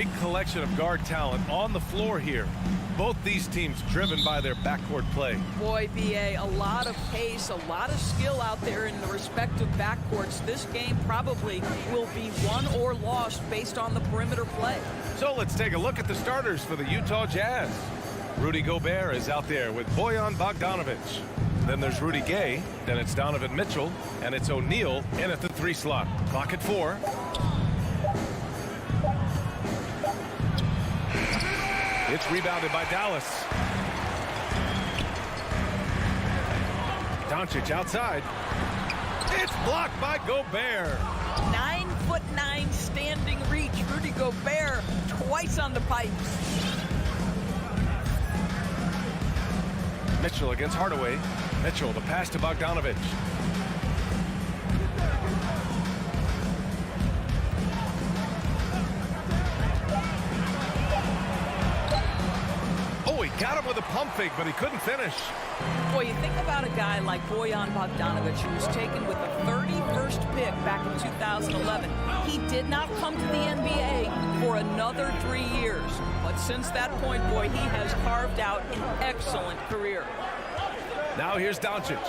great collection of guard talent on the floor here. Both these teams driven by their backcourt play. Boy, BA, a lot of pace, a lot of skill out there in the respective backcourts. This game probably will be won or lost based on the perimeter play. So let's take a look at the starters for the Utah Jazz. Rudy Gobert is out there with Bojan Bogdanovic. Then there's Rudy Gay, then it's Donovan Mitchell, and it's O'Neal in at the 3 slot. Clock at 4. It's rebounded by Dallas. Doncic outside. It's blocked by Gobert. 9'9" standing reach. Rudy Gobert twice on the pipes. Mitchell against Hardaway. Mitchell, the pass to Bogdanovic. Oh, he got him with a pump fake, but he couldn't finish. Boy, you think about a guy like Bojan Bogdanovic, who was taken with the 31st pick back in 2011. He did not come to the NBA for another 3 years. But since that point, boy, he has carved out an excellent career. Now here's Doncic.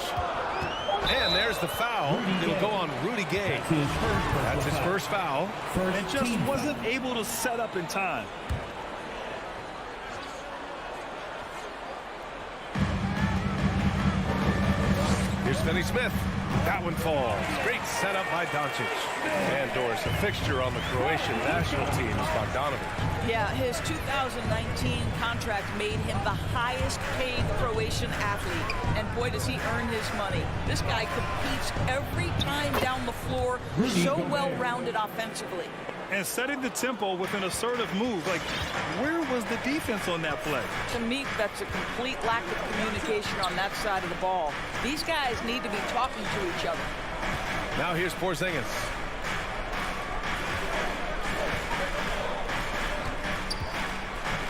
And there's the foul. It'll go on Rudy Gay. That's his first foul. And just wasn't able to set up in time. Here's Finney Smith. That one falls. Great setup by Doncic. And Doris, a fixture on the Croatian national team is Bogdanovic. Yeah, his 2019 contract made him the highest paid Croatian athlete. And boy, does he earn his money. This guy competes every time down the floor, so well-rounded offensively. And setting the tempo with an assertive move. Like, where was the defense on that play? To me, that's a complete lack of communication on that side of the ball. These guys need to be talking to each other. Now here's Porzingis.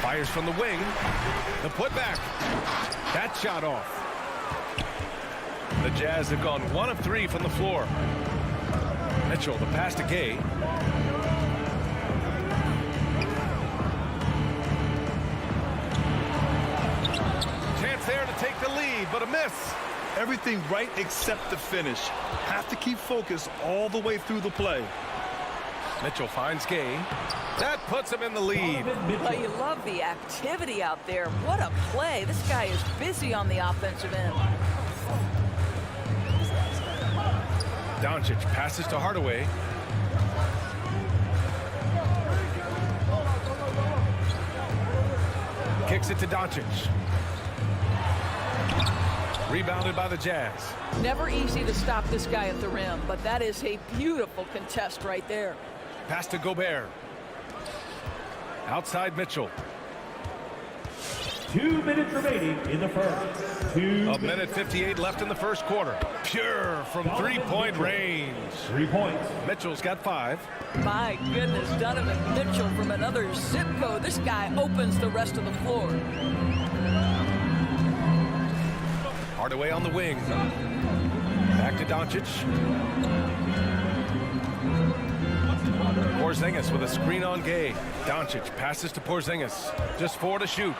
Fires from the wing. The putback. That shot off. The Jazz have gone 1 of 3 from the floor. Mitchell, the pass to Gay. Chance there to take the lead, but a miss. Everything right except the finish. Have to keep focused all the way through the play. Mitchell finds Gay. That puts him in the lead. Well, you love the activity out there. What a play. This guy is busy on the offensive end. Doncic passes to Hardaway. Kicks it to Doncic. Rebounded by the Jazz. Never easy to stop this guy at the rim, but that is a beautiful contest right there. Pass to Gobert. Outside Mitchell. 2 minutes remaining in the first. 1 minute 58 left in the first quarter. Pure from three-point range. 3 points. Mitchell's got 5. My goodness, Donovan Mitchell from another zip code. This guy opens the rest of the floor. Hardaway on the wing. Back to Doncic. Porzingis with a screen on Gay. Doncic passes to Porzingis. Just 4 to shoot.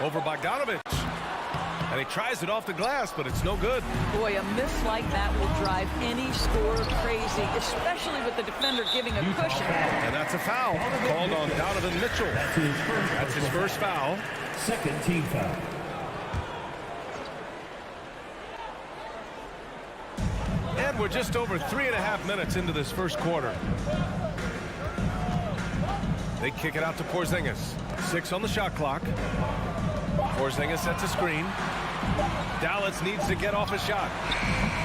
Over Bogdanovic. And he tries it off the glass, but it's no good. Boy, a miss like that will drive any scorer crazy, especially with the defender giving a cushion. And that's a foul called on Donovan Mitchell. That's his first foul. Second team foul. And we're just over 3.5 minutes into this first quarter. They kick it out to Porzingis. 6 on the shot clock. Porzingis sets a screen. Dallas needs to get off a shot.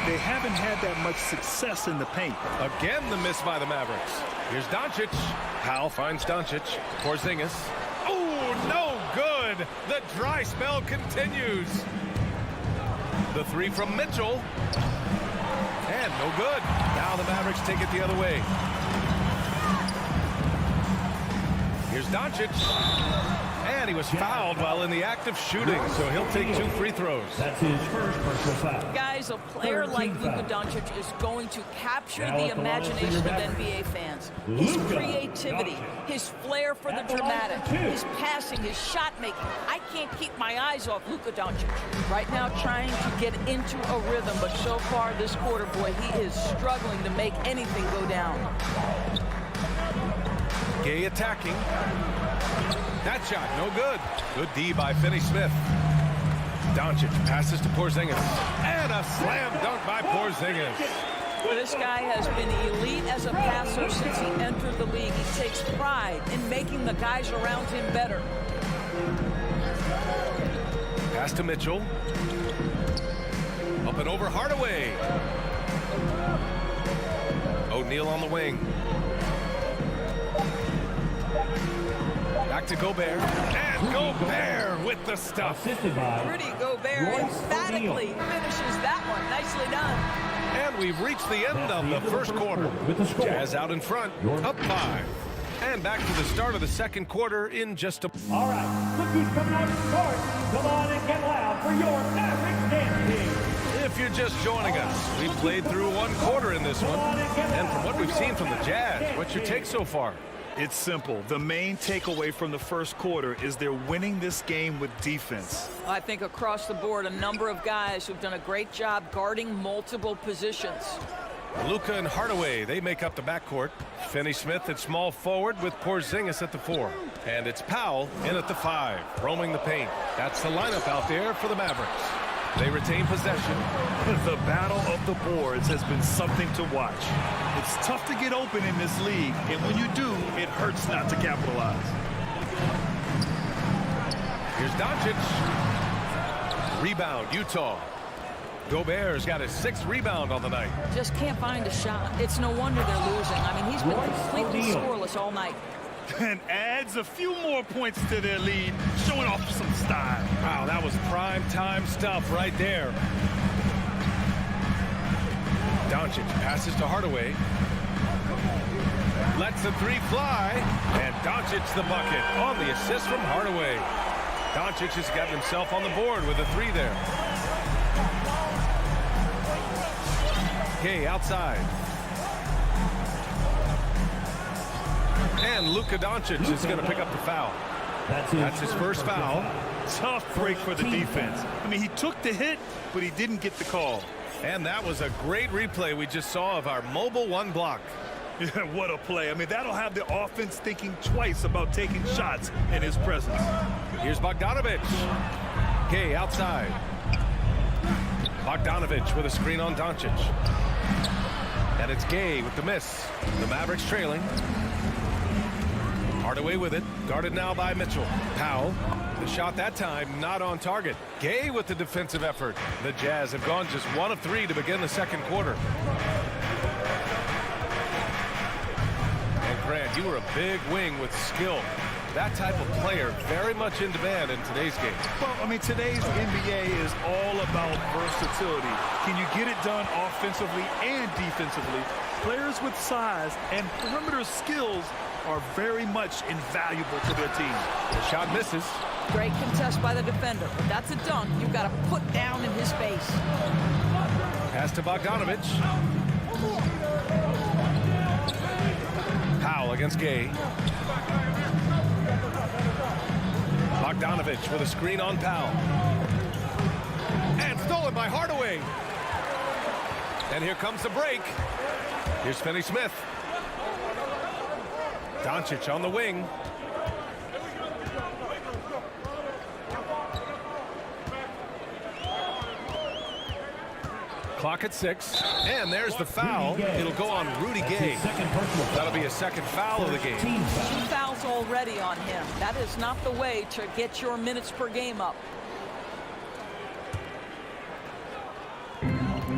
They haven't had that much success in the paint. Again, the miss by the Mavericks. Here's Doncic. Hal finds Doncic. Porzingis. Oh, no good. The dry spell continues. The 3 from Mitchell. And no good. Now the Mavericks take it the other way. Here's Doncic. And he was fouled while in the act of shooting, so he'll take 2 free throws. That's his first personal foul. Guys, a player like Luka Doncic is going to capture the imagination of NBA fans. His creativity, his flair for the dramatic, his passing, his shot making. I can't keep my eyes off Luka Doncic. Right now trying to get into a rhythm, but so far this quarter, boy, he is struggling to make anything go down. Gay attacking. That shot, no good. Good D by Finney Smith. Doncic passes to Porzingis. And a slam dunk by Porzingis. This guy has been elite as a passer since he entered the league. He takes pride in making the guys around him better. Pass to Mitchell. Up and over Hardaway. O'Neal on the wing. Back to Gobert. And Gobert with the stuff. Rudy Gobert emphatically finishes that one. Nicely done. And we've reached the end of the first quarter. Jazz out in front, up 5. And back to the start of the second quarter in just a... All right, look who's coming out to start. Come on and get loud for your Mavericks dance team. If you're just joining us, we've played through 1 quarter in this one. And from what we've seen from the Jazz, what's your take so far? It's simple. The main takeaway from the first quarter is they're winning this game with defense. I think across the board, a number of guys who've done a great job guarding multiple positions. Luka and Hardaway, they make up the backcourt. Finney Smith at small forward with Porzingis at the 4. And it's Powell in at the 5, roaming the paint. That's the lineup out there for the Mavericks. They retain possession. The battle of the boards has been something to watch. It's tough to get open in this league, and when you do, it hurts not to capitalize. Here's Doncic. Rebound, Utah. Gobert's got his 6th rebound on the night. Just can't find a shot. It's no wonder they're losing. I mean, he's been completely scoreless all night. And adds a few more points to their lead, showing off some style. Wow, that was prime time stuff right there. Doncic passes to Hardaway. Lets the 3 fly. And Doncic the bucket on the assist from Hardaway. Doncic has gotten himself on the board with a 3 there. Gay outside. And Luka Doncic is going to pick up the foul. That's his first foul. Tough break for the defense. I mean, he took the hit, but he didn't get the call. And that was a great replay we just saw of our mobile 1 block. Yeah, what a play. I mean, that'll have the offense thinking twice about taking shots in his presence. Here's Bogdanovic. Gay outside. Bogdanovic with a screen on Doncic. And it's Gay with the miss. The Mavericks trailing. Hardaway with it, guarded now by Mitchell. Powell, the shot that time not on target. Gay with the defensive effort. The Jazz have gone just 1 of 3 to begin the second quarter. And Grant, you were a big wing with skill. That type of player very much in demand in today's game. Well, I mean, today's NBA is all about versatility. Can you get it done offensively and defensively? Players with size and perimeter skills are very much invaluable to their team. The shot misses. Great contest by the defender, but that's a dunk you've got to put down in his face. Pass to Bogdanovic. Powell against Gay. Bogdanovic with a screen on Powell. And stolen by Hardaway. And here comes the break. Here's Finney Smith. Doncic on the wing. Clock at 6. And there's the foul. It'll go on Rudy Gay. That'll be a second foul of the game. 2 fouls already on him. That is not the way to get your minutes per game up.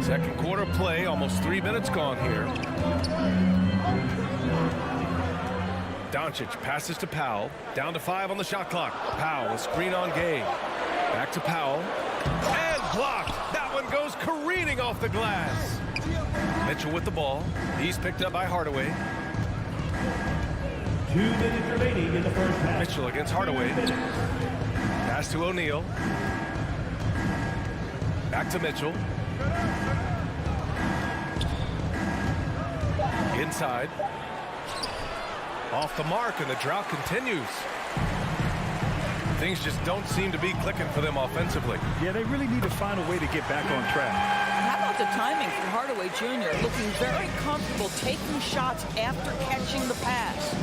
Second quarter play, almost 3 minutes gone here. Doncic passes to Powell. Down to 5 on the shot clock. Powell, a screen on Gay. Back to Powell. And blocked. That one goes careening off the glass. Mitchell with the ball. He's picked up by Hardaway. 2 minutes remaining in the first half. Mitchell against Hardaway. Pass to O'Neal. Back to Mitchell. Inside. Off the mark, and the drought continues. Things just don't seem to be clicking for them offensively. Yeah, they really need to find a way to get back on track. How about the timing for Hardaway Jr. looking very comfortable taking shots after catching the pass.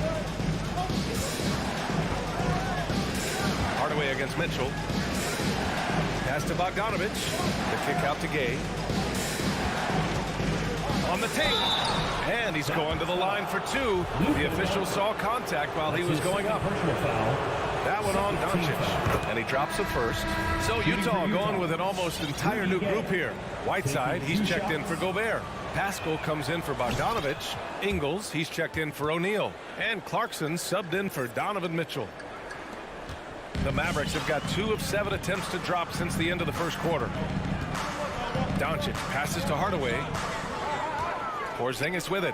Hardaway against Mitchell. Pass to Bogdanovich. The kick out to Gay. On the tape. And he's going to the line for 2. The official saw contact while he was going up. Personal foul. That one on Doncic. And he drops the first. So Utah going with an almost entire new group here. Whiteside, he's checked in for Gobert. Pascal comes in for Bogdanovich. Ingles, he's checked in for O'Neal. And Clarkson subbed in for Donovan Mitchell. The Mavericks have got 2 of 7 attempts to drop since the end of the first quarter. Doncic passes to Hardaway. Porzingis with it.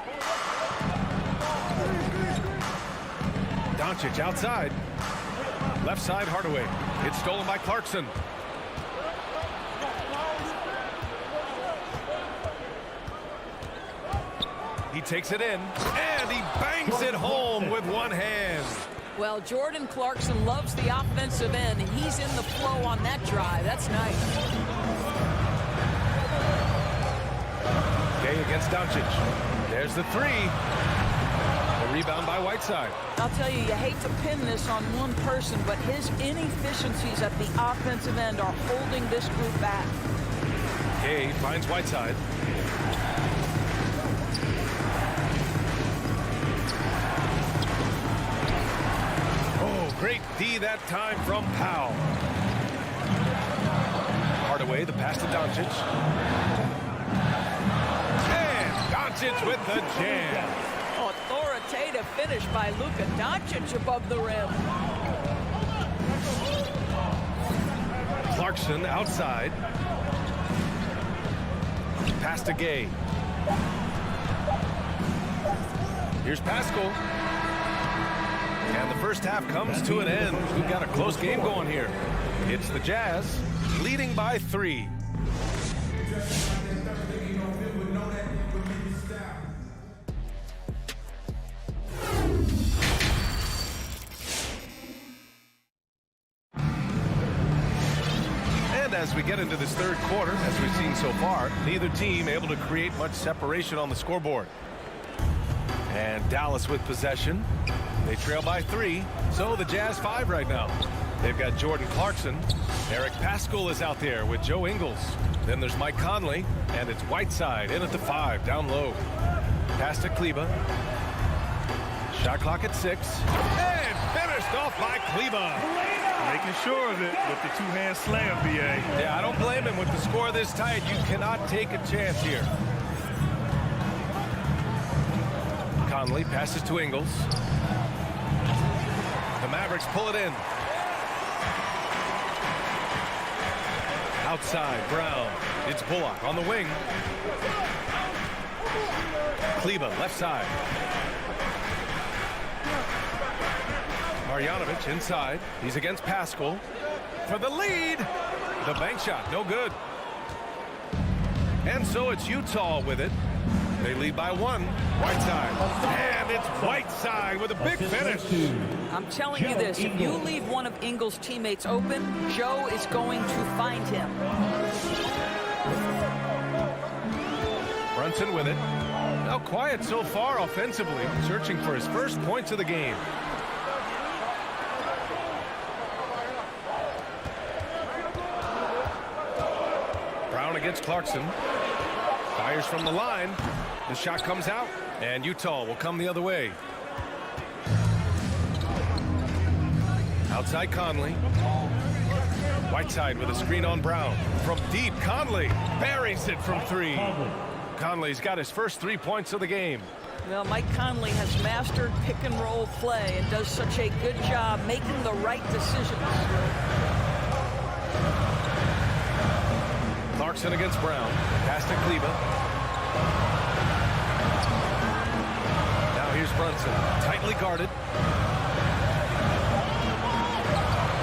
Doncic outside. Left side, Hardaway. It's stolen by Clarkson. He takes it in, and he bangs it home with one hand. Well, Jordan Clarkson loves the offensive end, and he's in the flow on that drive. That's nice. Gay against Doncic. There's the 3. The rebound by Whiteside. I'll tell you, you hate to pin this on one person, but his inefficiencies at the offensive end are holding this group back. Gay finds Whiteside. Oh, great D that time from Powell. Hardaway, the pass to Doncic. And Doncic with the jam. Authoritative finish by Luka Doncic above the rim. Clarkson outside. Pass to Gay. Here's Pascal. And the first half comes to an end. We've got a close game going here. It's the Jazz leading by 3. As we get into this third quarter, as we've seen so far, neither team able to create much separation on the scoreboard. And Dallas with possession. They trail by 3, so the Jazz 5 right now. They've got Jordan Clarkson. Eric Pascal is out there with Joe Ingles. Then there's Mike Conley, and it's Whiteside in at the 5, down low. Pass to Kleba. Shot clock at 6. And finished off by Kleba. Making sure of it with the 2-hand slam, B.A. Yeah, I don't blame him. With the score this tight, you cannot take a chance here. Conley passes to Ingles. The Mavericks pull it in. Outside, Brown. It's Bullock on the wing. Kleba, left side. Marjanovic inside. He's against Pascal for the lead. The bank shot, no good. And so it's Utah with it. They lead by 1. Whiteside. And it's Whiteside with a big finish. I'm telling you this, if you leave one of Ingles' teammates open, Joe is going to find him. Brunson with it. Now quiet so far offensively, searching for his first points of the game. Brown against Clarkson. Fires from the line. The shot comes out, and Utah will come the other way. Outside Conley. Whiteside with a screen on Brown. From deep, Conley buries it from 3. Conley's got his first 3 points of the game. Well, Mike Conley has mastered pick and roll play and does such a good job making the right decisions. Clarkson against Brown. Pass to Kleba. Now here's Brunson. Brunson, tightly guarded.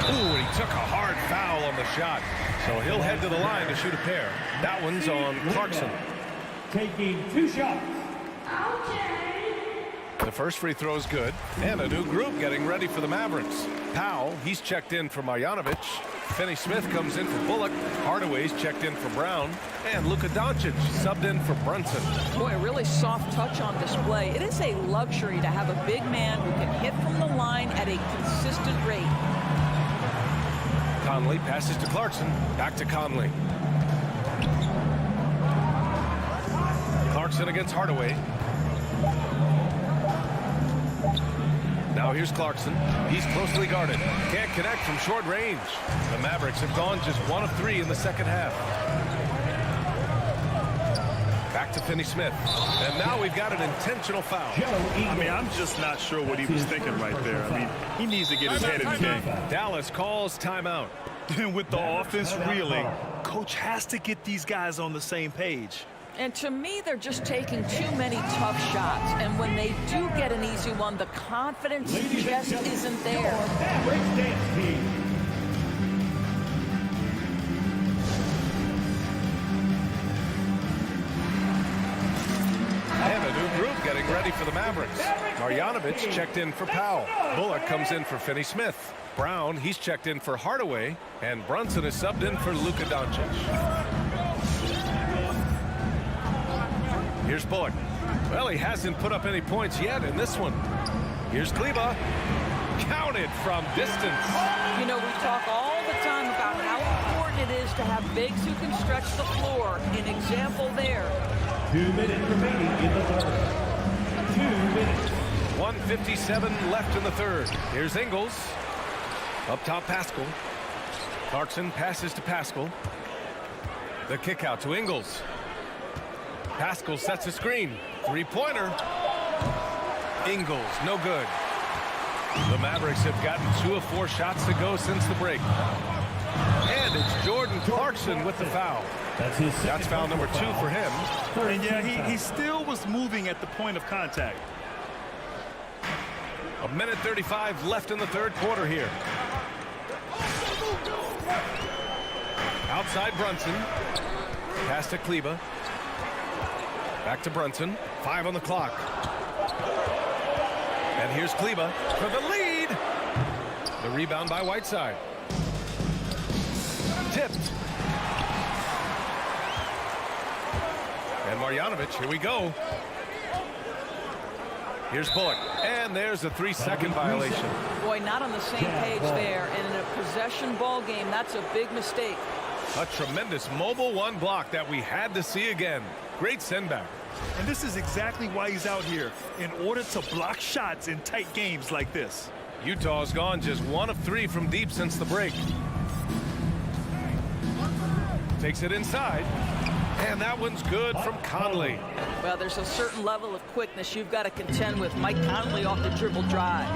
Ooh, he took a hard foul on the shot. So he'll head to the line to shoot a pair. That one's on Clarkson. Taking 2 shots. The first free throw is good. And a new group getting ready for the Mavericks. Powell, he's checked in for Marjanovic. Finney Smith comes in for Bullock. Hardaway's checked in for Brown. And Luka Doncic subbed in for Brunson. Boy, a really soft touch on display. It is a luxury to have a big man who can hit from the line at a consistent rate. Conley passes to Clarkson. Back to Conley. Clarkson against Hardaway. Now here's Clarkson. He's closely guarded. Can't connect from short range. The Mavericks have gone just 1 of 3 in the second half. Back to Finney Smith. And now we've got an intentional foul. I mean, I'm just not sure what he was thinking right there. I mean, he needs to get his head in the game. Dallas calls timeout. And with the offense reeling, coach has to get these guys on the same page. And to me, they're just taking too many tough shots. And when they do get an easy one, the confidence just isn't there. Mavericks dance team. And a new group getting ready for the Mavericks. Marjanovic checked in for Powell. Bullock comes in for Finney Smith. Brown, he's checked in for Hardaway. And Brunson is subbed in for Luka Doncic. Here's Bullock. Well, he hasn't put up any points yet in this one. Here's Kleba. Counted from distance. You know, we talk all the time about how important it is to have bigs who can stretch the floor. An example there. 2 minutes remaining in the third. 2 minutes. 1:57 left in the third. Here's Ingles. Up top, Pascal. Clarkson passes to Pascal. The kick out to Ingles. Pascal sets a screen. Three-pointer. Ingles, no good. The Mavericks have gotten 2 of 4 shots to go since the break. And it's Jordan Clarkson with the foul. That's foul number 2 for him. And yeah, he still was moving at the point of contact. 1:35 left in the third quarter here. Outside Brunson. Pass to Kleba. Back to Brunson. 5 on the clock. And here's Kleba for the lead. The rebound by Whiteside. Tipped. And Marjanovic, here we go. Here's Bullock. And there's a 3-second violation. Boy, not on the same page there. And in a possession ball game, that's a big mistake. A tremendous mobile 1 block that we had to see again. Great send back. And this is exactly why he's out here, in order to block shots in tight games like this. Utah's gone just 1 of 3 from deep since the break. Takes it inside. And that one's good from Conley. Well, there's a certain level of quickness you've got to contend with. Mike Conley off the dribble drive.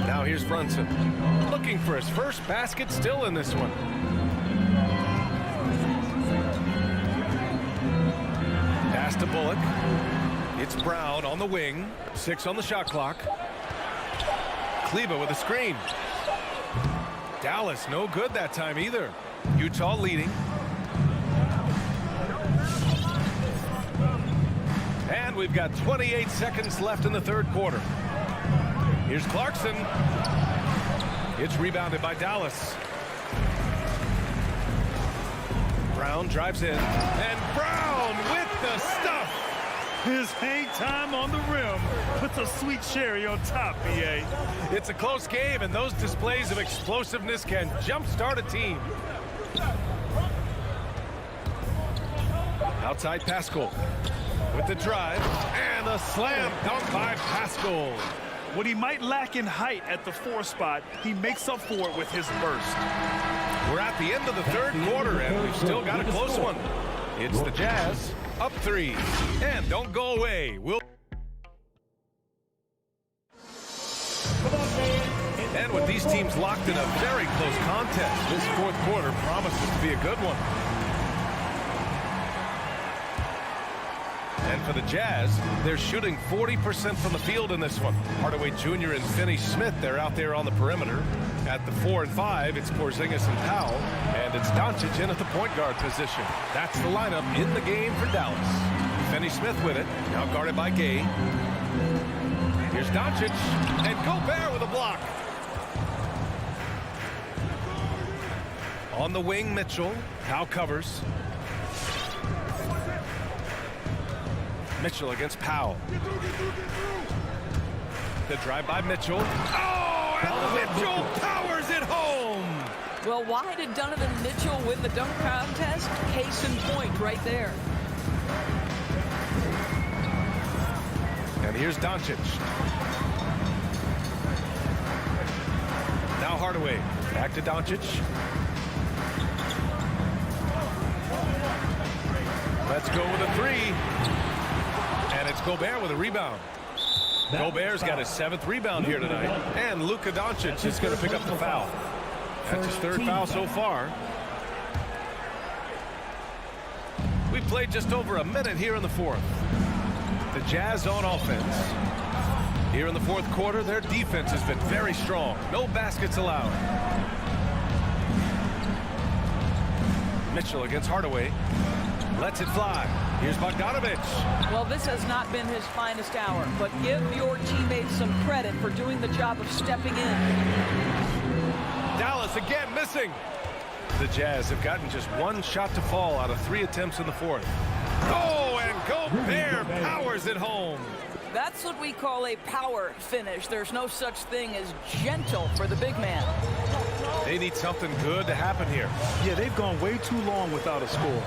Now here's Brunson. Looking for his first basket, still in this one. Pass to Bullock. It's Brown on the wing. 6 on the shot clock. Kleba with a screen. Dallas no good that time either. Utah leading. And we've got 28 seconds left in the third quarter. Here's Clarkson. It's rebounded by Dallas. Brown drives in. And Brown with the stuff. His hang time on the rim puts a sweet cherry on top, BA. It's a close game, and those displays of explosiveness can jumpstart a team. Outside Pascal with the drive and a slam dunk by Pascal. What he might lack in height at the 4 spot, he makes up for it with his burst. We're at the end of the third quarter, and we've still got a close one. It's the Jazz up 3. And don't go away. And with these teams locked in a very close contest, this fourth quarter promises to be a good one. And for the Jazz, they're shooting 40% from the field in this one. Hardaway Jr. and Finney Smith, they're out there on the perimeter. At the 4 and 5, it's Porzingis and Powell. And it's Doncic in at the point guard position. That's the lineup in the game for Dallas. Finney Smith with it, now guarded by Gay. Here's Doncic, and Gobert with a block. On the wing, Mitchell. Powell covers. Mitchell against Powell. The drive by Mitchell. Oh, and Mitchell powers it home. Well, why did Donovan Mitchell win the dunk contest? Case in point right there. And here's Doncic. Now Hardaway. Back to Doncic. Let's go with a three. And it's Gobert with a rebound. Gobert's got his 7th rebound here tonight. And Luka Doncic is going to pick up the foul. That's his 3rd foul so far. We played just over a minute here in the 4th. The Jazz on offense. Here in the 4th quarter, their defense has been very strong. No baskets allowed. Mitchell against Hardaway. Lets it fly. Here's Bogdanovich. Well, this has not been his finest hour, but give your teammates some credit for doing the job of stepping in. Dallas again missing. The Jazz have gotten just 1 shot to fall out of 3 attempts in the 4th. Oh, and Gobert powers it home. That's what we call a power finish. There's no such thing as gentle for the big man. They need something good to happen here. Yeah, they've gone way too long without a score.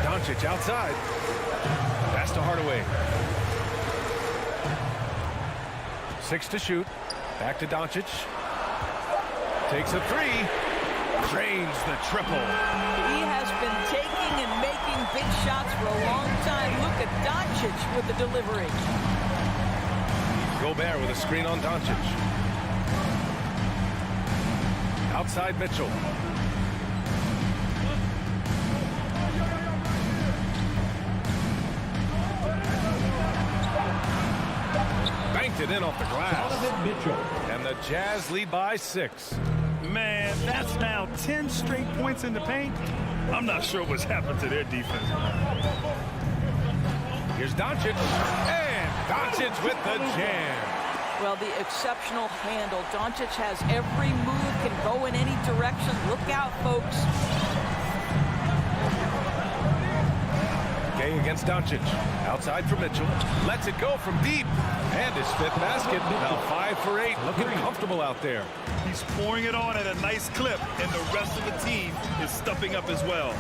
Doncic outside. Pass to Hardaway. 6 to shoot. Back to Doncic. Takes a 3. Drains the triple. He has been taking and making big shots for a long time. Look at Doncic with the delivery. Gobert with a screen on Doncic. Outside Mitchell. Banked it in off the glass. And the Jazz lead by 6. Man, that's now 10 straight points in the paint. I'm not sure what's happened to their defense. Here's Doncic. And Doncic with the jam. Well, the exceptional handle. Doncic has every move, can go in any direction. Look out, folks. Gay against Doncic. Outside for Mitchell. Lets it go from deep. And his 5th basket. Now 5 for 8. Looking comfortable out there. He's pouring it on at a nice clip, and the rest of the team is stepping up as well.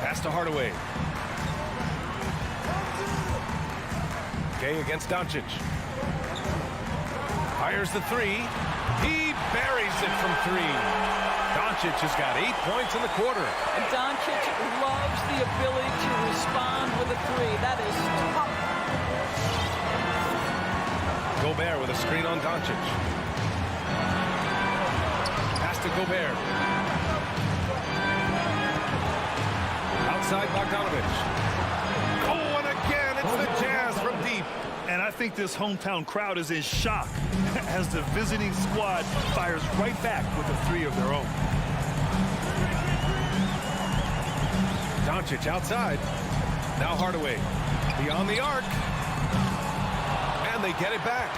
Pass to Hardaway. Gay against Doncic. Fires the 3. He buries it from 3. Doncic has got 8 points in the quarter. And Doncic loves the ability to respond with a 3. That is tough. Gobert with a screen on Doncic. Pass to Gobert. Outside Bogdanovich. Oh, and again, it's the Jazz from deep. And I think this hometown crowd is in shock as the visiting squad fires right back with a 3 of their own. Doncic outside. Now Hardaway. Beyond the arc. And they get it back.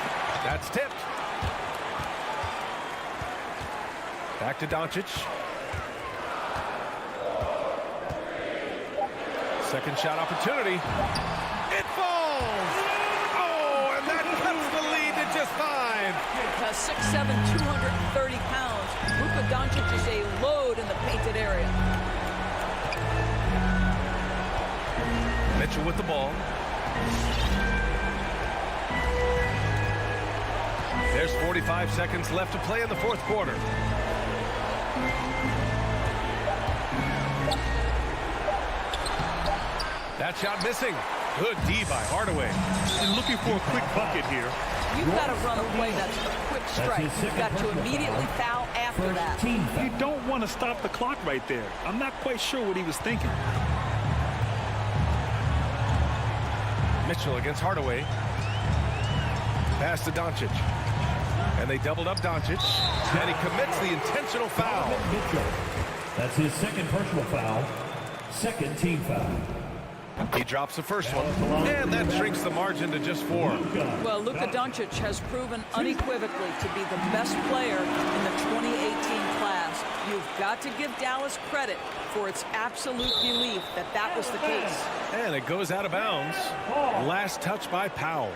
That's tipped. Back to Doncic. Second shot opportunity. It falls! Oh, and that cuts the lead to just 5. 6'7", 230 pounds. Luka Doncic is a load in the painted area. Mitchell with the ball. There's 45 seconds left to play in the 4th quarter. That shot missing. Good D by Hardaway. And looking for a quick bucket here. You've got to run a play that's a quick strike. You've got to immediately foul after that. You don't want to stop the clock right there. I'm not quite sure what he was thinking. Mitchell against Hardaway. Pass to Doncic. And they doubled up Doncic. And he commits the intentional foul. Mitchell. That's his second personal foul. Second team foul. He drops the first one. And that shrinks the margin to just 4. Well, Luka Doncic has proven unequivocally to be the best player in the 2018 class. You've got to give Dallas credit for its absolute belief that that was the case. And it goes out of bounds. Last touch by Powell.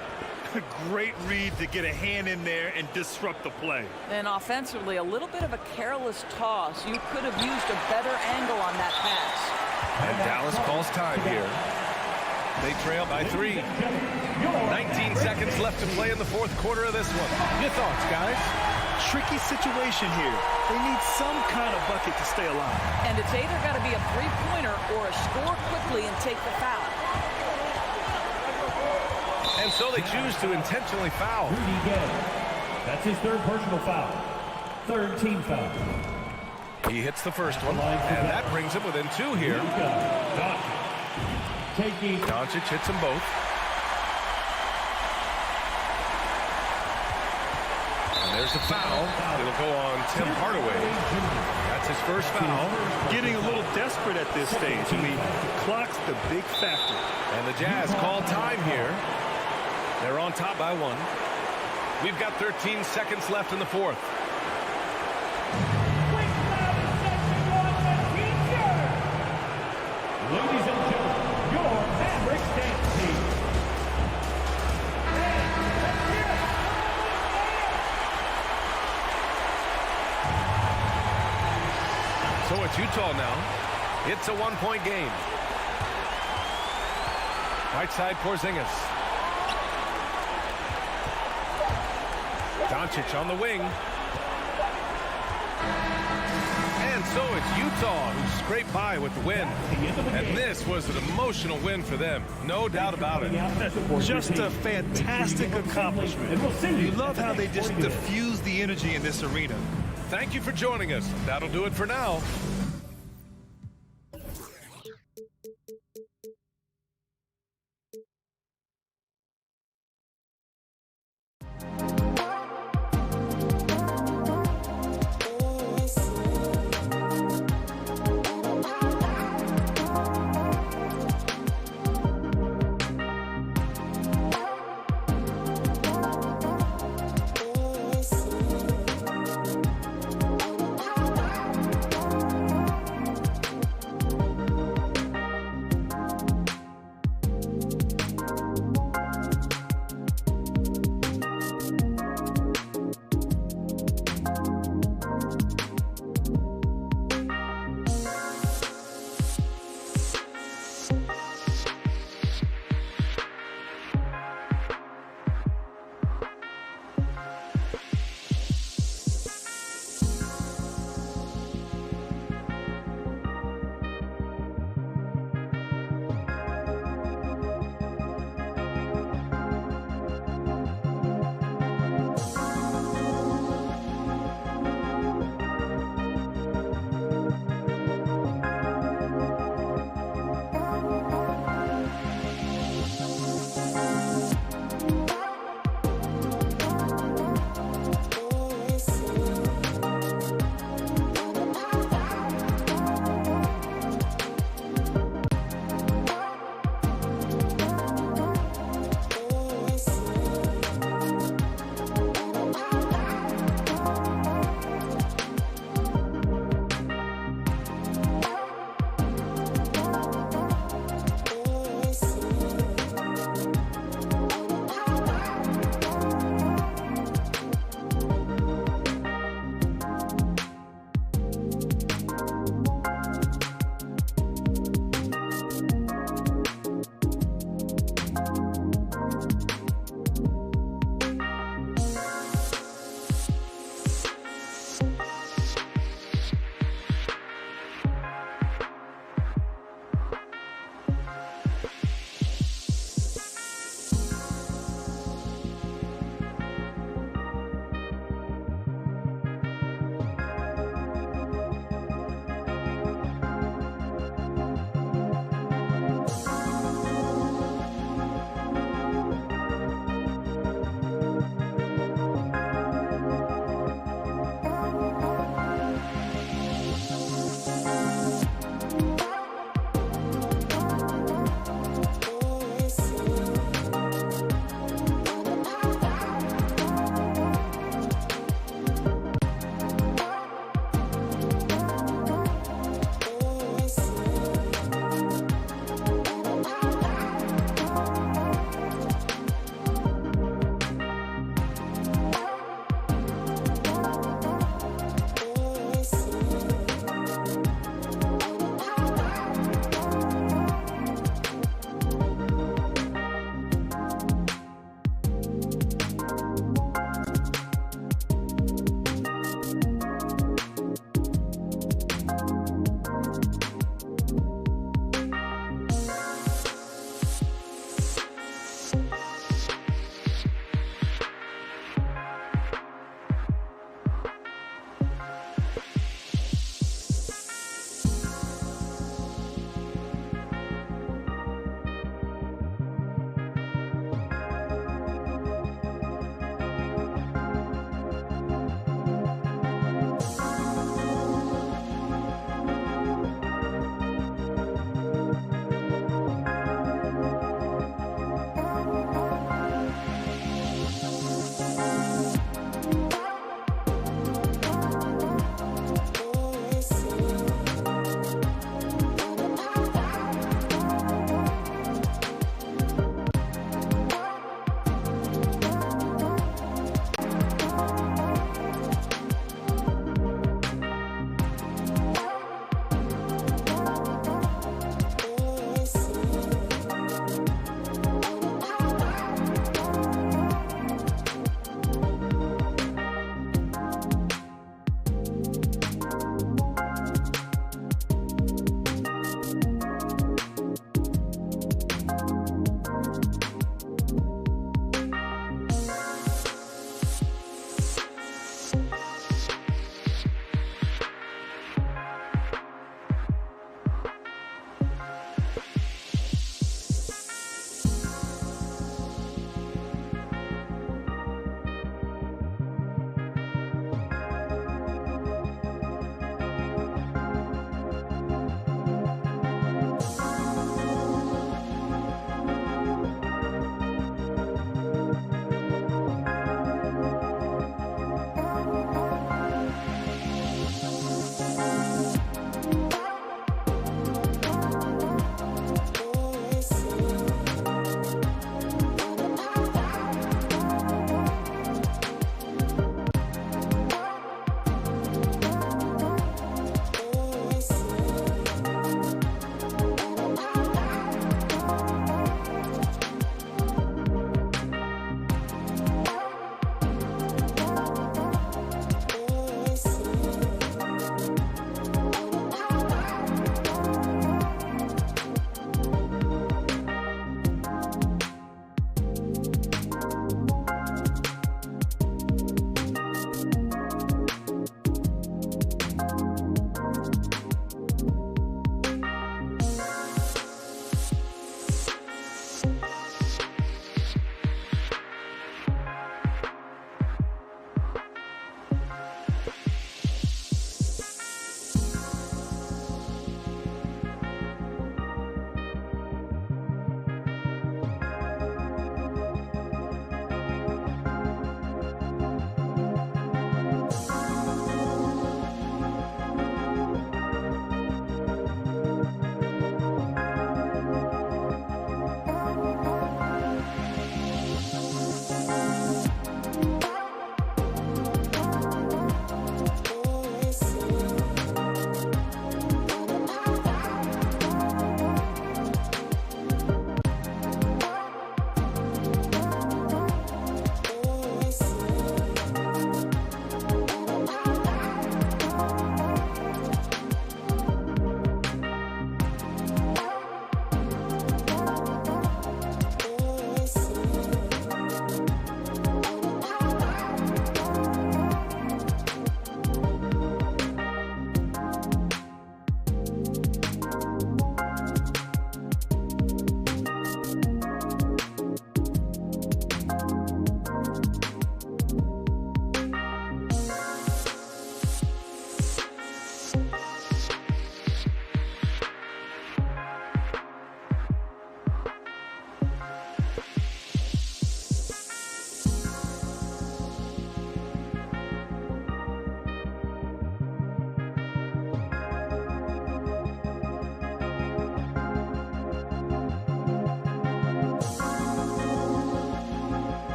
Great read to get a hand in there and disrupt the play. And offensively, a little bit of a careless toss. You could have used a better angle on that pass. And Dallas calls time here. They trail by 3. 19 seconds left to play in the fourth quarter of this one. Your thoughts, guys? Tricky situation here. They need some kind of bucket to stay alive. And it's either got to be a three-pointer or a score quickly and take the foul. And so they choose to intentionally foul. That's his third personal foul. Third team foul. He hits the first one, and that brings him within 2 here. Doncic hits them both. And there's the foul. It'll go on Tim Hardaway. That's his first foul. Getting a little desperate at this stage. I mean, the clock's the big factor. And the Jazz call time here. They're on top by 1. We've got 13 seconds left in the fourth. Ladies and gentlemen, your Mavericks dance team. So it's Utah now. It's a 1-point game. Right side, Porzingis. Doncic on the wing. And so it's Utah who scraped by with the win. And this was an emotional win for them. No doubt about it. Just a fantastic accomplishment. You love how they just diffuse the energy in this arena. Thank you for joining us. That'll do it for now.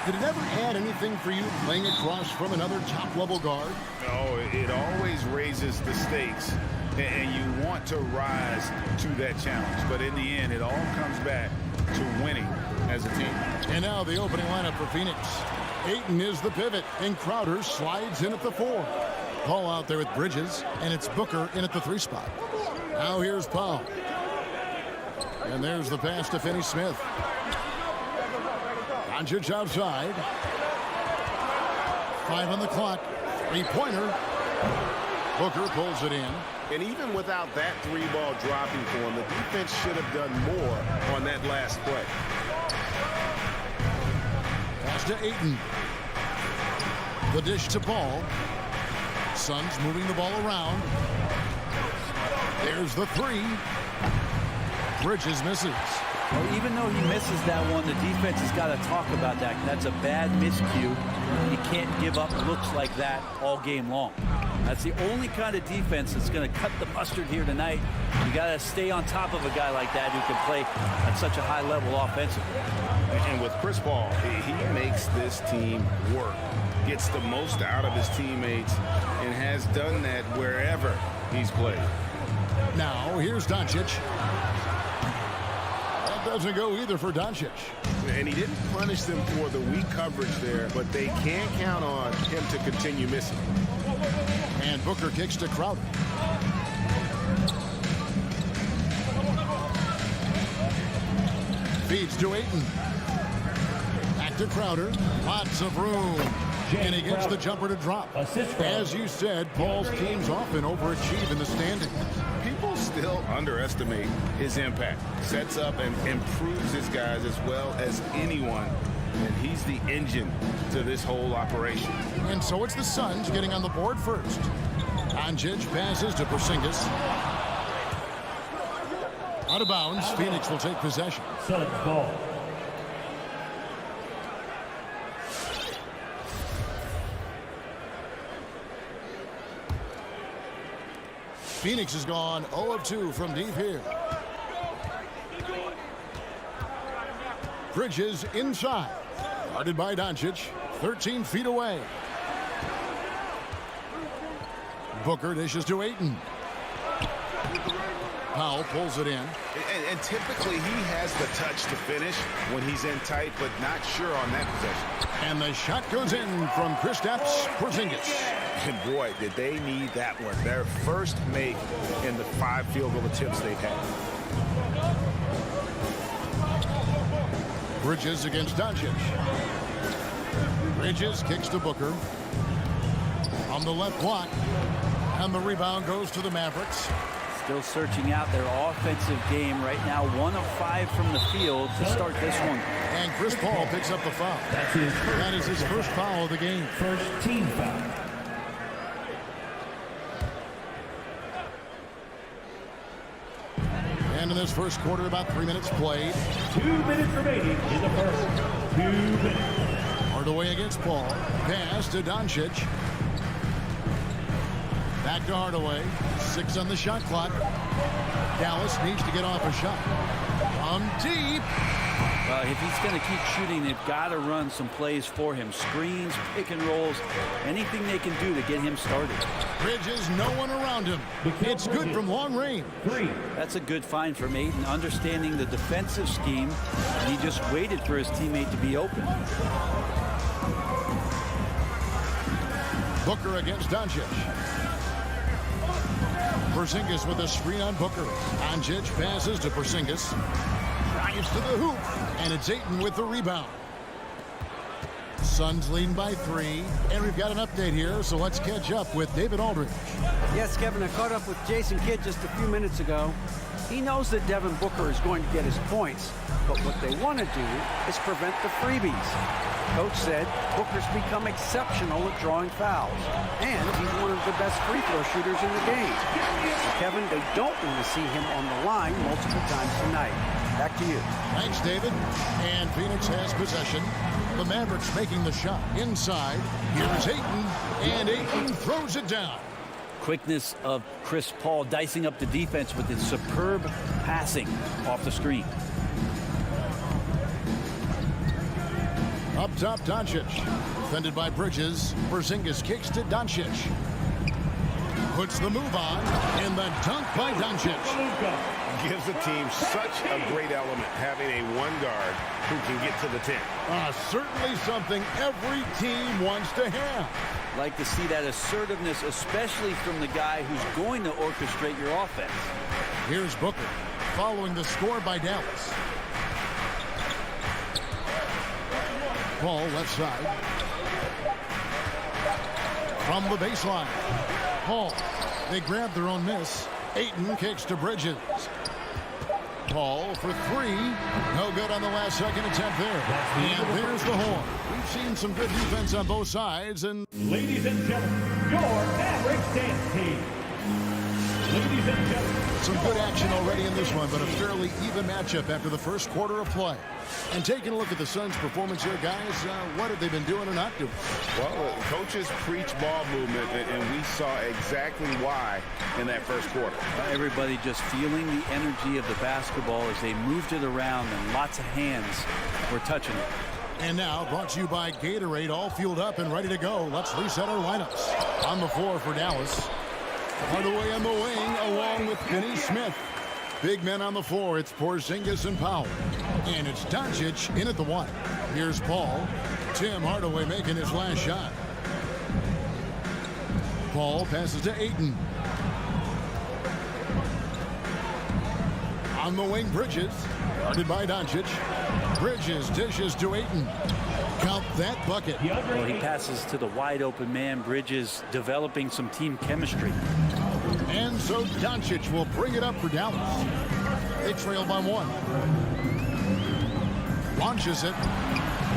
Did it ever add anything for you playing across from another top-level guard? Oh, it always raises the stakes, and you want to rise to that challenge. But in the end, it all comes back to winning as a team. And now the opening lineup for Phoenix. Ayton is the pivot, and Crowder slides in at the 4. Paul out there with Bridges, and it's Booker in at the 3 spot. Now here's Paul. And there's the pass to Finney Smith. Doncic outside. 5 on the clock. 3-pointer. Booker pulls it in. And even without that 3-ball dropping for him, the defense should have done more on that last play. Pass to Ayton. The dish to Ball. Suns moving the ball around. There's the 3. Bridges misses. Well, even though he misses that one, the defense has got to talk about that. That's a bad miscue. You can't give up looks like that all game long. That's the only kind of defense that's going to cut the mustard here tonight. You got to stay on top of a guy like that who can play at such a high level offensively. And with Chris Paul, he makes this team work, gets the most out of his teammates, and has done that wherever he's played. Now, here's Doncic. That doesn't go either for Doncic. And he didn't punish them for the weak coverage there, but they can't count on him to continue missing. And Booker kicks to Crowder. Feeds to Ayton. Back to Crowder. Lots of room. And he gets the jumper to drop. As you said, Paul's teams often overachieve in the standings. People still underestimate his impact. Sets up and improves his guys as well as anyone. And he's the engine to this whole operation. And so it's the Suns getting on the board first. Doncic passes to Porzingis. Out of bounds, Phoenix will take possession. Suns ball. Phoenix has gone 0 of 2 from deep here. Bridges inside. Guarded by Doncic. 13 feet away. Booker dishes to Ayton. Powell pulls it in. And typically he has the touch to finish when he's in tight, but not sure on that possession. And the shot goes in from Kristaps Porzingis. And boy, did they need that one. Their first make in the 5 field goal attempts they've had. Bridges against Doncic. Bridges kicks to Booker. On the left block. And the rebound goes to the Mavericks. Still searching out their offensive game right now. 1 of 5 from the field to start this one. And Chris Paul picks up the foul. That is his first foul of the game. First team foul. And in this first quarter, about 3 minutes played. 2 minutes remaining in the first. 2 minutes. Hardaway against Paul. Pass to Doncic. Back to Hardaway. 6 on the shot clock. Dallas needs to get off a shot. From deep. If he's going to keep shooting, they've got to run some plays for him. Screens, pick and rolls, anything they can do to get him started. Bridges, no one around him. It's good from long range. 3. That's a good find from Ayton, understanding the defensive scheme. And he just waited for his teammate to be open. Booker against Doncic. Porzingis with a screen on Booker. Doncic passes to Porzingis. Drives to the hoop. And it's Ayton with the rebound. Suns leading by 3. And we've got an update here, so let's catch up with David Aldridge. Yes, Kevin, I caught up with Jason Kidd just a few minutes ago. He knows that Devin Booker is going to get his points, but what they want to do is prevent the freebies. Coach said Booker's become exceptional at drawing fouls, and he's one of the best free throw shooters in the game. Kevin, they don't want to see him on the line multiple times tonight. Back to you. Thanks, David. And Phoenix has possession. The Mavericks making the shot inside. Here's Ayton, and Ayton throws it down. Quickness of Chris Paul dicing up the defense with his superb passing off the screen. Up top, Doncic. Defended by Bridges. Porzingis kicks to Doncic. Puts the move on, and the dunk by Doncic. Gives the team such a great element, having a one guard who can get to the 10. Certainly something every team wants to have. Like to see that assertiveness, especially from the guy who's going to orchestrate your offense. Here's Booker, following the score by Dallas. Ball left side. From the baseline. Paul, they grab their own miss. Ayton kicks to Bridges. Paul for three. No good on the last second attempt there. And there's the horn. We've seen some good defense on both sides. And Ladies and gentlemen, your Mavericks dance team. Ladies and gentlemen. some good action already in this one, but a fairly even matchup after the first quarter of play. And taking a look at the Suns' performance here, guys, what have they been doing or not doing? Well, coaches preach ball movement, and we saw exactly why in that first quarter. Everybody just feeling the energy of the basketball as they moved it around, and lots of hands were touching it. And now, brought to you by Gatorade, all fueled up and ready to go. Let's reset our lineups. On the floor for Dallas. Hardaway on the wing, along with Finney Smith. Big men on the floor, it's Porzingis and Powell. And it's Doncic in at the one. Here's Paul. Tim Hardaway making his last shot. Paul passes to Ayton. On the wing, Bridges. Guarded by Doncic. Bridges dishes to Ayton. Count that bucket. Well, he passes to the wide open man. Bridges developing some team chemistry. And so Doncic will bring it up for Dallas. They trail by one. Launches it.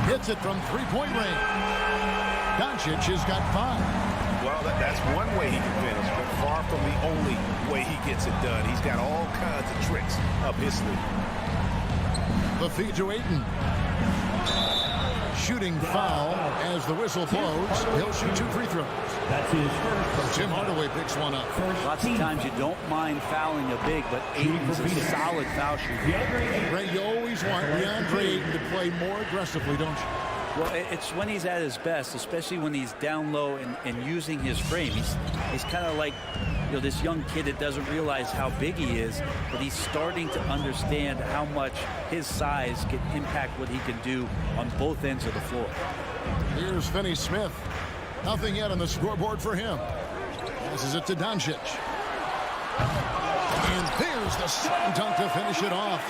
Hits it from three-point range. Doncic has got 5. Well, that's one way he can finish, but far from the only way he gets it done. He's got all kinds of tricks up his sleeve. The feed to Ayton. Shooting foul as the whistle blows. He'll shoot 2 free throws. That's his first. Tim Hardaway picks one up. Lots of times you don't mind fouling a big, but Ayton's a solid foul shooter. Ray, you always want DeAndre Ayton to play more aggressively, don't you? Well, it's when he's at his best, especially when he's down low and using his frame. He's kind of like, you know, this young kid that doesn't realize how big he is, but he's starting to understand how much his size can impact what he can do on both ends of the floor. Here's Finney Smith. Nothing yet on the scoreboard for him. Passes it to Doncic. And there's the slam dunk to finish it off.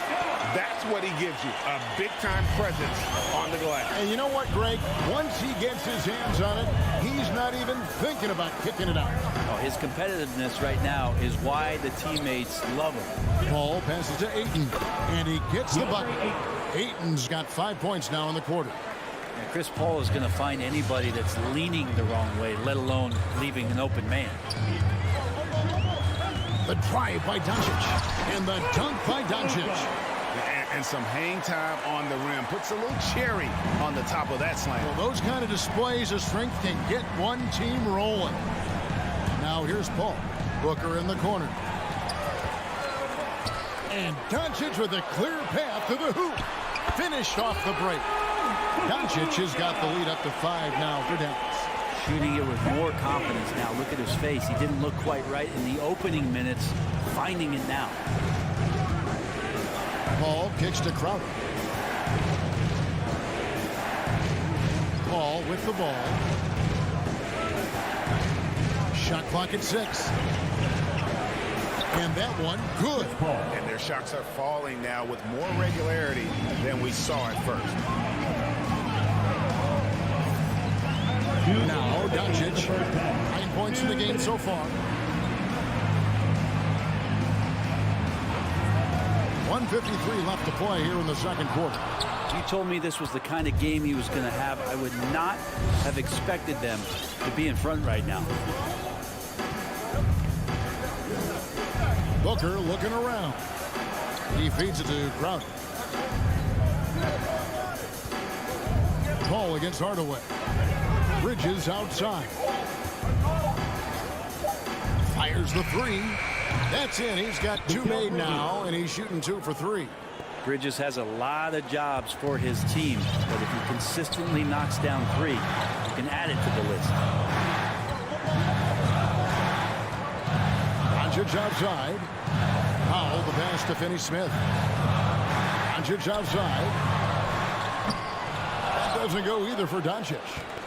That's what he gives you, a big-time presence on the glass. And you know what, Greg? Once he gets his hands on it, he's not even thinking about kicking it out. Oh, his competitiveness right now is why the teammates love him. Paul passes to Ayton, and he gets the bucket. Ayton's got 5 points now in the quarter. And Chris Paul is going to find anybody that's leaning the wrong way, let alone leaving an open man. The drive by Doncic, and the dunk by Doncic. And some hang time on the rim. Puts a little cherry on the top of that slam. Well, those kind of displays of strength can get one team rolling. Now here's Paul. Booker in the corner. And Doncic with a clear path to the hoop. Finished off the break. Doncic has got the lead up to 5 now for Dallas. Shooting it with more confidence now. Look at his face. He didn't look quite right in the opening minutes. Finding it now. Paul kicks to Crowder. Paul with the ball. Shot clock at 6. And that one, good. And their shots are falling now with more regularity than we saw at first. Now Doncic, 9 points in the game so far. 1:53 left to play here in the second quarter. You told me this was the kind of game he was going to have. I would not have expected them to be in front right now. Booker looking around. He feeds it to Crowder. Paul against Hardaway. Bridges outside. Fires the 3. That's in. He's got 2 made now, and he's shooting 2 for 3. Bridges has a lot of jobs for his team, but if he consistently knocks down 3, you can add it to the list. Doncic outside. Powell, the pass to Finney Smith. Doncic outside. That doesn't go either for Doncic.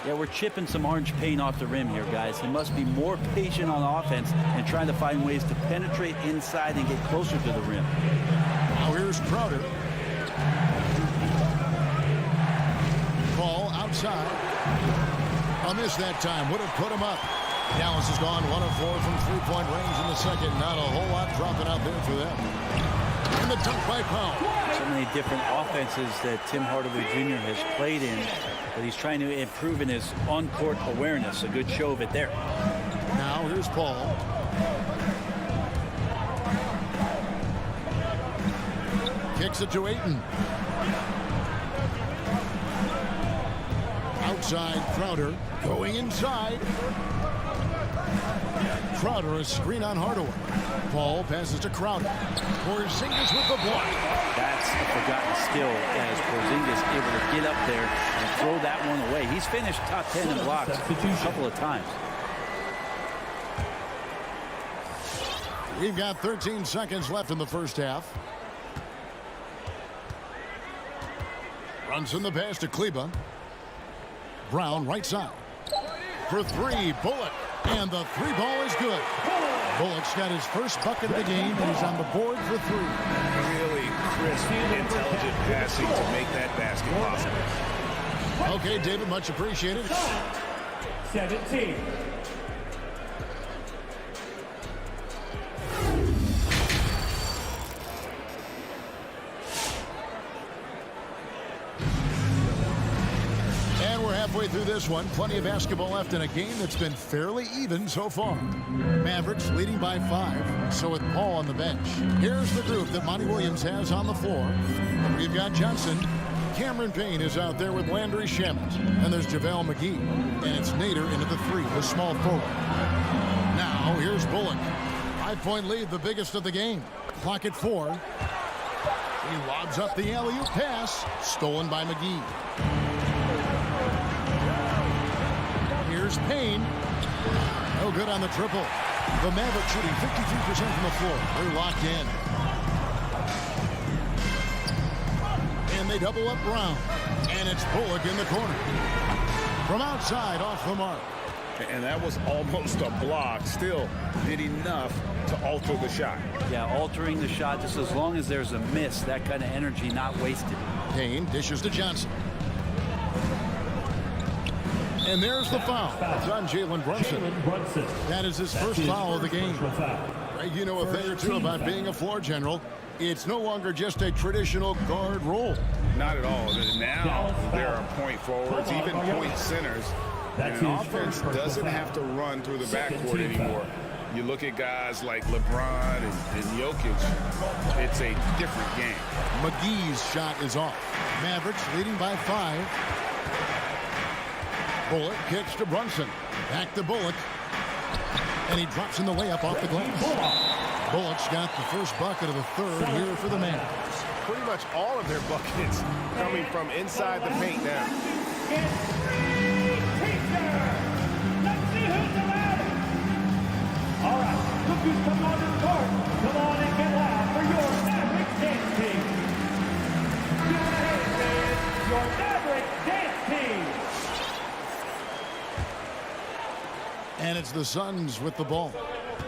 Yeah, we're chipping some orange paint off the rim here, guys. He must be more patient on offense and trying to find ways to penetrate inside and get closer to the rim. Now here's Crowder. Ball outside. A miss that time. Would have put him up. Dallas has gone 1 of 4 from three-point range in the second. Not a whole lot dropping out there for them. And the dunk by Powell. So many different offenses that Tim Hardaway Jr. has played in, but he's trying to improve in his on-court awareness. A good show of it there. Now here's Paul. Kicks it to Ayton. Outside, Crowder going inside. Crowder, a screen on Hardaway. Paul passes to Crowder. Porzingis with the block. That's a forgotten skill as Porzingis able to get up there and throw that one away. He's finished top 10 in blocks a couple of times. We've got 13 seconds left in the first half. Runs in the pass to Kleba. Brown right side. For 3, Bullock. And the 3 ball is good. Bullock's got his first bucket of the game, and he's on the board for 3. Really crisp, intelligent passing to make that basket possible. Okay, David, much appreciated. 17. Halfway through this one, plenty of basketball left in a game that's been fairly even so far. Mavericks leading by 5, so with Paul on the bench. Here's the group that Monty Williams has on the floor. We've got Johnson. Cameron Payne is out there with Landry Shamet. And there's JaVale McGee. And it's Nader into the 3, the small forward. Now, here's Bullock. 5-point lead, the biggest of the game. Clock at 4. He lobs up the alley-oop pass. Stolen by McGee. Here's Payne. No good on the triple. The Mavericks shooting 53% from the floor. They're locked in. And they double up Brown. And it's Bullock in the corner. From outside, off the mark. And that was almost a block. Still did enough to alter the shot. Yeah, altering the shot just as long as there's a miss. That kind of energy not wasted. Payne dishes to Johnson. And there's the foul. It's on Jalen Brunson. That is his first foul of the game. You know a thing or two about being a floor general. It's no longer just a traditional guard role. Not at all. Now there are point forwards, even point centers. And an offense doesn't have to run through the backcourt anymore. You look at guys like LeBron and Jokic, it's a different game. McGee's shot is off. Mavericks leading by 5. Bullock kicks to Brunson. Back to Bullock. And he drops in the layup off the glass. Bullock's got the first bucket of the third here for the Mavericks. Pretty much all of their buckets coming from inside the paint now. Let's see who's allowed. All right, look who's coming on the court. Come on and get loud for your Mavericks dance team. Give it a hand, man. Your Mavericks dance team. And it's the Suns with the ball.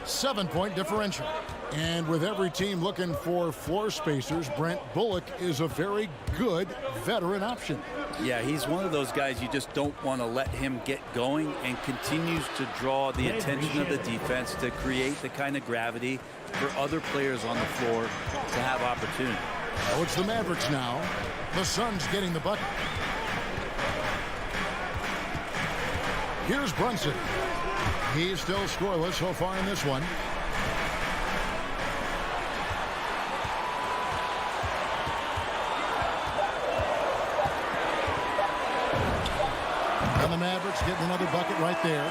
7-point differential. And with every team looking for floor spacers, Brent, Bullock is a very good veteran option. Yeah, he's one of those guys you just don't want to let him get going, and continues to draw the attention of the defense to create the kind of gravity for other players on the floor to have opportunity. Oh, it's the Mavericks now. The Suns getting the bucket. Here's Brunson. He's still scoreless so far in this one. And the Mavericks Phoenix getting another bucket right there.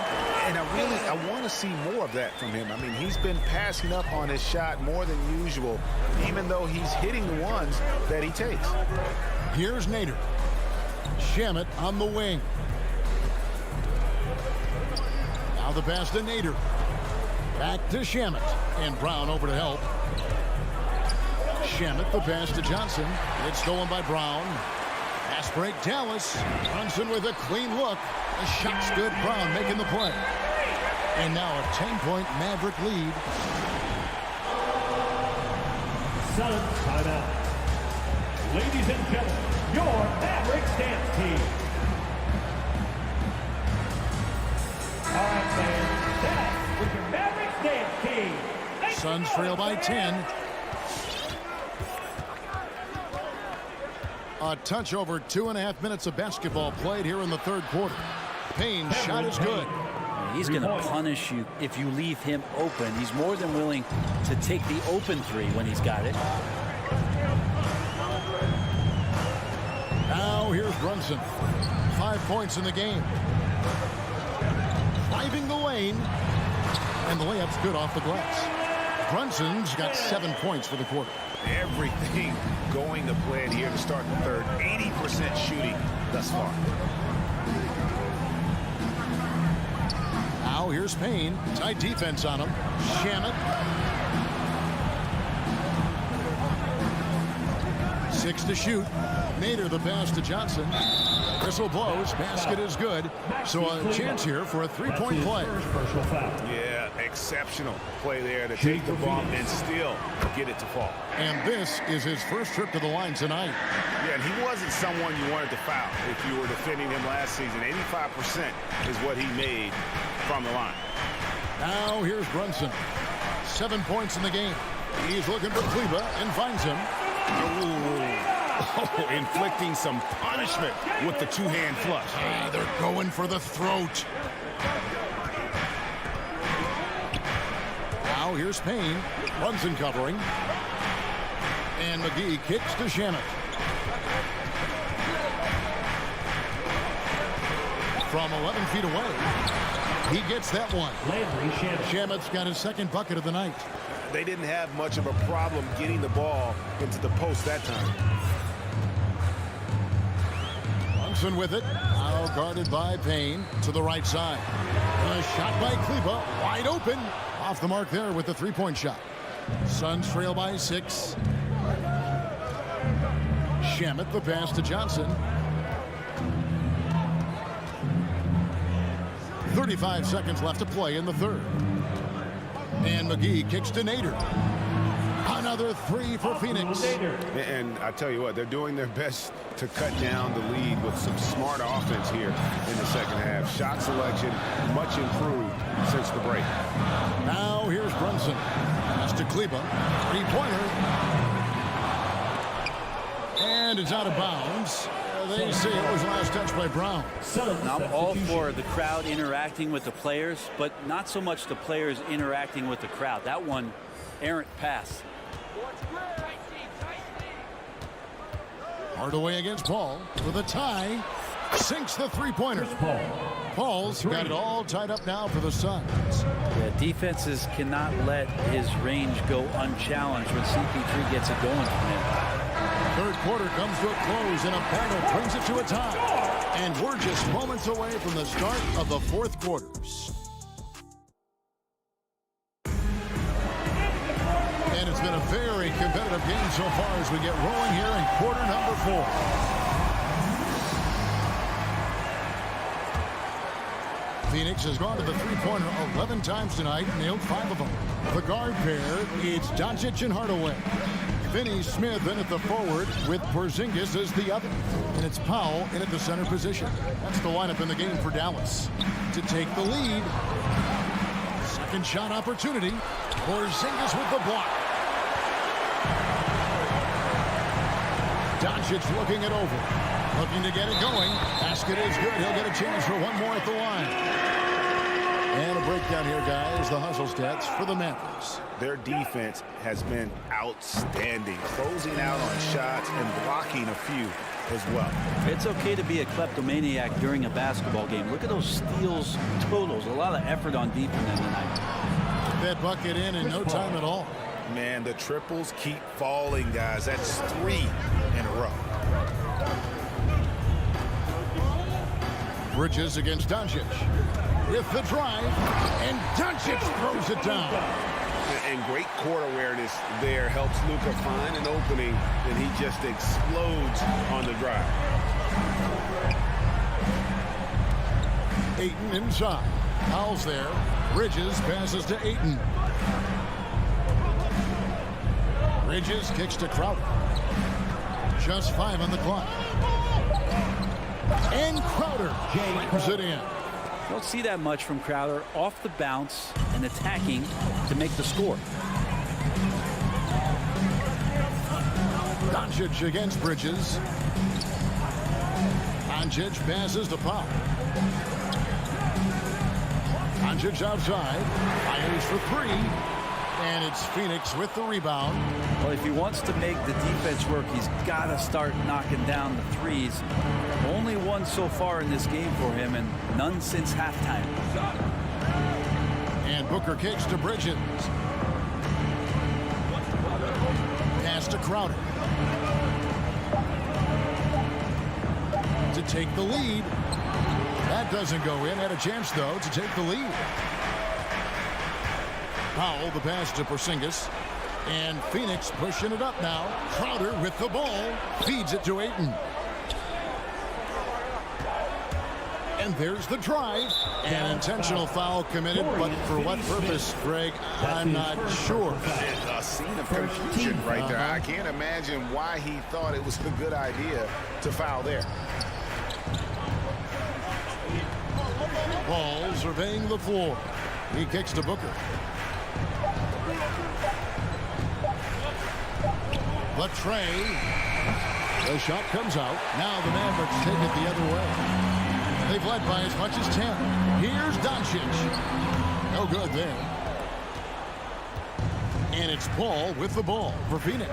And I want to see more of that from him. I mean, he's been passing up on his shot more than usual, even though he's hitting the ones that he takes. Here's Nader. Shamet on the wing. Now the pass to Nader. Back to Shamet. And Brown over to help. Shamet, the pass to Johnson. It's stolen by Brown. Pass break, Dallas. Brunson with a clean look. The shot's good. Brown making the play. And now a 10-point Maverick lead. Suns timeout. Ladies and gentlemen, your Mavericks dance team. All right, fans, that was your Mavericks dance team. Suns trail by 10. A touch over 2.5 minutes of basketball played here in the third quarter. Payne's shot is good. He's going to punish you if you leave him open. He's more than willing to take the open three when he's got it. Now here's Brunson. 5 points in the game. Driving the lane. And the layup's good off the glass. Brunson's got 7 points for the quarter. Everything going to plan here to start the third. 80% shooting thus far. Now here's Payne. Tight defense on him. Shamet. 6 to shoot. Nader the pass to Johnson. Whistle blows. Basket is good. So a chance here for a three-point play. Yeah, exceptional play there to take the bump and still get it to fall. And this is his first trip to the line tonight. Yeah, and he wasn't someone you wanted to foul if you were defending him last season. 85% is what he made from the line. Now here's Brunson. 7 points in the game. He's looking for Kleba and finds him. Oh, inflicting some punishment with the two-hand flush. Yeah, they're going for the throat. Now here's Payne. Brunson covering. And McGee kicks to Shamet. From 11 feet away. He gets that one. Shamet's got his second bucket of the night. They didn't have much of a problem getting the ball into the post that time. Brunson with it. Now guarded by Payne to the right side. A shot by Kleba. Wide open. Off the mark there with the three-point shot. Suns trail by 6. Shamet the pass to Johnson. 35 seconds left to play in the third. And McGee kicks to Nader. Another three for Phoenix. And I tell you what, they're doing their best to cut down the lead with some smart offense here in the second half. Shot selection much improved since the break. Now here's Brunson. Pass to Kleba. Three-pointer. And it's out of bounds. They say it was last touch by Brown. Now, I'm all for the crowd interacting with the players, but not so much the players interacting with the crowd. That one, errant pass. Hardaway against Paul with a tie. Sinks the three-pointer. Paul's got it all tied up now for the Suns. Yeah, defenses cannot let his range go unchallenged when CP3 gets it going from him. Third quarter comes to a close, and a panel brings it to a tie. And we're just moments away from the start of the fourth quarters. And it's been a very competitive game so far as we get rolling here in quarter number 4. Phoenix has gone to the three-pointer 11 times tonight, nailed 5 of them. The guard pair, it's Doncic and Hardaway. Finney Smith in at the forward with Porzingis as the other. And it's Powell in at the center position. That's the lineup in the game for Dallas. To take the lead. Second shot opportunity. Porzingis with the block. Doncic looking it over. Looking to get it going. Basket is good. He'll get a chance for one more at the line. And a breakdown here, guys. The hustle stats for the Mavericks. Their defense has been outstanding, closing out on shots and blocking a few. as well. It's okay to be a kleptomaniac during a basketball game. Look at those steals totals. A lot of effort on defense tonight. That bucket in no time at all. Man, the triples keep falling, guys. That's 3 in a row. Bridges against Doncic. With the drive, and Doncic throws it down. And great court awareness there helps Luka find an opening, and he just explodes on the drive. Ayton inside. Fouls there. Bridges passes to Ayton. Bridges kicks to Crowder. Just 5 on the clock. And Crowder brings it in. Don't see that much from Crowder off the bounce and attacking to make the score. Doncic against Bridges. Doncic passes to Pop. Doncic outside. Fires for 3. And it's Phoenix with the rebound. Well, if he wants to make the defense work, he's got to start knocking down the threes. Only one so far in this game for him, and none since halftime. And Booker kicks to Bridges. Pass to Crowder. To take the lead. That doesn't go in. Had a chance, though, to take the lead. Powell, the pass to Porzingis. And Phoenix pushing it up now. Crowder with the ball. Feeds it to Ayton. And there's the drive. An intentional foul committed, but for what purpose, Greg? I'm not sure. A scene of confusion right there. I can't imagine why he thought it was a good idea to foul there. Ball surveying the floor. He kicks to Booker. The tray. The shot comes out. Now the Mavericks take it the other way. They've led by as much as 10. Here's Doncic. No good there. And it's Paul with the ball for Phoenix.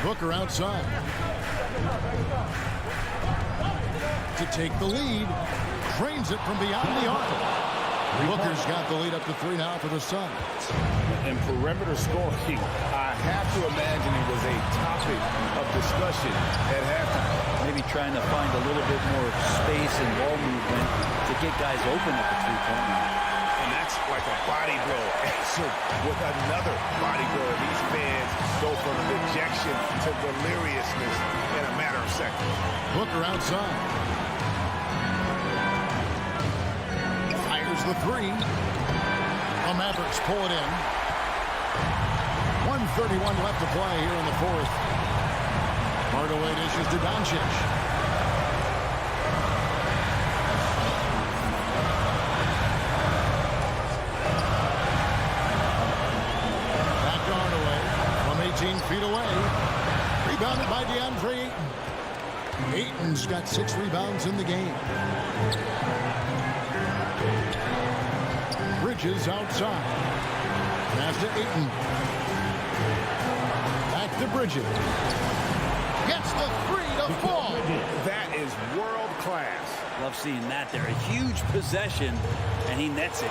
Booker outside. To take the lead. Drains it from beyond the arc. Booker's got the lead up to 3 now for the Suns. And perimeter scoring, I have to imagine it was a topic of discussion at halftime. Maybe trying to find a little bit more space and ball movement to get guys open at the three-point line. And that's like a body blow answered with another body blow. These fans go from dejection to deliriousness in a matter of seconds. Booker outside. Fires the 3. The Mavericks pull it in. 1:31 left to play here in the fourth. Hardaway dishes to Doncic. Back to Hardaway from 18 feet away. Rebounded by DeAndre Ayton. Ayton's got 6 rebounds in the game. Bridges outside. Pass to Ayton. Back to Bridges. Gets the 3 to fall. That is world class. Love seeing that there. A huge possession, and he nets it.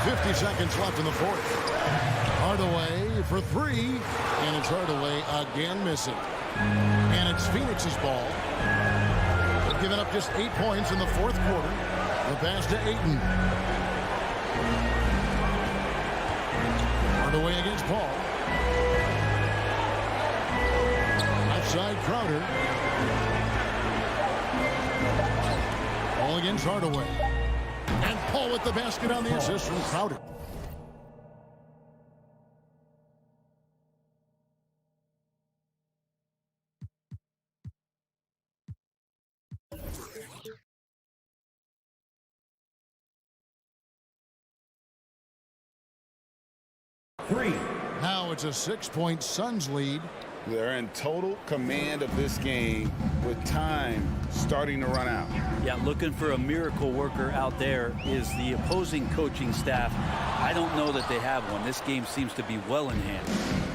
50 seconds left in the fourth. Hardaway for 3. And it's Hardaway again missing. And it's Phoenix's ball. They've given up just 8 points in the fourth quarter. The pass to Ayton. Hardaway against Paul. Outside Crowder. Paul against Hardaway. And Paul with the basket on the assist from Crowder. Now it's a 6-point Suns lead They're in total command of this game with time starting to run out. Yeah, looking for a miracle worker out there is the opposing coaching staff. I don't know that they have one. This game seems to be well in hand.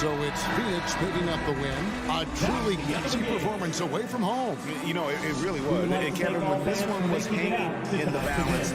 So it's Phoenix picking up the win. A truly easy performance away from home. You know, it really was. And Kevin, when this one was hanging in the balance.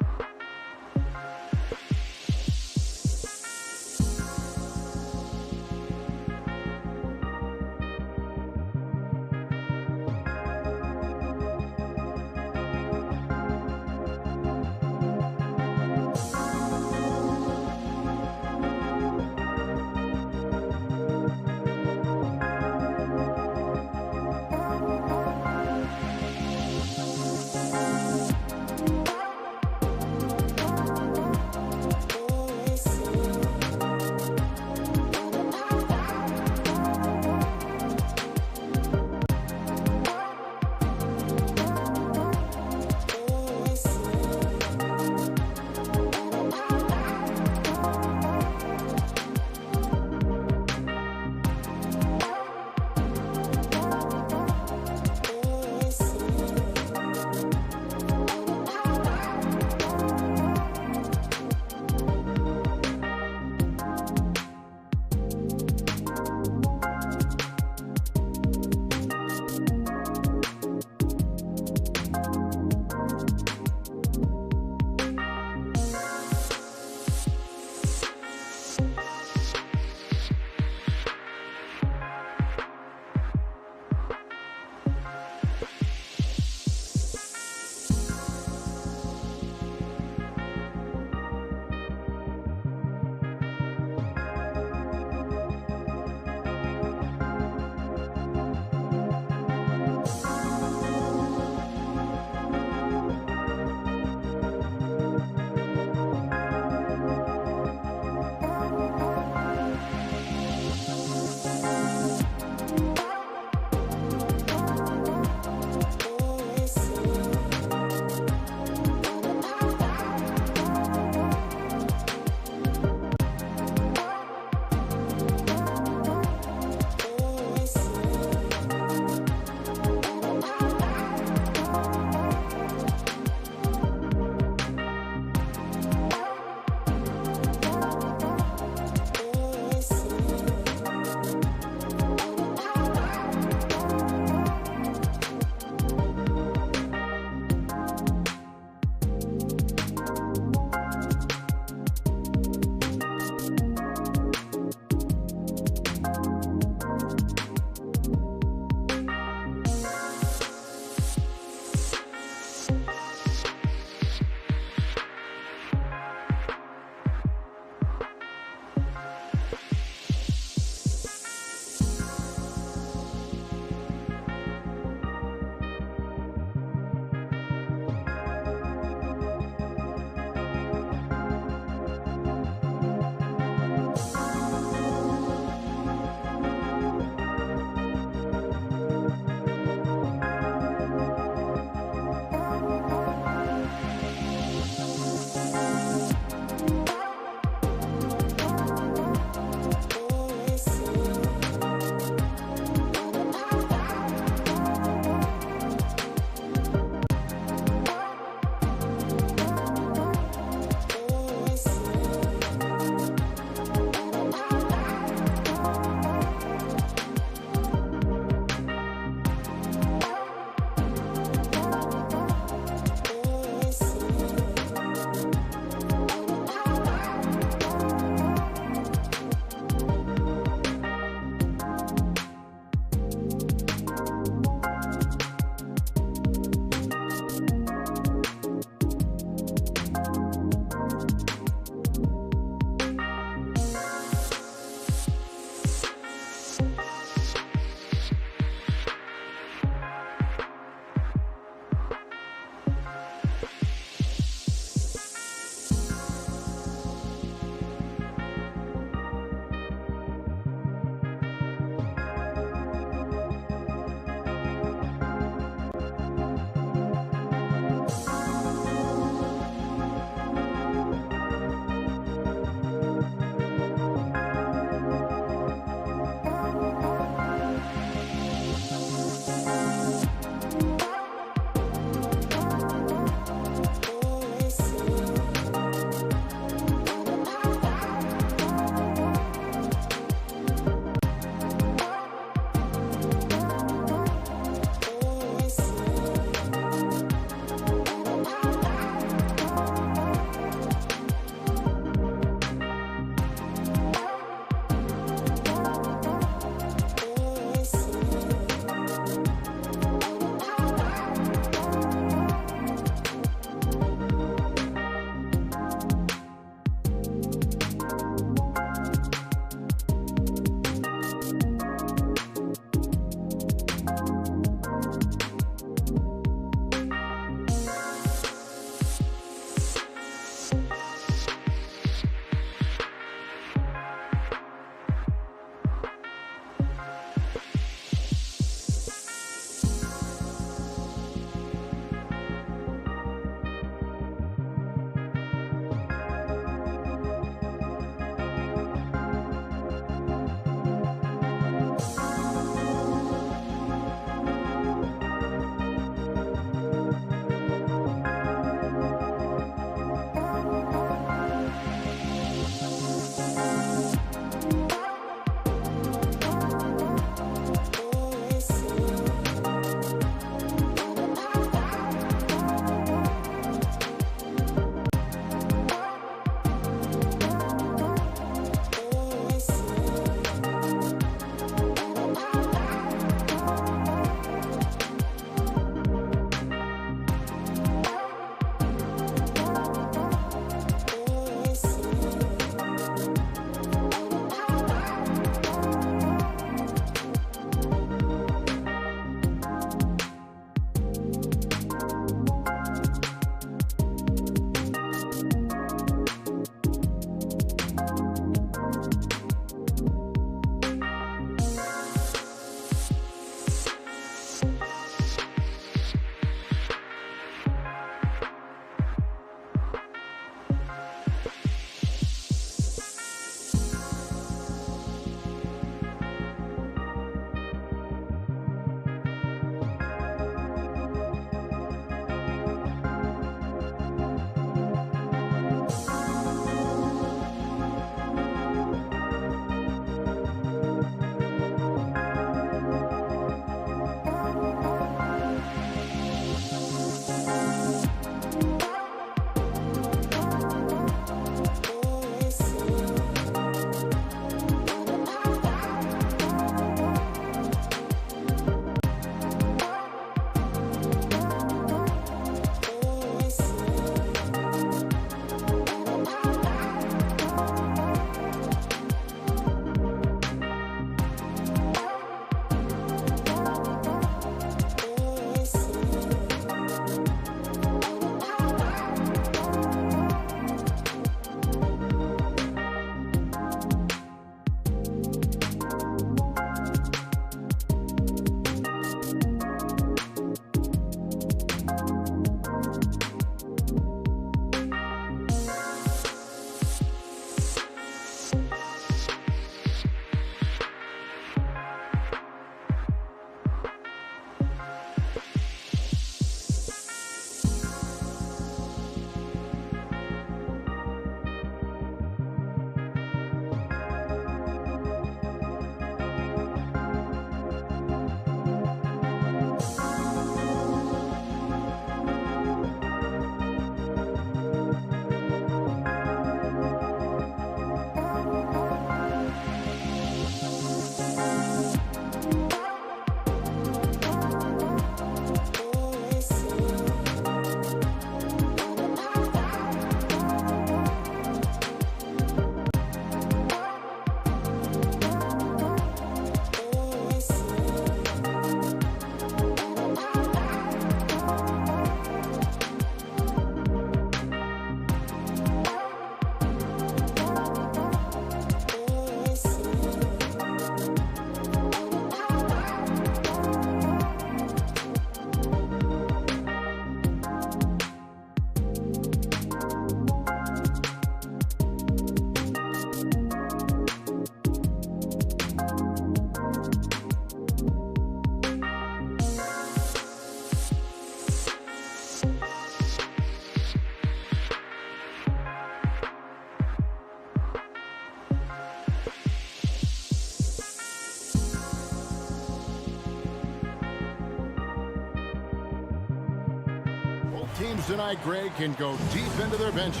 tonight, Greg, can go deep into their benches.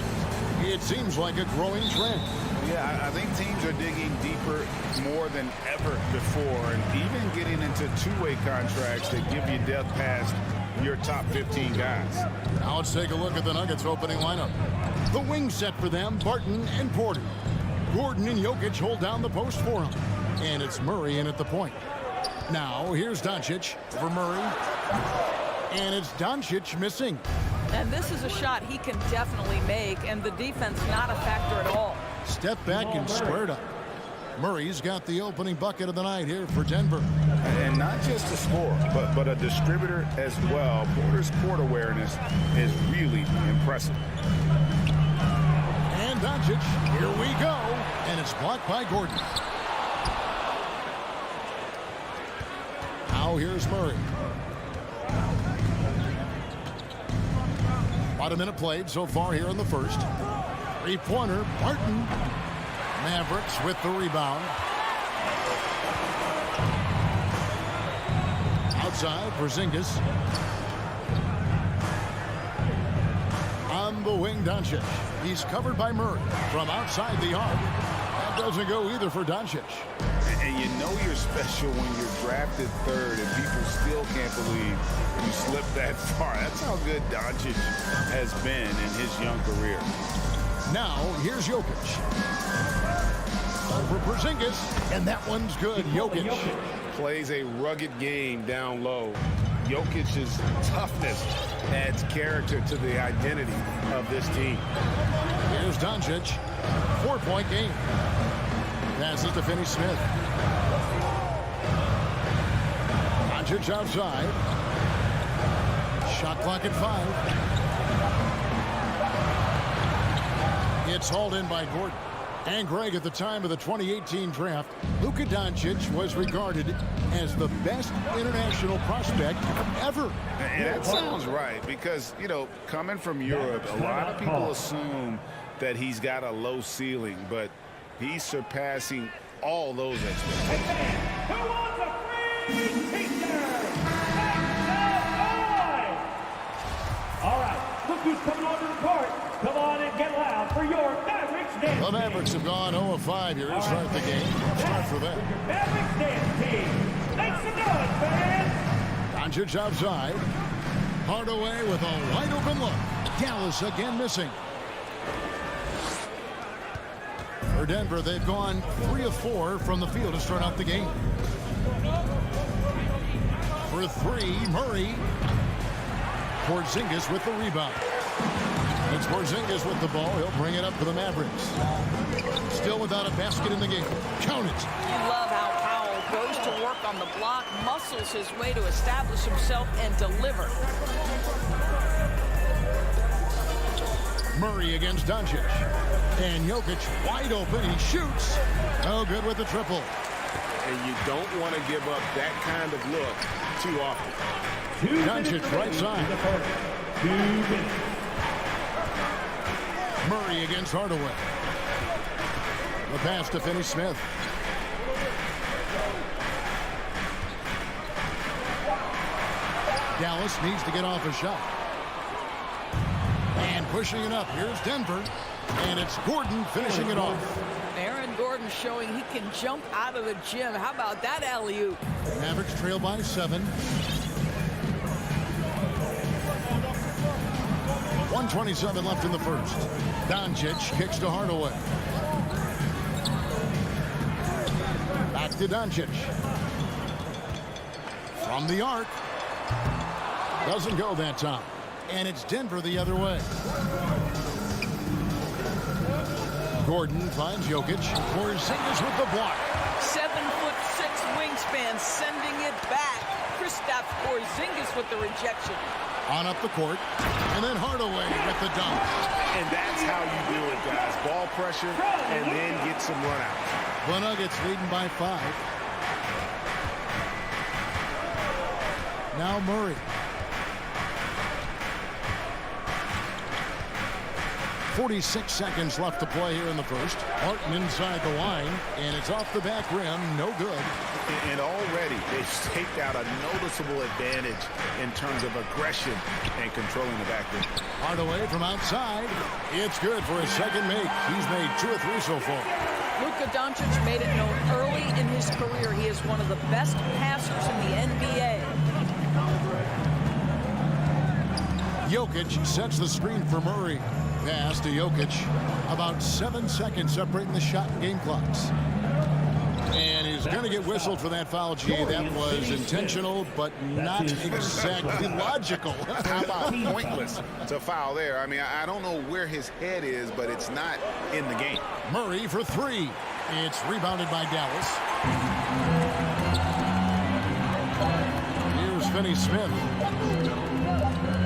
It seems like a growing trend. Yeah, I think teams are digging deeper more than ever before, and even getting into two-way contracts that give you depth past your top 15 guys. Now let's take a look at the Nuggets opening lineup. The wing set for them, Barton and Porter. Gordon and Jokic hold down the post for him. And it's Murray in at the point. Now here's Doncic for Murray. And it's Doncic missing. And this is a shot he can definitely make, and the defense not a factor at all. Step back and squared up. Murray's got the opening bucket of the night here for Denver. And not just a scorer, but a distributor as well. Porter's court awareness is really impressive. And Doncic, here we go. And it's blocked by Gordon. Now here's Murray. About a minute played so far here in the first. Three-pointer, Barton. Mavericks with the rebound. Outside, Porzingis. On the wing, Doncic. He's covered by Murray from outside the arc. That doesn't go either for Doncic. And you know you're special when you're drafted third and people still can't believe you slipped that far. That's how good Doncic has been in his young career. Now, here's Jokic. Over Porzingis, and that one's good. Jokic plays a rugged game down low. Jokic's toughness adds character to the identity of this team. Here's Doncic. 4-point game. Passes to Finney Smith. Doncic outside. Shot clock at 5. It's hauled in by Gordon. And Greg, at the time of the 2018 draft, Luka Doncic was regarded as the best international prospect ever. And that sounds right, because, you know, coming from Europe, a lot of people assume that he's got a low ceiling, but he's surpassing all those expectations. Who wants a free t-shirt? All right, look who's coming onto the court. Come on and get loud for your Mavericks dance. The Mavericks have gone 0 of 5 here to start the game. Start for them. Mavericks dance team. Make some noise, fans. Doncic outside. Hardaway with a wide open look. Dallas again missing. For Denver, they've gone 3 of 4 from the field to start out the game. For 3, Murray. Porzingis with the rebound. It's Porzingis with the ball. He'll bring it up for the Mavericks. Still without a basket in the game. Count it. You love how Powell goes to work on the block, muscles his way to establish himself and deliver. Murray against Doncic. And Jokic wide open. He shoots. No good with the triple. And you don't want to give up that kind of look too often. Doncic right side. 2 minutes. Murray against Hardaway. The pass to Finney Smith. Dallas needs to get off a shot. And pushing it up. Here's Denver. And it's Gordon finishing it off. Aaron Gordon showing he can jump out of the gym. How about that alley-oop? Mavericks trail by 7. 1:27 left in the first. Doncic kicks to Hardaway. Back to Doncic. From the arc. Doesn't go that time. And it's Denver the other way. Gordon finds Jokic. Porzingis with the block. 7'6" wingspan, sending it back. Kristaps Porzingis with the rejection. On up the court. And then Hardaway with the dunk. And that's how you do it, guys. Ball pressure and then get some run out. The Nuggets leading by 5. Now Murray. 46 seconds left to play here in the first. Martin inside the line, and it's off the back rim. No good. And already they've staked out a noticeable advantage in terms of aggression and controlling the back rim. Hardaway from outside. It's good for a second make. He's made 2 or 3 so far. Luka Doncic made it known early in his career he is one of the best passers in the NBA. Jokic sets the screen for Murray. Pass to Jokic. About 7 seconds separating the shot and game clocks. And he's going to get whistled for that foul, G. That was intentional, but not exactly logical. How about pointless to foul there? I mean, I don't know where his head is, but it's not in the game. Murray for 3. It's rebounded by Dallas. Here's Finney Smith.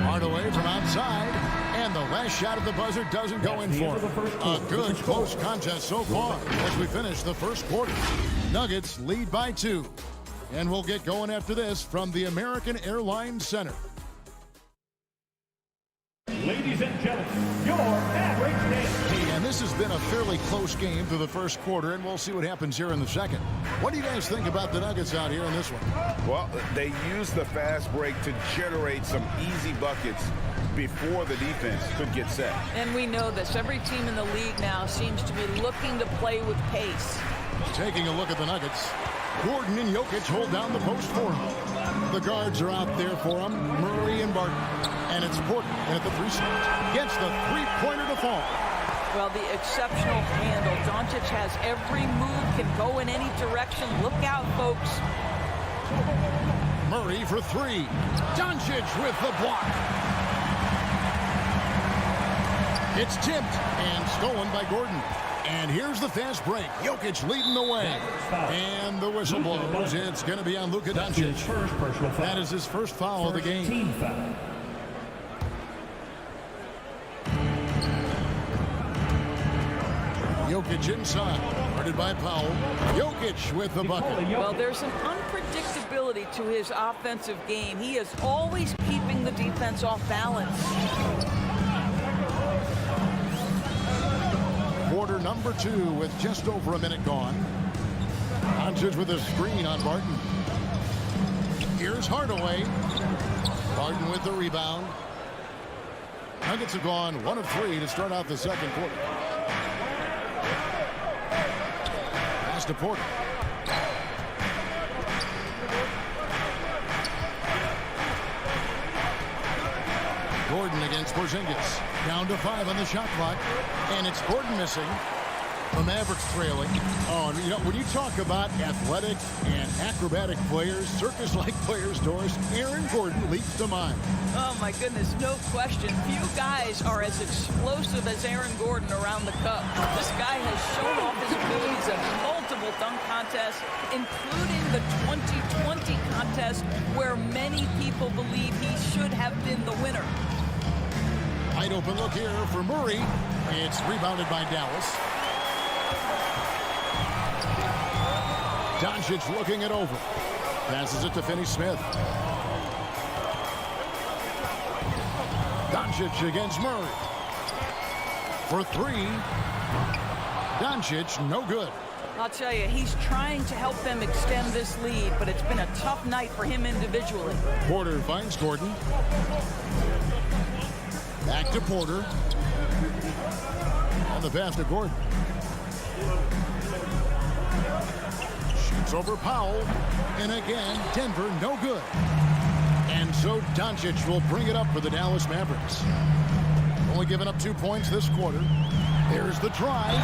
Hardaway from outside. And the last shot of the buzzer doesn't go in for him. A good close contest so far as we finish the first quarter. Nuggets lead by 2. And we'll get going after this from the American Airlines Center. Ladies and gentlemen, your Mavericks dance team. And this has been a fairly close game through the first quarter, and we'll see what happens here in the second. What do you guys think about the Nuggets out here in this one? Well, they used the fast break to generate some easy buckets before the defense could get set. And we know this. Every team in the league now seems to be looking to play with pace. Taking a look at the Nuggets. Gordon and Jokic hold down the post for him. The guards are out there for him. Murray and Barton. And it's Porter at the 3 spot. Gets the three-pointer to fall. Well, the exceptional handle. Doncic has every move, can go in any direction. Look out, folks. Murray for 3. Doncic with the block. It's tipped and stolen by Gordon. And here's the fast break. Jokic leading the way. And the whistle blows. It's going to be on Luka Doncic. That is his first foul of the game. Team foul. Jokic inside. Guarded by Powell. Jokic with the bucket. Well, there's an unpredictability to his offensive game. He is always keeping the defense off balance. Quarter number 2 with just over a minute gone. Doncic with a screen on Barton. Here's Hardaway. Barton with the rebound. Nuggets have gone 1 of 3 to start out the second quarter. Pass to Porter. Gordon against Porzingis. Down to 5 on the shot clock. And it's Gordon missing. The Mavericks trailing. Oh, you know, when you talk about athletic and acrobatic players, circus-like players, Doris, Aaron Gordon leaps to mind. Oh, my goodness, no question. Few guys are as explosive as Aaron Gordon around the cup. This guy has shown off his abilities at multiple dunk contests, including the 2020 contest, where many people believe he should have been the winner. Wide open look here for Murray. It's rebounded by Dallas. Doncic looking it over. Passes it to Finney Smith. Doncic against Murray. For 3. Doncic, no good. I'll tell you, he's trying to help them extend this lead, but it's been a tough night for him individually. Porter finds Gordon. Back to Porter. On the pass to Gordon. Shoots over Powell. And again, Denver, no good. And so Doncic will bring it up for the Dallas Mavericks. Only giving up 2 points this quarter. There's the drive.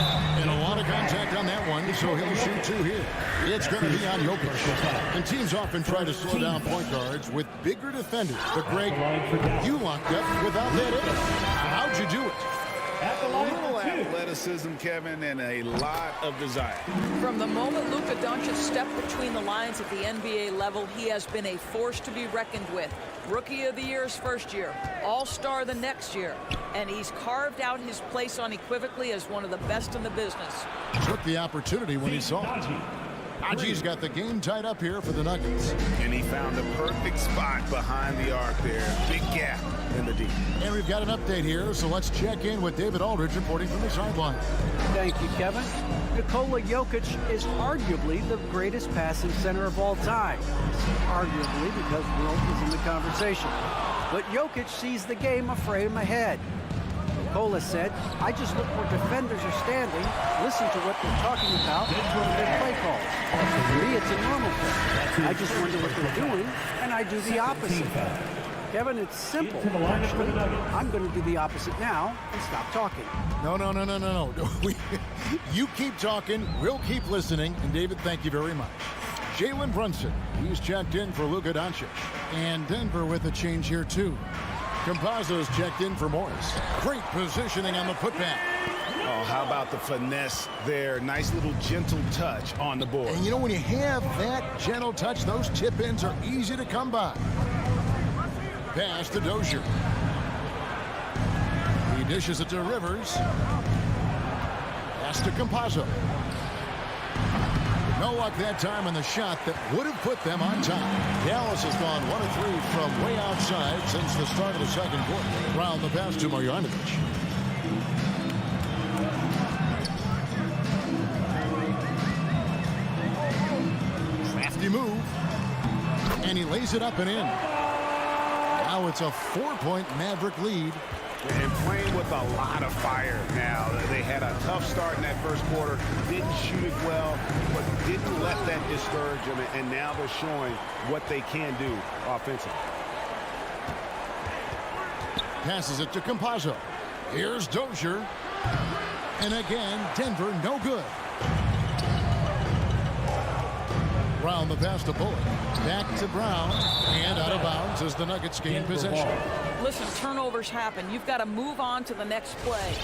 And a lot of contact on that one, so he'll shoot 2 here. It's going to be on Jokic. And teams often try to slow down point guards with bigger defenders. But Greg, you locked up without that in. How'd you do it? A little athleticism, Kevin, and a lot of desire. From the moment Luka Doncic stepped between the lines at the NBA level, he has been a force to be reckoned with. Rookie of the Year his first year, All-Star the next year, and he's carved out his place unequivocally as one of the best in the business. Took the opportunity when he saw it. Aji's got the game tied up here for the Nuggets. And he found the perfect spot behind the arc there. Big gap in the D. And we've got an update here, so let's check in with David Aldridge reporting from the sideline. Thank you, Kevin. Nikola Jokic is arguably the greatest passing center of all time. Arguably because Wilt is in the conversation. But Jokic sees the game a frame ahead. Nikola said, I just look where defenders are standing, listen to what they're talking about, and their play calls. For me, it's a normal thing. I just wonder what they're doing, and I do the opposite. Kevin, it's simple. Actually, I'm going to do the opposite now and stop talking. No. You keep talking, we'll keep listening. And David, thank you very much. Jalen Brunson, he's checked in for Luka Doncic. And Denver with a change here, too. Campazzo's checked in for Morris. Great positioning on the putback. Oh, how about the finesse there? Nice little gentle touch on the board. And you know, when you have that gentle touch, those tip-ins are easy to come by. Pass to Dozier. He dishes it to Rivers. Pass to Campazzo. No luck that time on the shot that would have put them on top. Dallas has gone 1 of 3 from way outside since the start of the second quarter. Round the pass to Marjanovic. Crafty move. And he lays it up and in. Now it's a 4-point Maverick lead. And playing with a lot of fire now. They had a tough start in that first quarter. Didn't shoot it well, but didn't let that discourage them. And now they're showing what they can do offensively. Passes it to Campazzo. Here's Dozier. And again, Denver no good. Round the pass to Bullock. Back to Brown. And out of bounds as the Nuggets gain possession. Listen, turnovers happen. You've got to move on to the next play.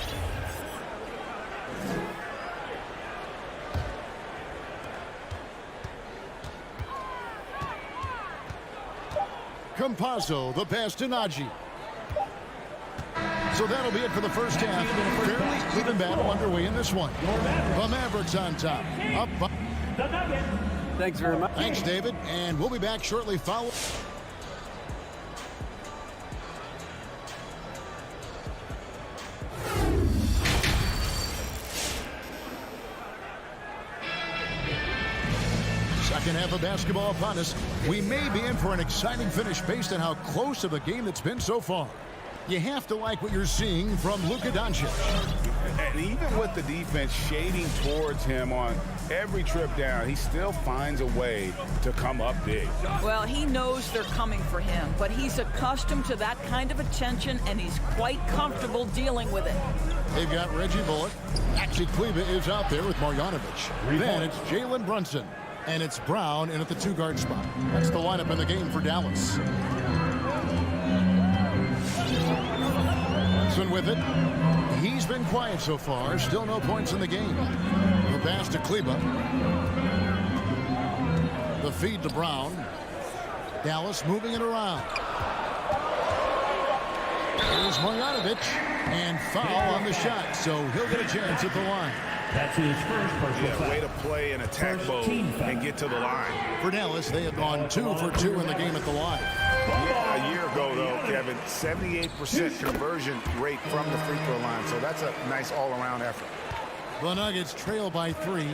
Campazzo, the pass to Najee. So that'll be it for the first half. Fairly even battle underway in this one. The Mavericks on top. Up. Thanks very much. Thanks, David. And we'll be back shortly following. Second half of basketball upon us. We may be in for an exciting finish based on how close of a game it's been so far. You have to like what you're seeing from Luka Doncic. And even with the defense shading towards him on every trip down, he still finds a way to come up big. Well, he knows they're coming for him, but he's accustomed to that kind of attention, and he's quite comfortable dealing with it. They've got Reggie Bullock. Maxi Kleba is out there with Marjanovic. Then it's Jalen Brunson. And it's Brown in at the 2-guard spot. That's the lineup in the game for Dallas. Brunson with it. He's been quiet so far. Still no points in the game. The pass to Kleba. The feed to Brown. Dallas moving it around. Here's Marjanovic. And foul on the shot, so he'll get a chance at the line. That's his first personal foul. Way to play in attack mode and get to the line. For Dallas, they have gone 2 for 2 in the game at the line. Yeah, a year ago, though, Kevin, 78% conversion rate from the free throw line, so that's a nice all-around effort. The Nuggets trail by 3.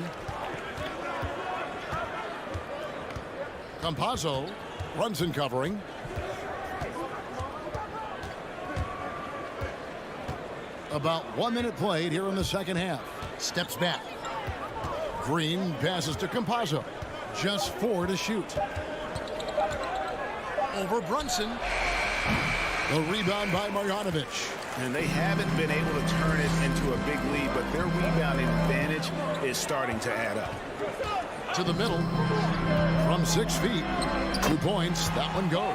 Campazzo runs in covering. About 1 minute played here in the second half. Steps back. Green passes to Campazzo. Just 4 to shoot. Over Brunson. The rebound by Marjanovic. And they haven't been able to turn it into a big lead, but their rebounding advantage is starting to add up. To the middle. From 6 feet. 2 points. That one goes.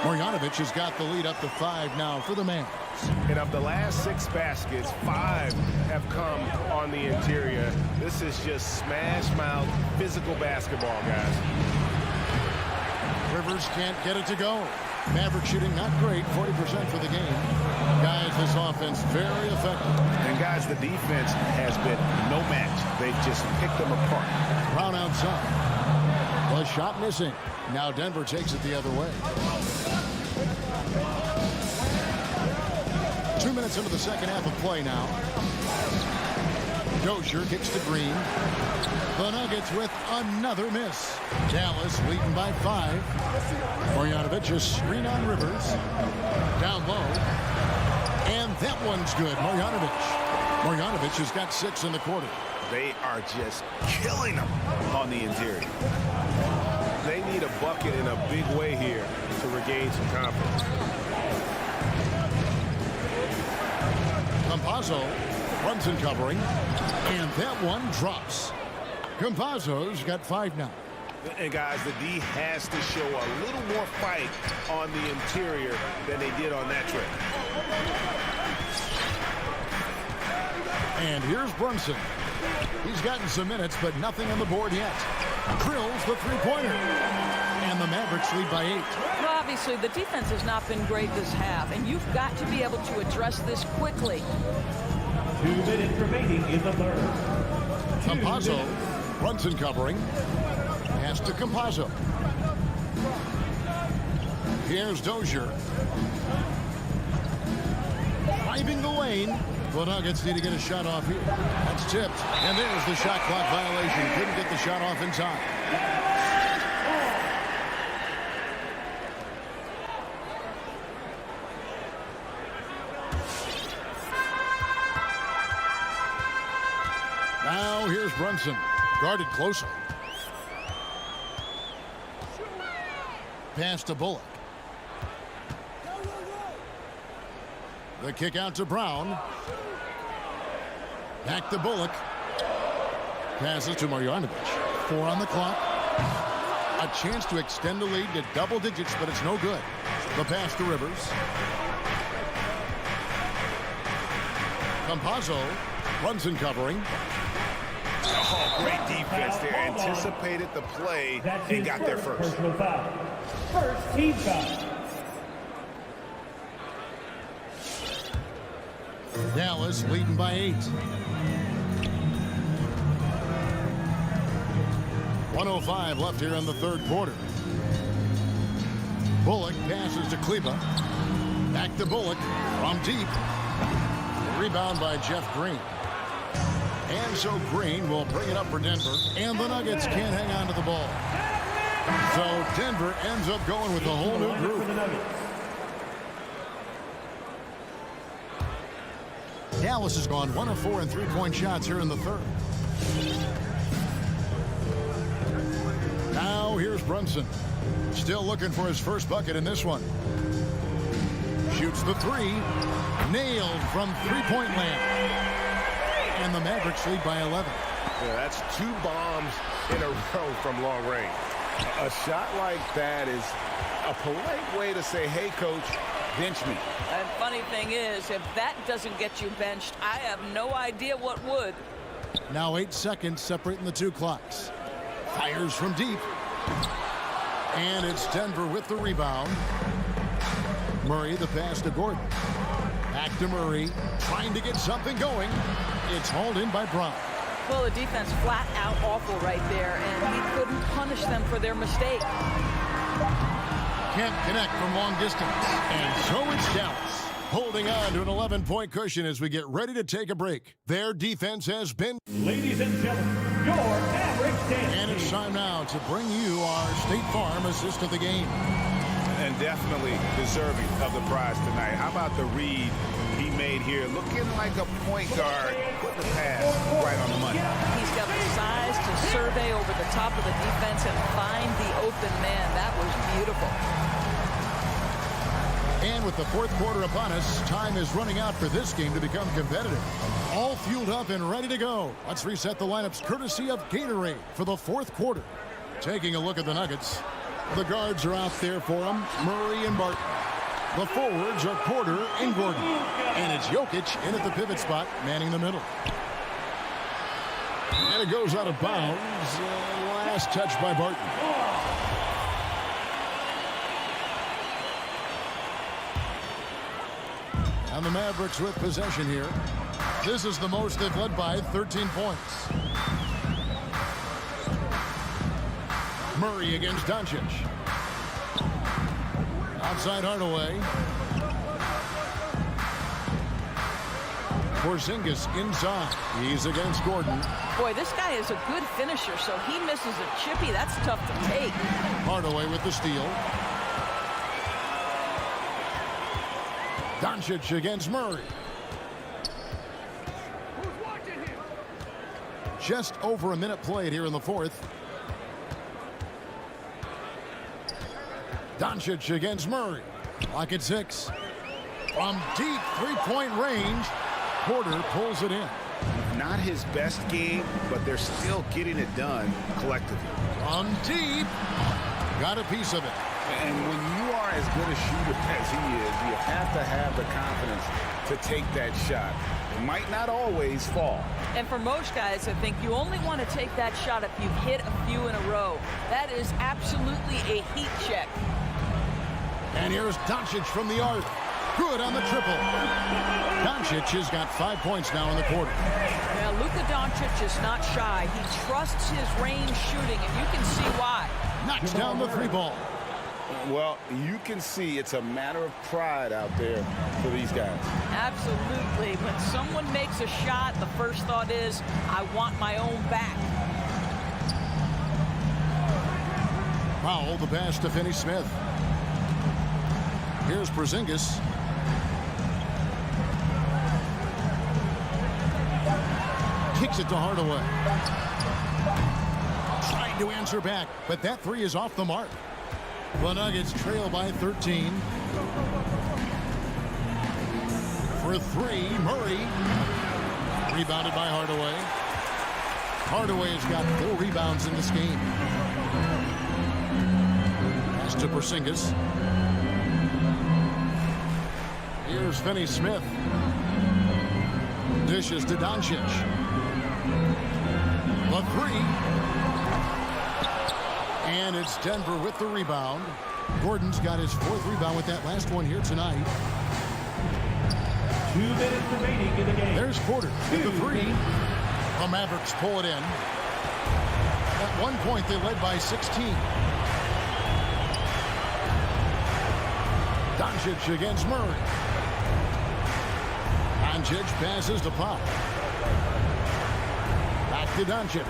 Marjanovic has got the lead up to 5 now for the Mavs. And of the last 6 baskets, 5 have come on the interior. This is just smash mouth physical basketball, guys. Rivers can't get it to go. Mavericks shooting not great, 40% for the game. Guys, this offense very effective. And guys, the defense has been no match. They've just picked them apart. Brown outside. The shot missing. Now Denver takes it the other way. 2 minutes into the second half of play now. Dozier kicks to Green. The Nuggets with another miss. Dallas leading by 5. Marjanovic a screen on Rivers. Down low. And that one's good. Marjanovic has got 6 in the quarter. They are just killing them on the interior. They need a bucket in a big way here to regain some confidence. Campazzo runs in covering. And that one drops. Campazzo's got 5 now. And guys, the D has to show a little more fight on the interior than they did on that trip. And here's Brunson. He's gotten some minutes, but nothing on the board yet. Drills the three-pointer. And the Mavericks lead by 8. Well, obviously, the defense has not been great this half, and you've got to be able to address this quickly. 2 minutes remaining in the third. Campazzo runs in covering. Pass to Campazzo. Here's Dozier. Driving the lane. The Nuggets need to get a shot off here. That's tipped. And there's the shot clock violation. Couldn't get the shot off in time. Now here's Brunson. Guarded closer. Pass to Bullock. The kick out to Brown. Back to Bullock. Passes to Marjanovic. 4 on the clock. A chance to extend the lead to double digits, but it's no good. The pass to Rivers. Campazzo runs in covering. Oh, great defense there. Anticipated the play and got there first. Personal foul. First team foul. Dallas leading by 8. 1:05 left here in the third quarter. Bullock passes to Kleba. Back to Bullock from deep. Rebound by Jeff Green. And so Green will bring it up for Denver. And the Nuggets can't hang on to the ball. So Denver ends up going with a whole new group. Dallas has gone 1 of 4 in three-point shots here in the third. Now here's Brunson. Still looking for his first bucket in this one. Shoots the 3. Nailed from three-point land. And the Mavericks lead by 11. Yeah, that's 2 bombs in a row from long range. A shot like that is a polite way to say, hey, coach, bench me. And funny thing is, if that doesn't get you benched, I have no idea what would. Now 8 seconds separating the 2 clocks. Fires from deep. And it's Denver with the rebound. Murray the pass to Gordon. Back to Murray, trying to get something going. It's hauled in by Brown. Well, the defense flat out awful right there, and he couldn't punish them for their mistake. Can't connect from long distance. And so it's Dallas, holding on to an 11-point cushion as we get ready to take a break. Their defense has been... Ladies and gentlemen, your Mavericks dance. And it's time now to bring you our State Farm assist of the game. And definitely deserving of the prize tonight. How about the read he made here? Looking like a point guard. Put the pass right on the money. He's got the size to survey over the top of the defense and find the open man. That was beautiful. And with the fourth quarter upon us, time is running out for this game to become competitive. All fueled up and ready to go. Let's reset the lineups courtesy of Gatorade for the fourth quarter. Taking a look at the Nuggets. The guards are out there for them, Murray and Barton. The forwards are Porter and Gordon. And it's Jokic in at the pivot spot, manning the middle. And it goes out of bounds. Last touch by Barton. And the Mavericks with possession here. This is the most they've led by, 13 points. Murray against Doncic. Outside Hardaway. Porzingis inside. He's against Gordon. Boy, this guy is a good finisher, so he misses a chippy. That's tough to take. Hardaway with the steal. Doncic against Murray. Just over a minute played here in the fourth. Doncic against Murray. Lock at 6. From deep three-point range, Porter pulls it in. Not his best game, but they're still getting it done collectively. From deep. Got a piece of it. And when you are as good a shooter as he is, you have to have the confidence to take that shot. It might not always fall. And for most guys, I think you only want to take that shot if you've hit a few in a row. That is absolutely a heat check. And here's Doncic from the arc. Good on the triple. Doncic has got 5 points now in the quarter. Now, Luka Doncic is not shy. He trusts his range shooting, and you can see why. Knocks down the 3 ball. Well, you can see it's a matter of pride out there for these guys. Absolutely. When someone makes a shot, the first thought is, I want my own back. Foul, the pass to Finney Smith. Here's Porzingis. Kicks it to Hardaway. Trying to answer back, but that 3 is off the mark. The Nuggets trail by 13. For 3, Murray. Rebounded by Hardaway. Hardaway has got 4 rebounds in this game. Pass to Porzingis. Here's Finney Smith. Dishes to Doncic. The 3. And it's Denver with the rebound. Gordon's got his 4th rebound with that last one here tonight. 2 minutes remaining in the game. There's Porter with the 3. The Mavericks pull it in. At one point, they led by 16. Doncic against Murray. Doncic passes to Pop. Back to Doncic.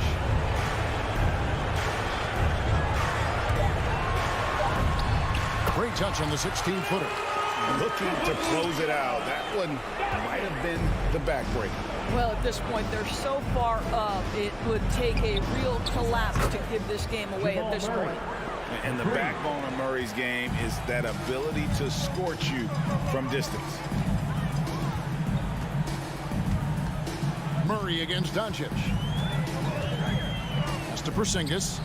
Great touch on the 16-footer. Looking to close it out. That one might have been the backbreaker. Well, at this point, they're so far up, it would take a real collapse to give this game away at this point. And the backbone of Murray's game is that ability to scorch you from distance. Murray against Doncic. That's to Porzingis.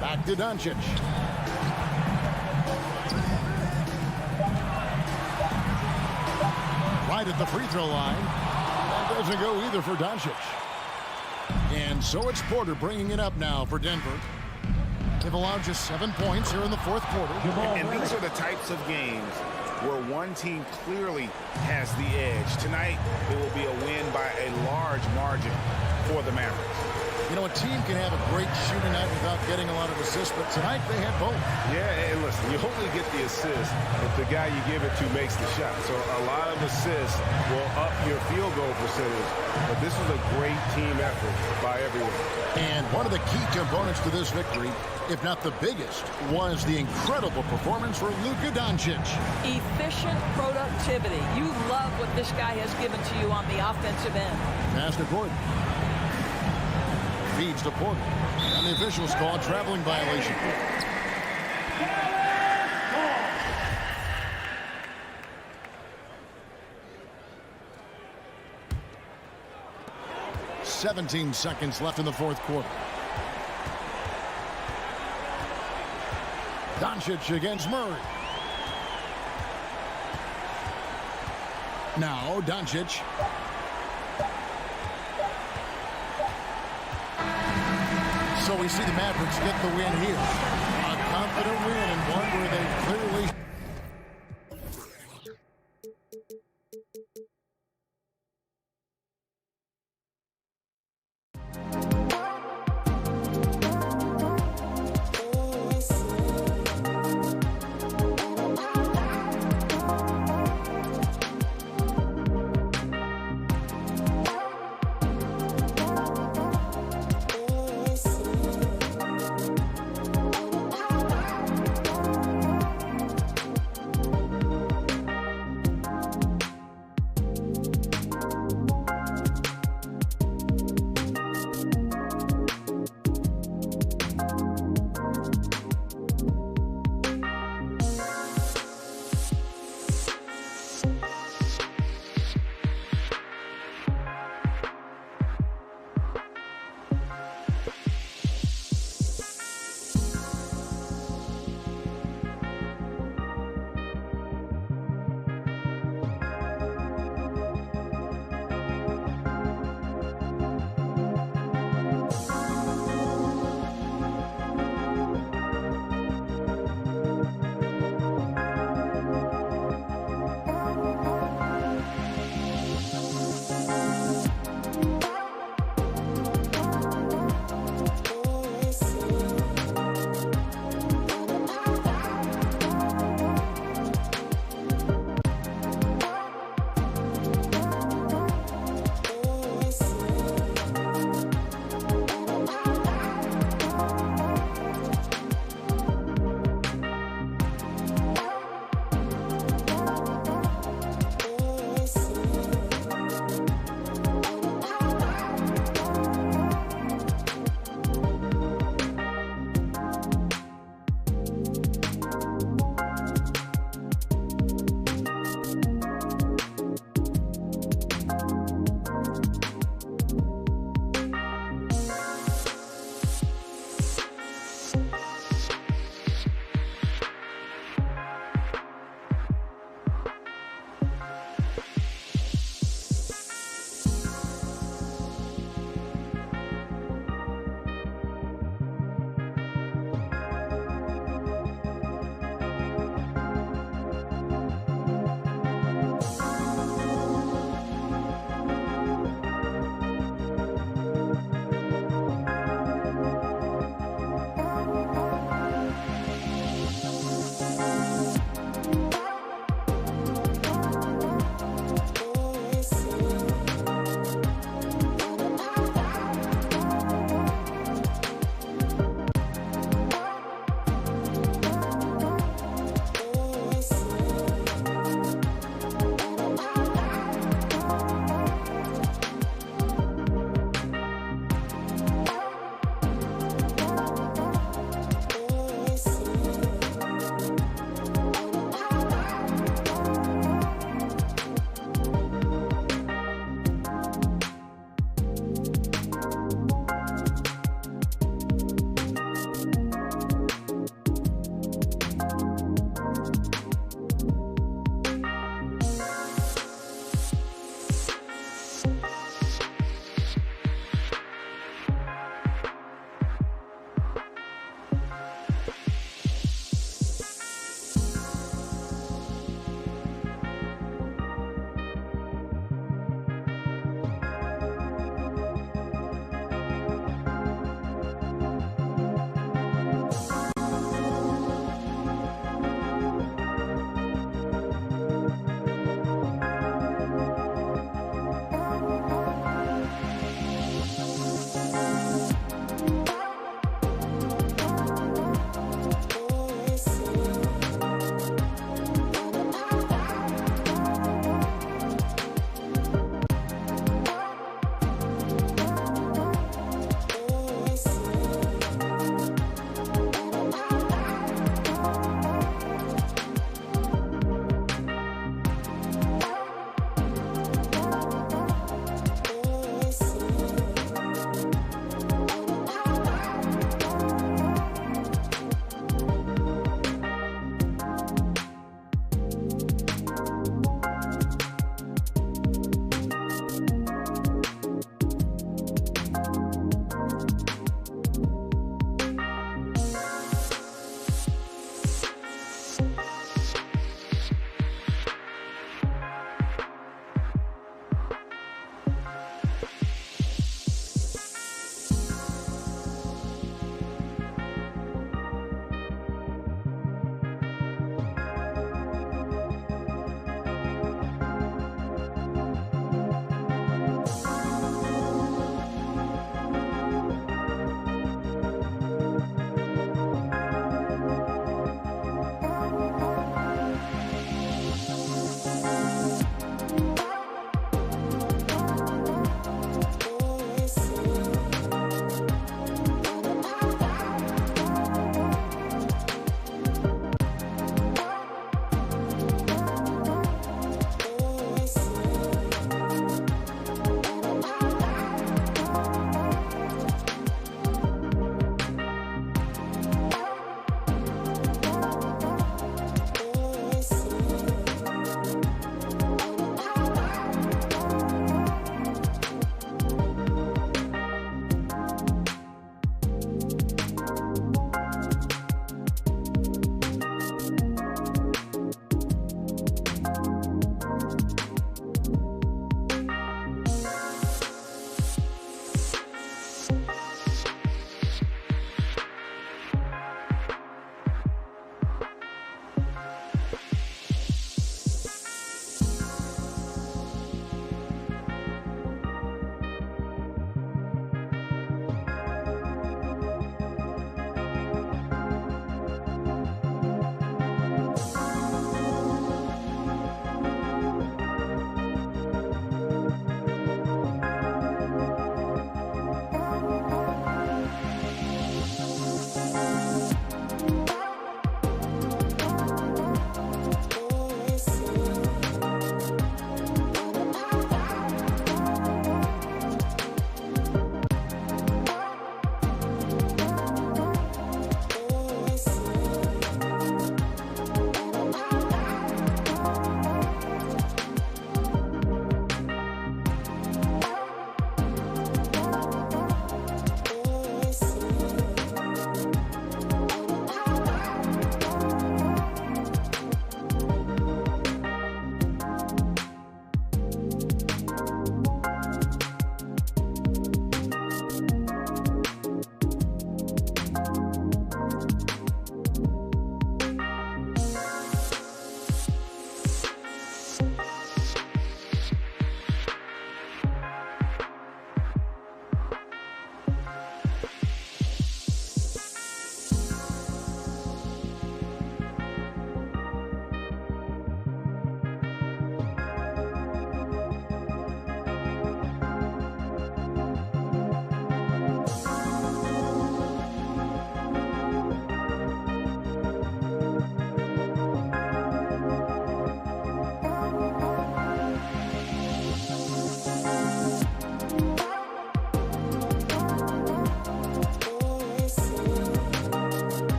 Back to Doncic. Right at the free throw line. That doesn't go either for Doncic. And so it's Porter bringing it up now for Denver. They've allowed just 7 points here in the fourth quarter. And these are the types of games where one team clearly has the edge. Tonight, it will be a win by a large margin for the Mavericks. You know, a team can have a great shooting night without getting a lot of assists, but tonight they had both. Yeah, and listen, you only get the assist if the guy you give it to makes the shot. So a lot of assists will up your field goal percentage, but this was a great team effort by everyone. And one of the key components to this victory, if not the biggest, was the incredible performance for Luka Doncic. Efficient productivity. You love what this guy has given to you on the offensive end. Pass to Gordon. Feeds to Porter. And the officials call a traveling violation. "17 seconds left in the fourth quarter. Doncic against Murray. Now Doncic. So we see the Mavericks get the win here. A confident win and one where they clearly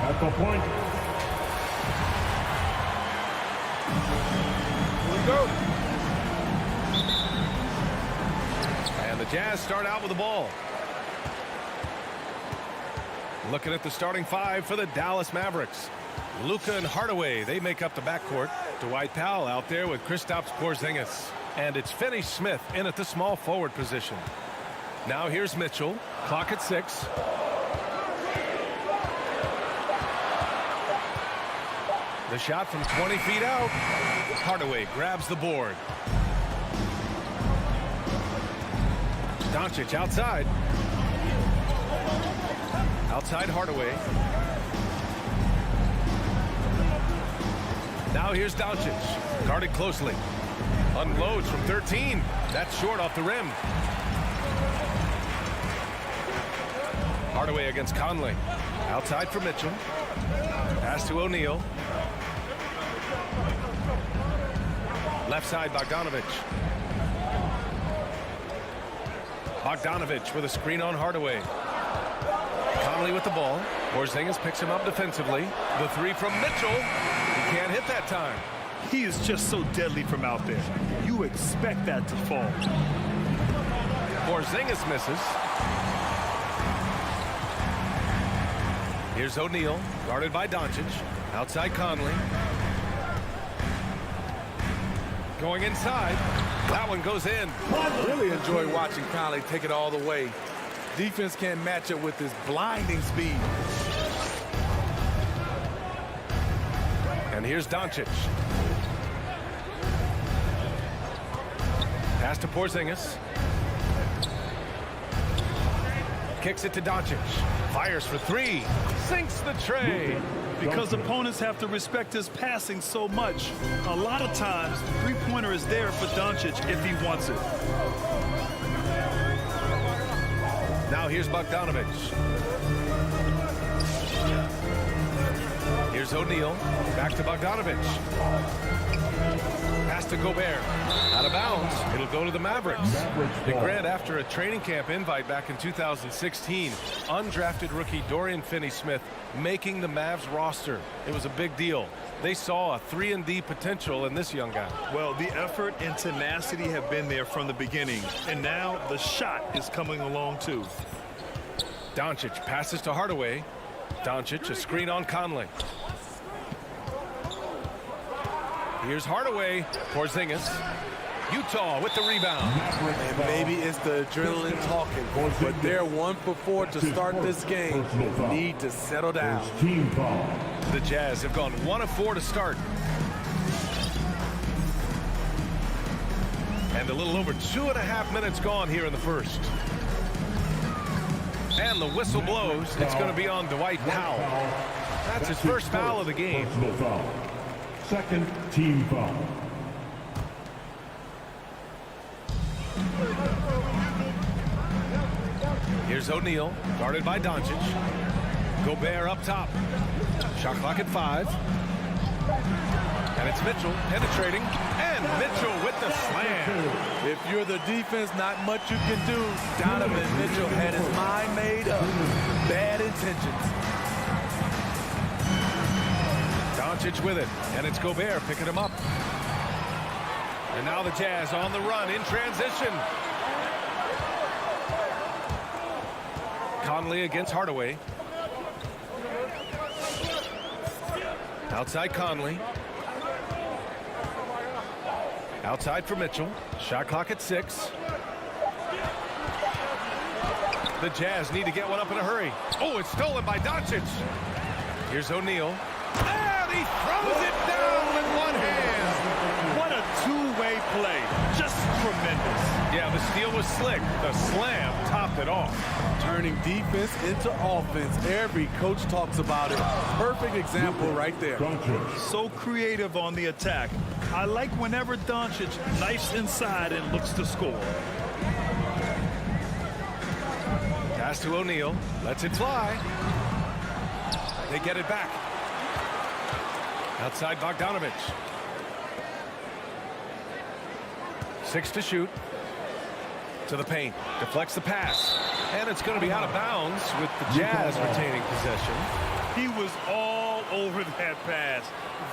at the point. Here we go. And the Jazz start out with the ball. Looking at the starting five for the Dallas Mavericks. Luka and Hardaway, they make up the backcourt. Dwight Powell out there with Kristaps Porzingis. And it's Finney Smith in at the small forward position. Now here's Mitchell. Clock at 6. The shot from 20 feet out. Hardaway grabs the board. Doncic outside. Outside Hardaway. Now here's Doncic. Guarded closely. Unloads from 13. That's short off the rim. Hardaway against Conley. Outside for Mitchell. Pass to O'Neal. Left side Bogdanovich. Bogdanovich with a screen on Hardaway. Conley with the ball. Porzingis picks him up defensively. The three from Mitchell. He can't hit that time. He is just so deadly from out there. You expect that to fall. Porzingis misses. Here's O'Neal, guarded by Doncic. Outside Conley. Going inside. That one goes in. Really enjoy watching Conley take it all the way. Defense can't match it with his blinding speed. And here's Doncic. Pass to Porzingis. Kicks it to Doncic. Fires for 3. Sinks the tray. Because opponents have to respect his passing so much. A lot of times, three-pointer is there for Doncic if he wants it. Now here's Bogdanovich. Here's O'Neal. Back to Bogdanovich. Pass to Gobert. Out of bounds. It'll go to the Mavericks. And Grant, after a training camp invite back in 2016, undrafted rookie Dorian Finney-Smith making the Mavs roster. It was a big deal. They saw a 3-and-D potential in this young guy. Well, the effort and tenacity have been there from the beginning. And now the shot is coming along too. Doncic passes to Hardaway. Doncic, a screen on Conley. Here's Hardaway. Porzingis. Utah with the rebound. And maybe it's the adrenaline talking, but they're 1 for 4 to start this game. Need to settle down. The Jazz have gone 1 of 4 to start. And a little over 2.5 minutes gone here in the first. And the whistle blows. It's going to be on Dwight Powell. That's his first foul of the game. Second team foul. Here's O'Neal, guarded by Doncic. Gobert up top. Shot clock at 5. And it's Mitchell penetrating. And Mitchell with the slam. If you're the defense, not much you can do. Donovan Mitchell had his mind made up. Bad intentions. Doncic with it. And it's Gobert picking him up. And now the Jazz on the run in transition. Conley against Hardaway. Outside Conley. Outside for Mitchell. Shot clock at 6. The Jazz need to get one up in a hurry. Oh, it's stolen by Doncic. Here's O'Neal. And he throws it down with one hand. What a two-way play. Just tremendous. Yeah, the steal was slick. The slam topped it off. Turning defense into offense. Every coach talks about it. Perfect example right there. So creative on the attack. I like whenever Doncic knifes inside and looks to score. Pass to O'Neal. Lets it fly. They get it back. Outside Bogdanovich. 6 to shoot. To the paint. Deflects the pass. And it's going to be out of bounds with the Jazz retaining possession. He was all over that pass.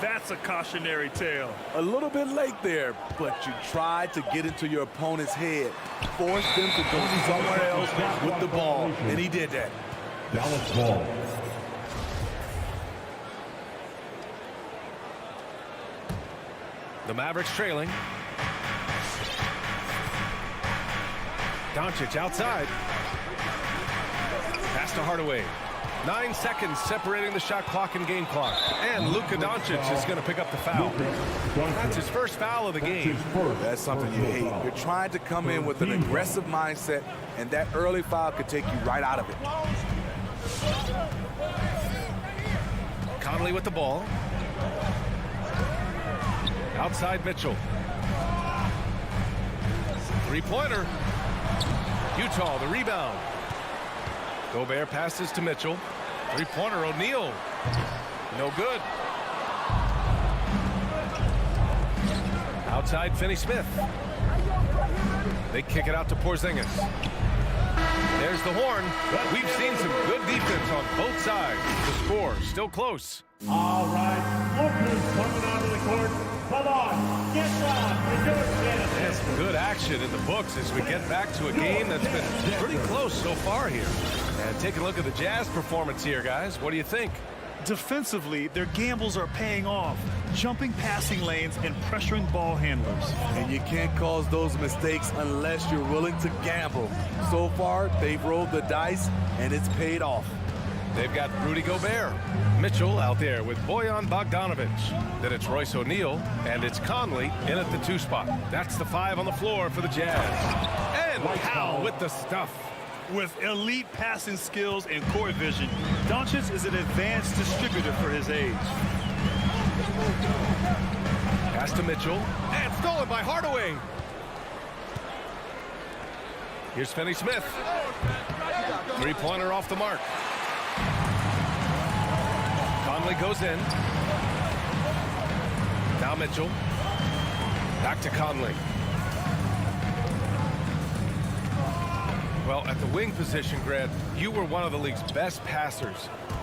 That's a cautionary tale. A little bit late there, but you tried to get into your opponent's head. Force them to go somewhere else with the ball, and he did that. Dallas ball. The Mavericks trailing. Doncic outside. Pass to Hardaway. 9 seconds separating the shot clock and game clock. And Luka Doncic is going to pick up the foul. That's his first foul of the game. That's something you hate. You're trying to come in with an aggressive mindset, and that early foul could take you right out of it. Conley with the ball. Outside Mitchell. Three-pointer. Utah, the rebound. Gobert passes to Mitchell. Three-pointer, O'Neal. No good. Outside, Finney Smith. They kick it out to Porzingis. There's the horn. We've seen some good defense on both sides. The score still close. All right, Booker's coming onto the court. Come on, get down for your Genesis. And some good action in the books as we get back to a game that's been pretty close so far here. And take a look at the Jazz performance here, guys. What do you think? Defensively, their gambles are paying off. Jumping passing lanes and pressuring ball handlers. And you can't cause those mistakes unless you're willing to gamble. So far, they've rolled the dice, and it's paid off. They've got Rudy Gobert. Mitchell out there with Bojan Bogdanovic. Then it's Royce O'Neal, and it's Conley in at the 2 spot. That's the 5 on the floor for the Jazz. And Powell with the stuff. With elite passing skills and court vision, Doncic is an advanced distributor for his age. Pass to Mitchell, and stolen by Hardaway. Here's Finney Smith. Three-pointer off the mark. Conley goes in. Now Mitchell. Back to Conley. Well, at the wing position, Grant, you were one of the league's best passers.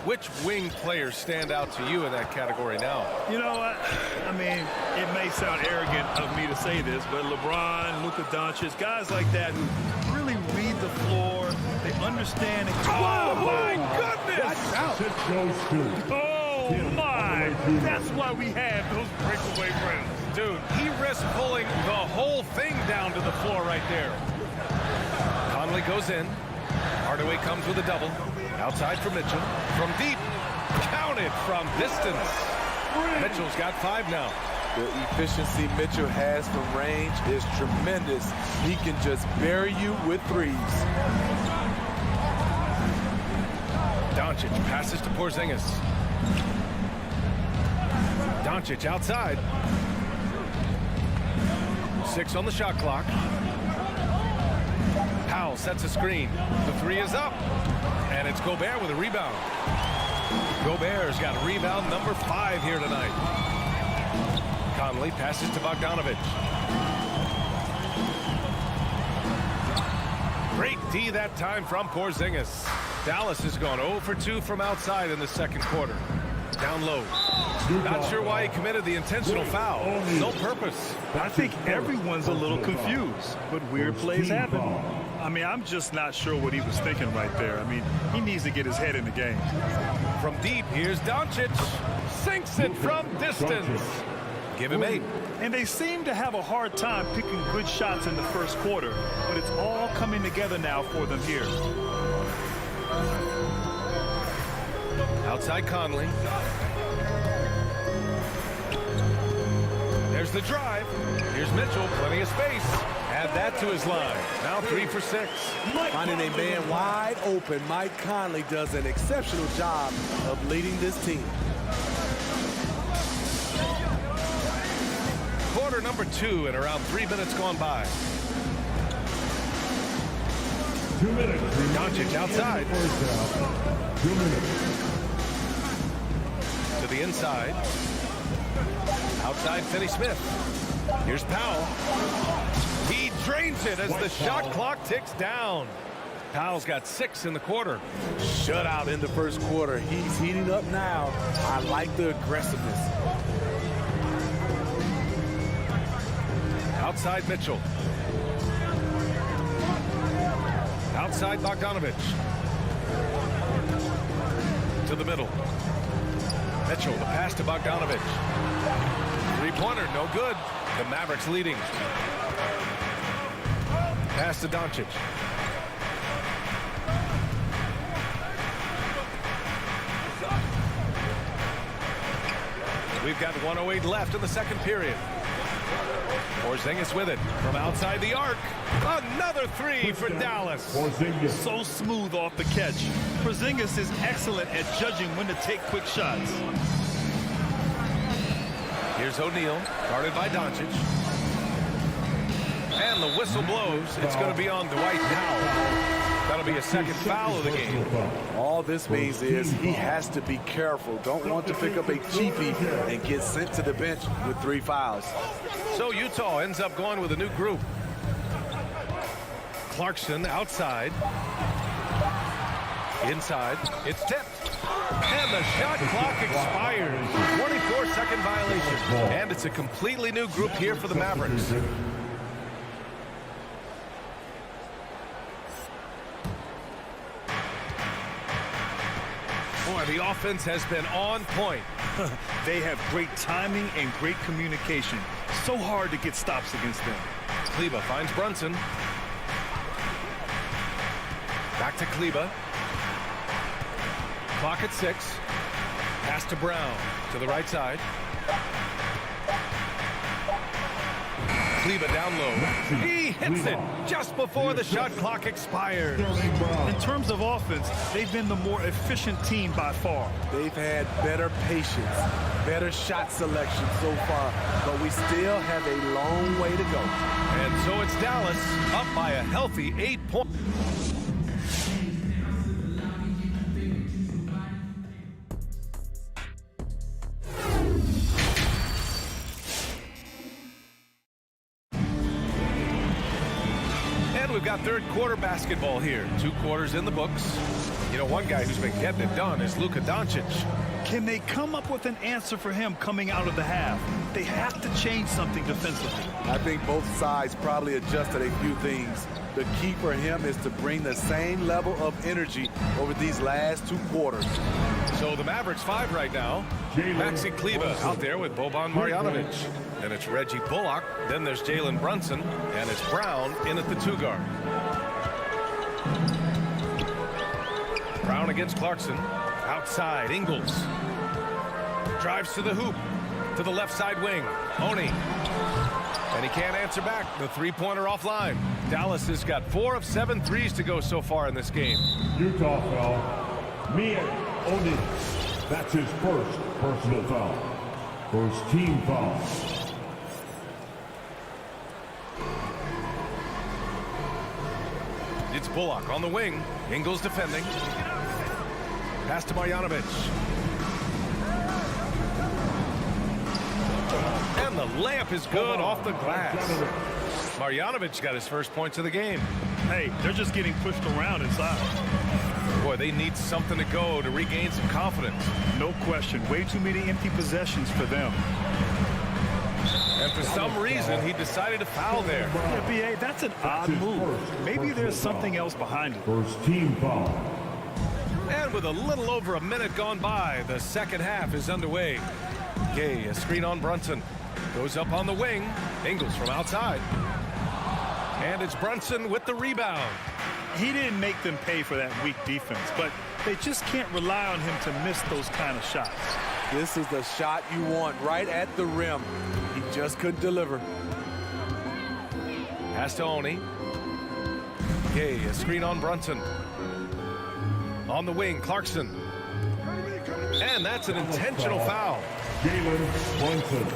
Which wing players stand out to you in that category now? You know what? I mean, it may sound arrogant of me to say this, but LeBron, Luka Doncic, guys like that who really read the floor, they understand. Oh, my goodness! Oh, my! That's why we have those breakaway rounds. Dude, he risked pulling the whole thing down to the floor right there. Conley goes in. Hardaway comes with a double. Outside for Mitchell. From deep. Counted from distance. Mitchell's got 5 now. The efficiency Mitchell has from range is tremendous. He can just bury you with threes. Doncic passes to Porzingis. Doncic outside. 6 on the shot clock. Powell sets a screen. The 3 is up. And it's Gobert with a rebound. Gobert's got rebound number 5 here tonight. Conley passes to Bogdanovic. Great D that time from Porzingis. Dallas has gone 0 for 2 from outside in the second quarter. Down low. Not sure why he committed the intentional foul. No purpose. I think everyone's a little confused, but weird plays happen. I mean, I'm just not sure what he was thinking right there. I mean, he needs to get his head in the game. From deep, here's Doncic. Sinks it from distance. Give him 8. And they seem to have a hard time picking good shots in the first quarter, but it's all coming together now for them here. Outside Conley. There's the drive. Here's Mitchell, plenty of space. Add that to his line. Now 3 for 6. Finding a man wide open, Mike Conley does an exceptional job of leading this team. Quarter number 2 and around 3 minutes gone by. 2 minutes. Doncic outside. 2 minutes. To the inside. Outside Finney Smith. Here's Powell. He drains it as the shot clock ticks down. Powell's got 6 in the quarter. Shutout in the first quarter. He's heating up now. I like the aggressiveness. Outside Mitchell. Outside Bogdanovich. To the middle. Mitchell, the pass to Bogdanovich. Three-pointer, no good. The Mavericks leading. Pass to Doncic. We've got 1:08 left in the second period. Porzingis with it from outside the arc. Another three for Dallas. So smooth off the catch. Porzingis is excellent at judging when to take quick shots. Here's O'Neal, guarded by Doncic. And the whistle blows. It's going to be on Dwight now. That'll be a second foul of the game. All this means is he has to be careful. Don't want to pick up a cheapie and get sent to the bench with 3 fouls. So Utah ends up going with a new group. Clarkson outside. Inside. It's tipped. And the shot clock expires. 24-second violation. And it's a completely new group here for the Mavericks. Boy, the offense has been on point. They have great timing and great communication. So hard to get stops against them. Kleba finds Brunson. Back to Kleba. Clock at 6. Pass to Brown to the right side. Kleba down low. He hits it just before the shot clock expires. In terms of offense, they've been the more efficient team by far. They've had better patience, better shot selection so far, but we still have a long way to go. And so it's Dallas up by a healthy 8 points. We've got third quarter basketball here. 2 quarters in the books. You know, one guy who's been getting it done is Luka Doncic. Can they come up with an answer for him coming out of the half? They have to change something defensively. I think both sides probably adjusted a few things. The key for him is to bring the same level of energy over these last 2 quarters. So the Mavericks 5 right now. Maxi Kleba out there with Boban Marjanovic. Then it's Reggie Bullock. Then there's Jalen Brunson. And it's Brown in at the 2 guard. Brown against Clarkson. Outside, Ingles. Drives to the hoop. To the left side wing. Oni. And he can't answer back. The 3-pointer offline. Dallas has got 4 of 7 threes to go so far in this game. Utah foul. Mia Oni. That's his first personal foul. First team foul. It's Bullock on the wing. Ingles defending. Pass to Marjanovic. And the layup is good off the glass. Marjanovic got his first points of the game. Hey, they're just getting pushed around inside. Boy, they need something to go to regain some confidence. No question. Way too many empty possessions for them. And for some reason, he decided to foul there. Yeah, B.A., that's an odd move. Maybe there's something else behind it. First team foul. And with a little over a minute gone by, the second half is underway. Gay, a screen on Brunson. Goes up on the wing. Ingles from outside. And it's Brunson with the rebound. He didn't make them pay for that weak defense, but they just can't rely on him to miss those kind of shots. This is the shot you want right at the rim. He just couldn't deliver. Pass to Oni. Gay, a screen on Brunson. On the wing, Clarkson. And that's an intentional foul. Jalen Brunson.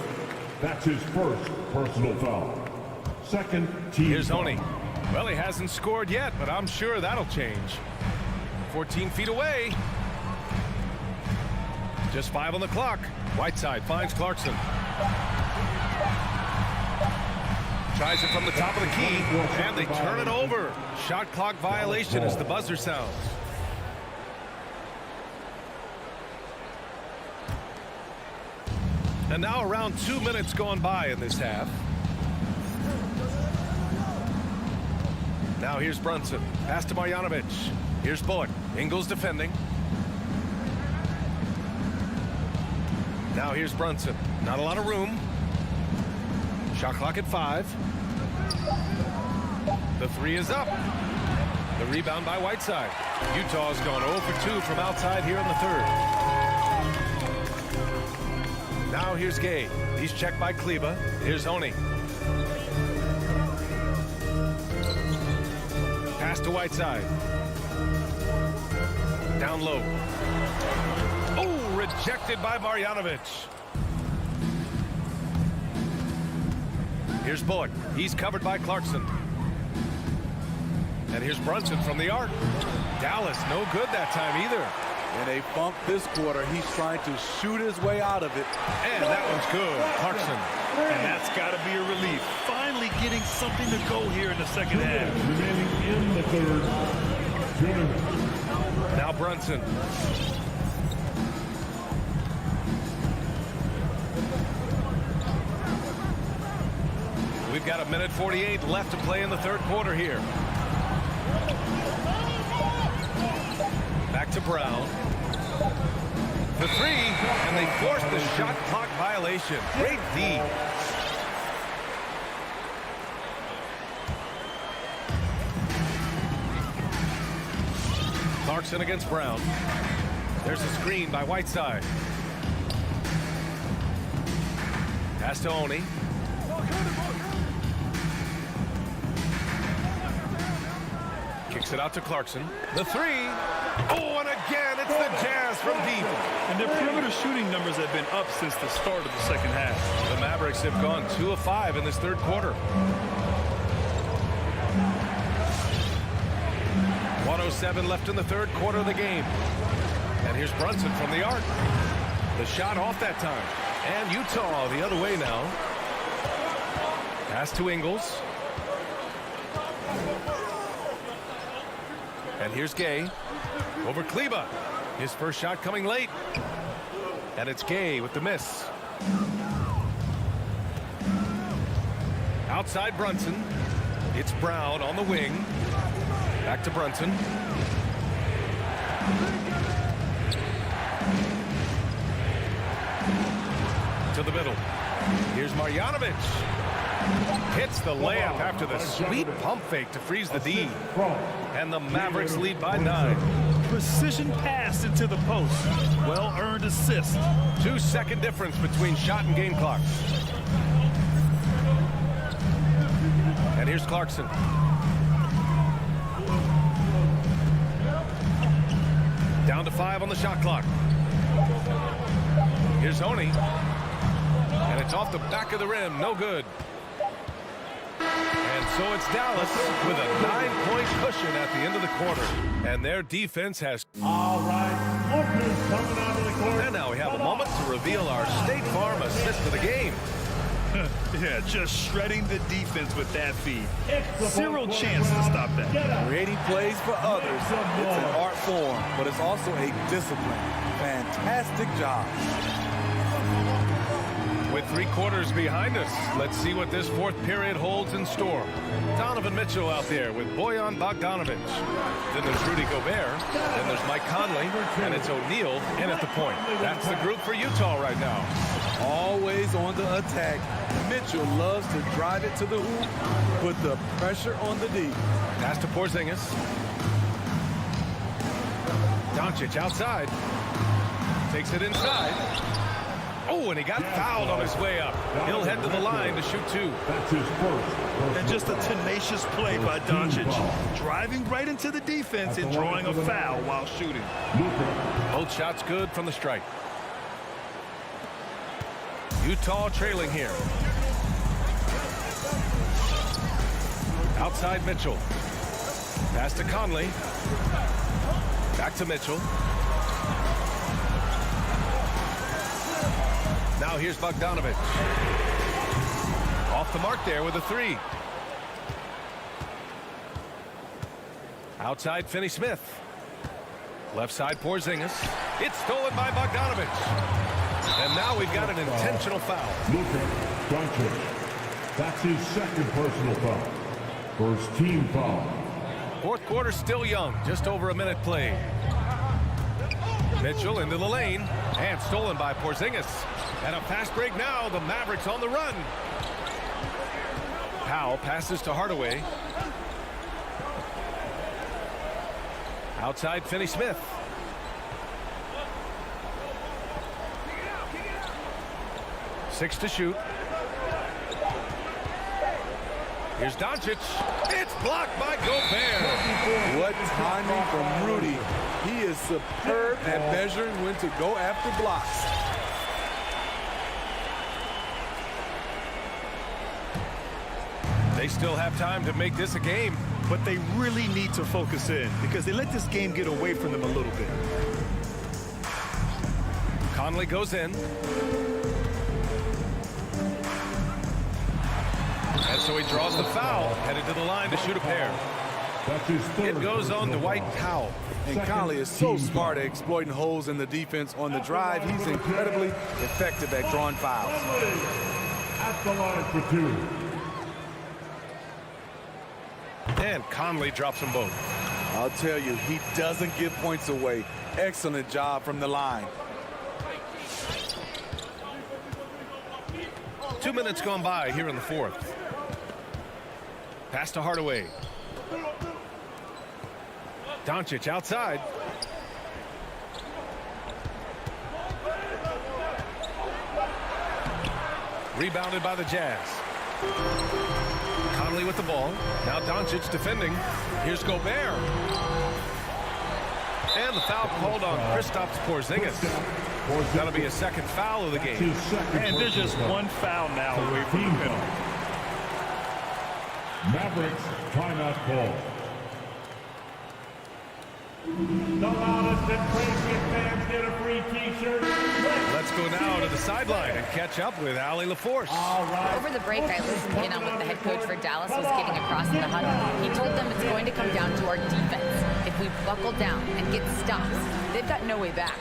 That's his first personal foul. Second team. Here's Oni. Well, he hasn't scored yet, but I'm sure that'll change. 14 feet away. Just 5 on the clock. Whiteside finds Clarkson. Tries it from the top of the key, and they turn it over. Shot clock violation as the buzzer sounds. And now around 2 minutes gone by in this half. Now here's Brunson. Pass to Marjanovic. Here's Bullock. Ingles defending. Now here's Brunson. Not a lot of room. Shot clock at 5. The 3 is up. The rebound by Whiteside. Utah's gone 0 for 2 from outside here in the third. Now here's Gay. He's checked by Kleba. Here's Oni. Pass to Whiteside. Down low. Oh, rejected by Marjanovic. Here's Bullock. He's covered by Clarkson. And here's Brunson from the arc. Dallas, no good that time either. In a funk this quarter, he's trying to shoot his way out of it. And that one's good. Clarkson. And that's got to be a relief. Finally getting something to go here in the second half. Remaining in the third. 2 minutes. Now Brunson. We've got 1:48 left to play in the third quarter here. Back to Brown. The 3, and they forced the shot clock violation. Great D. Clarkson against Brown. There's a screen by Whiteside. Pass to Oni. Kicks it out to Clarkson. The 3. Oh, and again, it's the Jazz from deep. And their perimeter shooting numbers have been up since the start of the second half. The Mavericks have gone 2 of 5 in this third quarter. 1:07 left in the third quarter of the game. And here's Brunson from the arc. The shot off that time. And Utah the other way now. Pass to Ingles. And here's Gay. Over Kleba. His first shot coming late. And it's Gay with the miss. Outside Brunson. It's Brown on the wing. Back to Brunson. To the middle. Here's Marjanovic. Hits the layup after the sweet pump fake to freeze the D. And the Mavericks lead by 9. Precision pass into the post. Well-earned assist. 2-second difference between shot and game clock. And here's Clarkson. Down to 5 on the shot clock. Here's Oni. And it's off the back of the rim. No good. And so it's Dallas with a 9-point cushion at the end of the quarter. And their defense has... All right. Walker's coming onto the court. And now we have a moment to reveal our State Farm assist of the game. Yeah, just shredding the defense with that feed. Zero chance to stop that. Creating plays for others. It's an art form, but it's also a discipline. Fantastic job. With 3 quarters behind us, let's see what this fourth period holds in store. Donovan Mitchell out there with Bojan Bogdanovic. Then there's Rudy Gobert. Then there's Mike Conley. And it's O'Neal in at the point. That's the group for Utah right now. Always on the attack. Mitchell loves to drive it to the hoop, put the pressure on the D. Pass to Porzingis. Doncic outside. Takes it inside. Oh, and he got fouled on his way up. He'll head to the line to shoot 2. That's his first. And just a tenacious play by Doncic. Driving right into the defense and drawing a foul while shooting. Both shots good from the strike. Utah trailing here. Outside Mitchell. Pass to Conley. Back to Mitchell. Now here's Bogdanovic. Off the mark there with a three. Outside, Finney Smith. Left side, Porzingis. It's stolen by Bogdanovich. And now we've got an intentional foul. Luka Doncic. That's his second personal foul. First team foul. Fourth quarter still young. Just over a minute played. Mitchell into the lane. And stolen by Porzingis. And a fast break now. The Mavericks on the run. Powell passes to Hardaway. Outside, Finney Smith. Six to shoot. Here's Doncic. It's blocked by Gobert. What timing from Rudy. He is superb at measuring when to go after blocks. They still have time to make this a game. But they really need to focus in because they let this game get away from them a little bit. Conley goes in. And so he draws the foul, headed to the line to shoot a pair. That's his third. It goes on to Dwight Powell. And Conley is so smart at exploiting holes in the defense on the drive. He's incredibly effective at drawing fouls. At the line for two. And Conley drops them both. I'll tell you, he doesn't give points away. Excellent job from the line. 2 minutes gone by here in the fourth. Pass to Hardaway. Doncic outside. Rebounded by the Jazz. Conley with the ball. Now Doncic defending. Here's Gobert. And the foul called on Kristaps Porzingis. That'll be a second foul of the game. And there's just one foul now away from the penalty. Mavericks timeout call. The loudest and craziest fans get a free t-shirt. Let's go now to the sideline and catch up with Allie LaForce. Over the break, I listened in on what the head coach for Dallas was getting across in the huddle. He told them it's going to come down to our defense. If we buckle down and get stops, they've got no way back.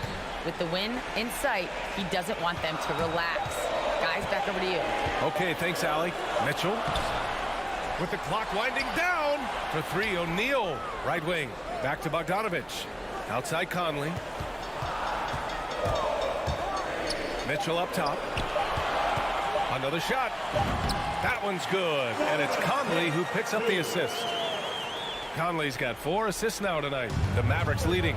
With the win in sight, he doesn't want them to relax. Guys, back over to you. Okay, thanks, Allie. Mitchell with the clock winding down for three. O'Neal, right wing. Back to Bogdanovich. Outside Conley. Mitchell up top. Another shot. That one's good. And it's Conley who picks up the assist. Conley's got 4 assists now tonight. The Mavericks leading.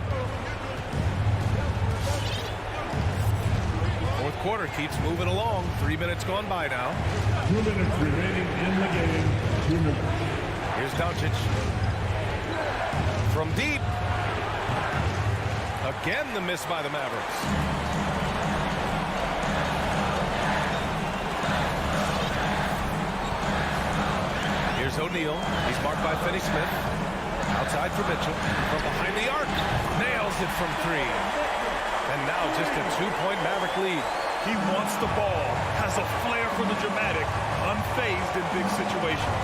Fourth quarter keeps moving along. 3 minutes gone by now. 2 minutes remaining in the game. 2 minutes. Here's Doncic. From deep. Again, the miss by the Mavericks. Here's O'Neal. He's marked by Finney Smith. Outside for Mitchell. From behind the arc. Nails it from 3. And now just a 2-point Maverick lead. He wants the ball, has a flair for the dramatic, unfazed in big situations.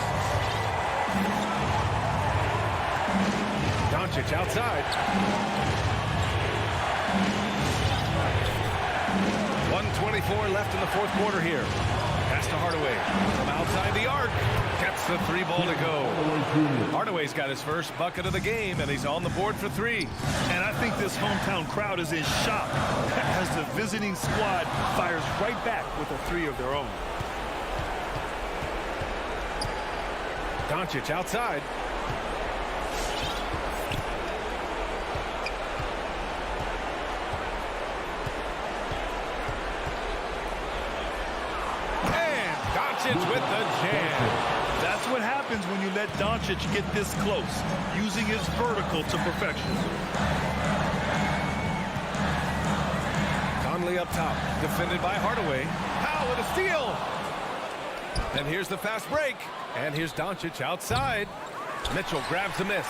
Doncic outside. 1:24 left in the fourth quarter here. Pass to Hardaway. From outside the arc. Gets the 3 ball to go. Hardaway's got his first bucket of the game, and he's on the board for 3. And I think this hometown crowd is in shock as the visiting squad fires right back with a 3 of their own. Doncic outside. And Doncic with the jam. That's what happens when you let Doncic get this close, using his vertical to perfection. Conley up top, defended by Hardaway. Powell with a steal. And here's the fast break. And here's Doncic outside. Mitchell grabs the miss.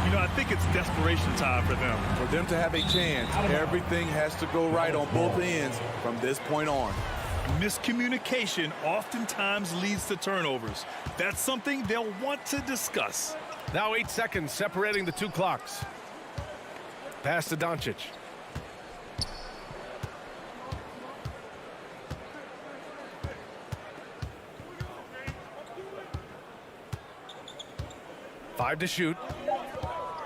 You know, I think it's desperation time for them. For them to have a chance, everything has to go right on both ends from this point on. Miscommunication oftentimes leads to turnovers. That's something they'll want to discuss. Now 8 seconds separating the two clocks. Pass to Doncic. Five to shoot.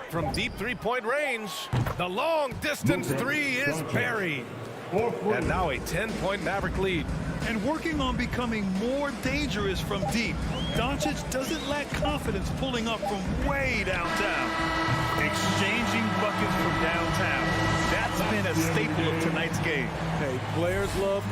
From deep three-point range, the long-distance three is buried. And now a 10-point Maverick lead. And working on becoming more dangerous from deep, Doncic doesn't lack confidence pulling up from way downtown. Exchanging buckets from downtown. That's been a staple of tonight's game. Hey, players love...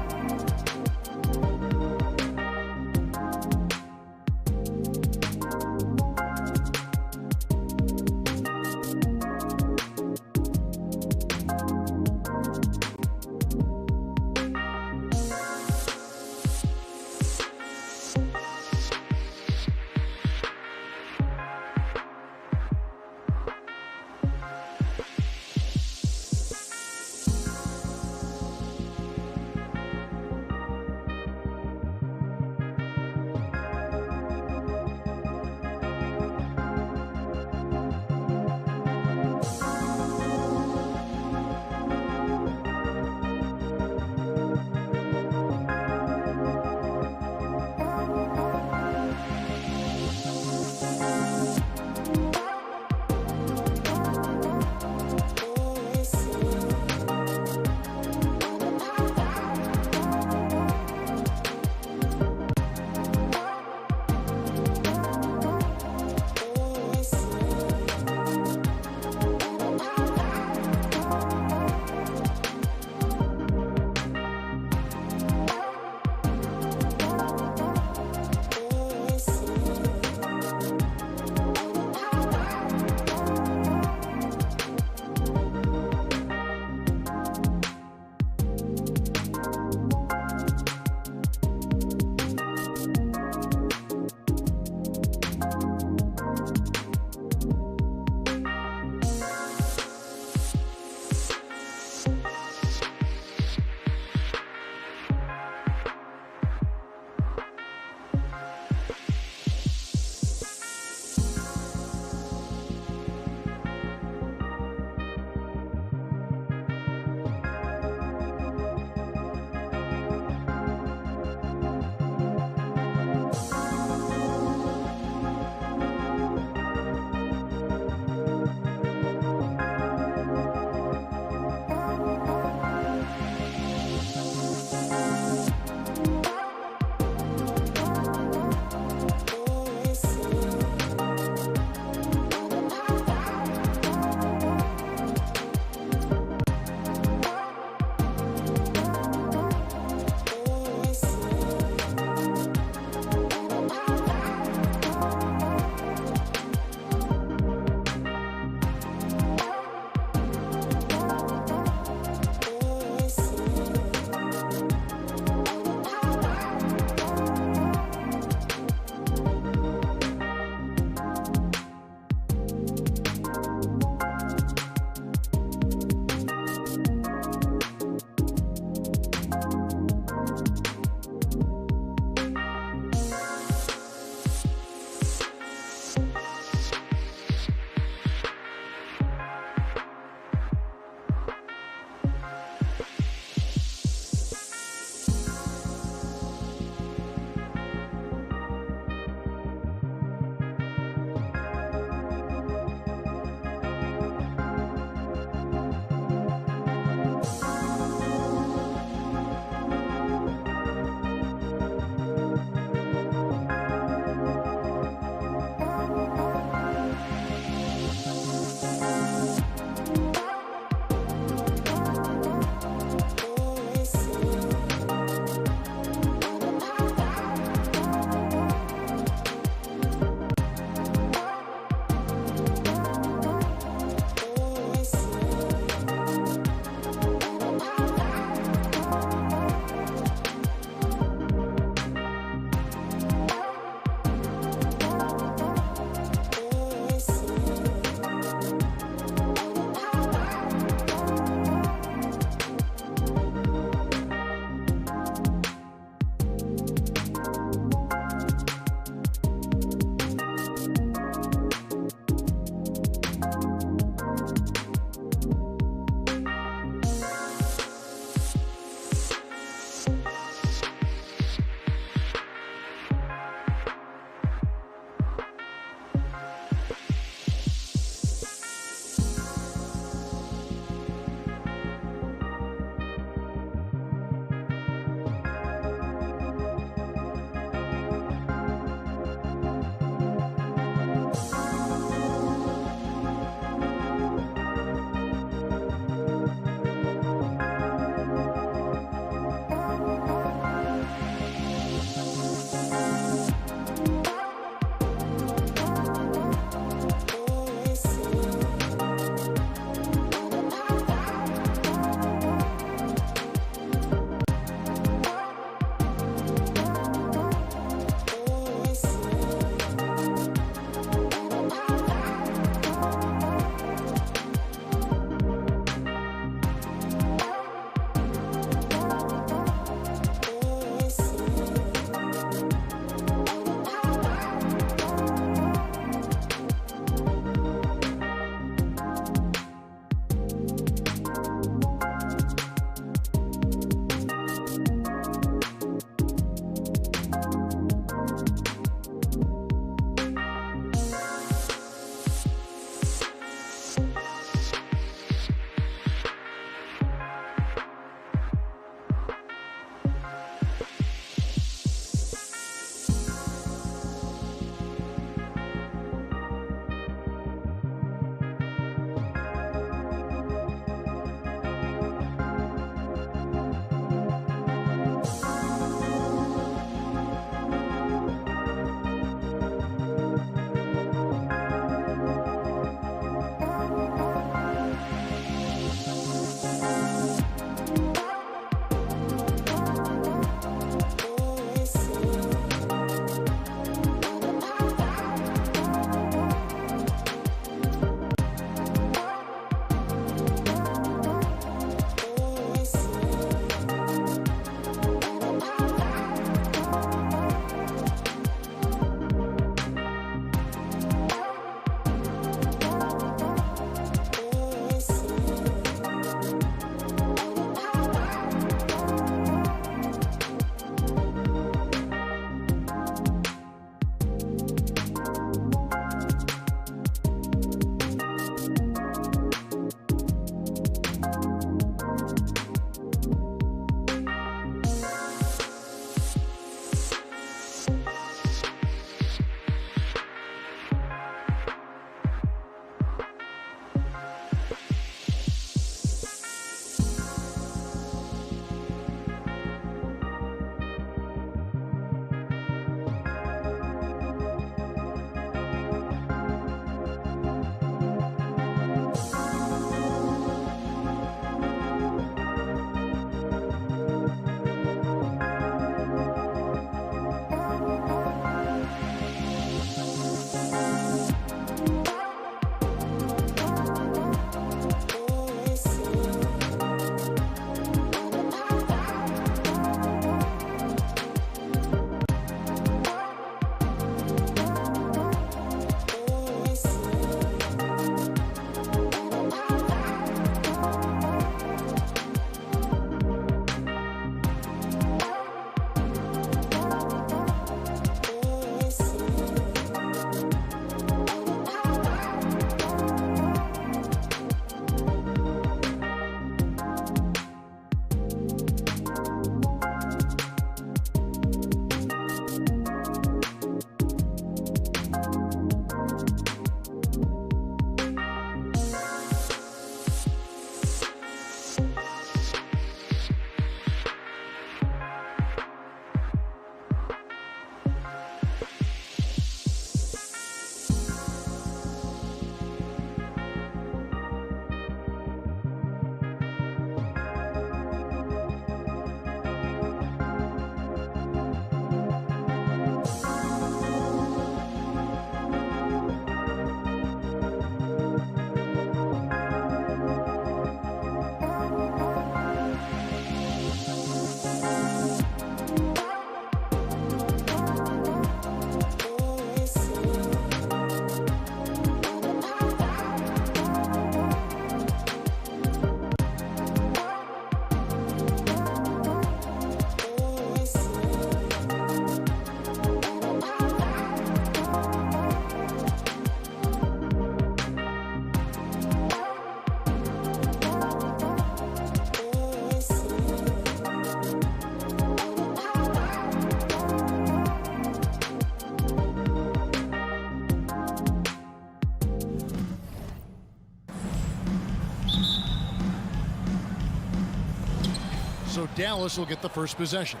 So Dallas will get the first possession.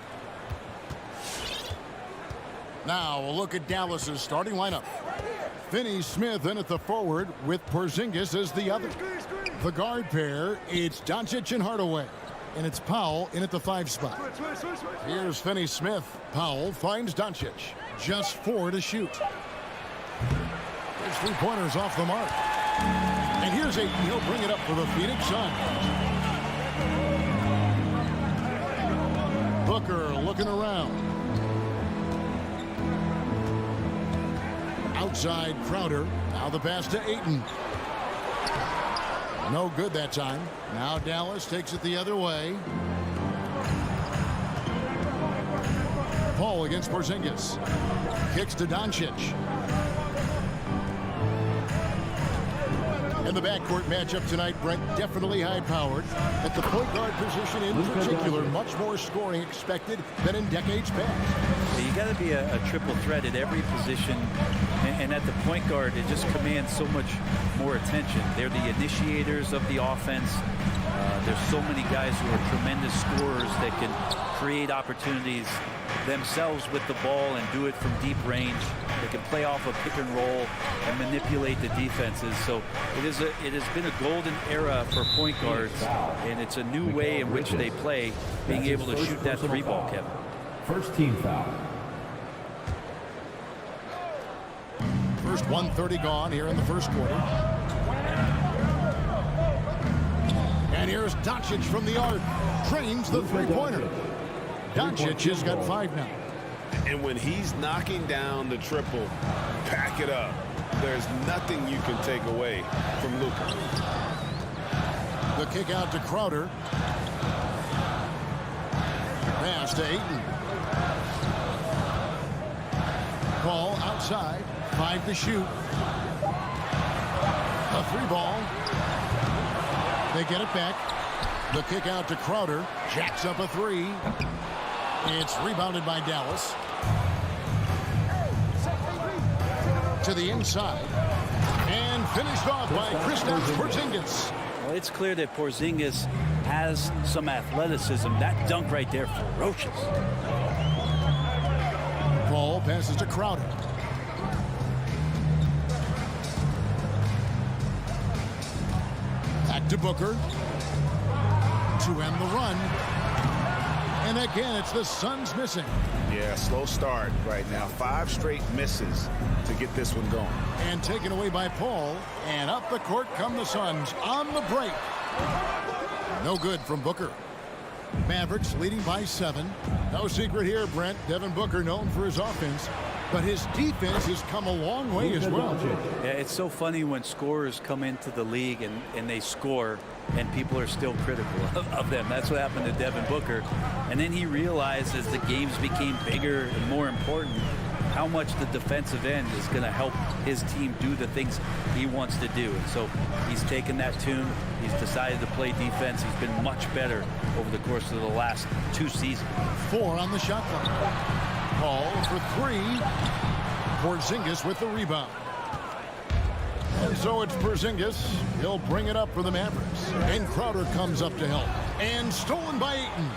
Now a look at Dallas's starting lineup. Finney Smith in at the forward with Porzingis as the other. The guard pair, it's Doncic and Hardaway. And it's Powell in at the 5 spot. Here's Finney Smith. Powell finds Doncic. Just 4 to shoot. There's 3-pointers off the mark. And here's Ayton. He'll bring it up for the Phoenix Suns. Booker looking around. Outside Crowder. Now the pass to Ayton. No good that time. Now Dallas takes it the other way. Paul against Porzingis. Kicks to Doncic. And the backcourt matchup tonight, Brett, definitely high-powered. At the point guard position in particular, much more scoring expected than in decades past. You got to be a triple threat at every position, and at the point guard, it just commands so much more attention. They're the initiators of the offense. There's so many guys who are tremendous scorers that can create opportunities themselves with the ball and do it from deep range. They can play off a pick and roll and manipulate the defenses. So it has been a golden era for point guards, and it's a new way in which they play, being able to shoot that 3-ball, Kevin. First team foul. First 1:30 gone here in the first quarter. And here's Doncic from the arc. Trains the 3-pointer. Doncic has got 5 now. And when he's knocking down the triple, pack it up. There's nothing you can take away from Luka. The kick out to Crowder. Pass to Ayton. Ball outside. 5 to shoot. A 3-ball. They get it back. The kick out to Crowder. Jacks up a 3. It's rebounded by Dallas. To the inside. And finished off by Kristaps Porzingis. Well, it's clear that Porzingis has some athleticism. That dunk right there, ferocious. Paul passes to Crowder. Back to Booker. To end the run. And again, it's the Suns missing. Yeah, slow start right now. 5 straight misses to get this one going. And taken away by Paul. And up the court come the Suns on the break. No good from Booker. Mavericks leading by 7. No secret here, Brent. Devin Booker known for his offense, but his defense has come a long way as well. Yeah, it's so funny when scorers come into the league and they score and people are still critical of them. That's what happened to Devin Booker. And then he realized as the games became bigger and more important how much the defensive end is going to help his team do the things he wants to do. And so he's taken that tune. He's decided to play defense. He's been much better over the course of the last 2 seasons. 4 on the shot clock. Paul for 3. Porzingis with the rebound. And so it's Porzingis. He'll bring it up for the Mavericks. And Crowder comes up to help. And stolen by Ayton.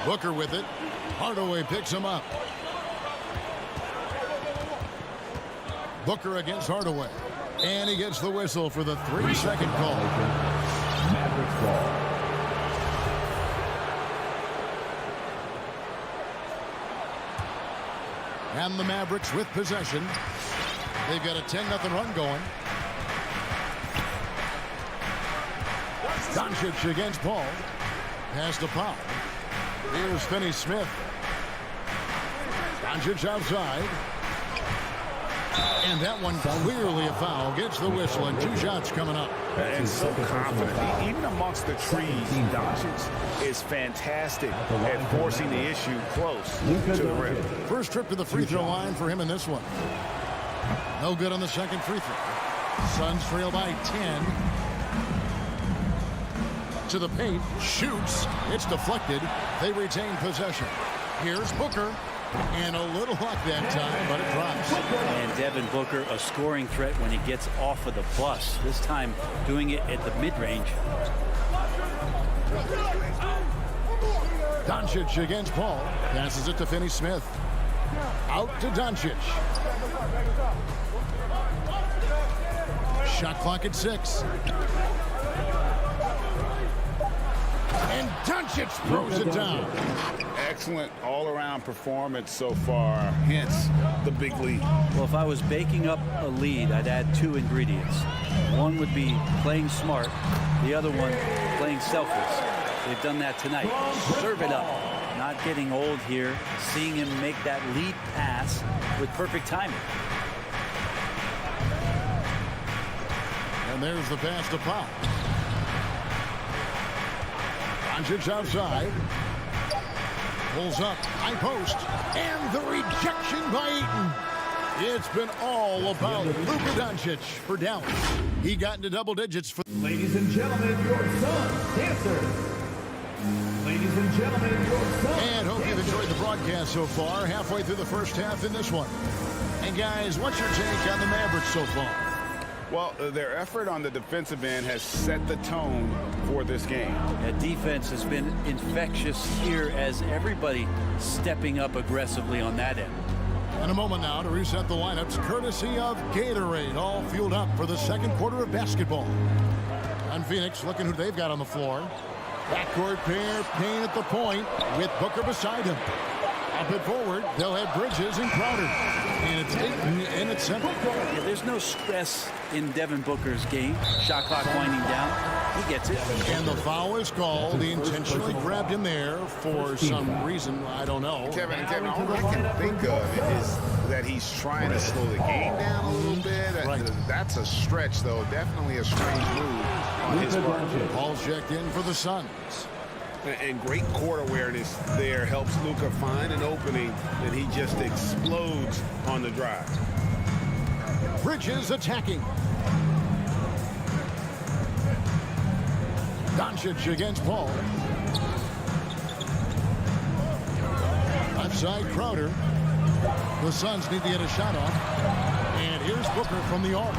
Booker with it. Hardaway picks him up. Booker against Hardaway. And he gets the whistle for the 3-second call. Mavericks ball. And the Mavericks with possession. They've got a 10-0 run going. Doncic against Paul. Pass to Powell. Here's Finney Smith. Doncic outside. And that one clearly a foul. Gets the whistle and 2 shots coming up. And so confident. Even amongst the trees, Doncic is fantastic at forcing the issue close to the rim. First trip to the free throw line for him in this one. No good on the second free throw. Suns trail by 10. To the paint. Shoots. It's deflected. They retain possession. Here's Booker. And a little luck that time, but it drops. And Devin Booker, a scoring threat when he gets off of the bus. This time doing it at the mid-range. Doncic against Paul. Passes it to Finney Smith. Out to Doncic. Shot clock at 6. And Doncic throws it down. Excellent all-around performance so far, hence the big lead. Well, if I was baking up a lead, I'd add 2 ingredients. One would be playing smart. The other one, playing selfless. They've done that tonight. Serve it up. Not getting old here. Seeing him make that lead pass with perfect timing. And there's the pass to Paul. Doncic outside. Pulls up. High post. And the rejection by Ayton. It's been all about Luka Doncic for Dallas. He got into double digits for... Ladies and gentlemen, your son, dancer. Ladies and gentlemen, your son. And hope you've enjoyed the broadcast so far. Halfway through the first half in this one. And guys, what's your take on the Mavericks so far? Well, their effort on the defensive end has set the tone for this game. That defense has been infectious here as everybody stepping up aggressively on that end. In a moment now to reset the lineups, courtesy of Gatorade, all fueled up for the second quarter of basketball. And Phoenix looking who they've got on the floor. Backcourt pair, Payne at the point with Booker beside him. Up and forward, they'll have Bridges and Crowder. And it's Ayton in at center. Yeah, there's no stress in Devin Booker's game. Shot clock winding down. He gets it. And the foul is called. He intentionally grabbed him there for some reason. I don't know. Kevin, all I can think of is that he's trying to slow the game down a little bit. Right. That's a stretch, though. Definitely a strange move on his part. Paul checked in for the Suns. And great court awareness there helps Luka find an opening, and he just explodes on the drive. Bridges attacking. Doncic against Paul. Left side, Crowder. The Suns need to get a shot off. And here's Booker from the arc.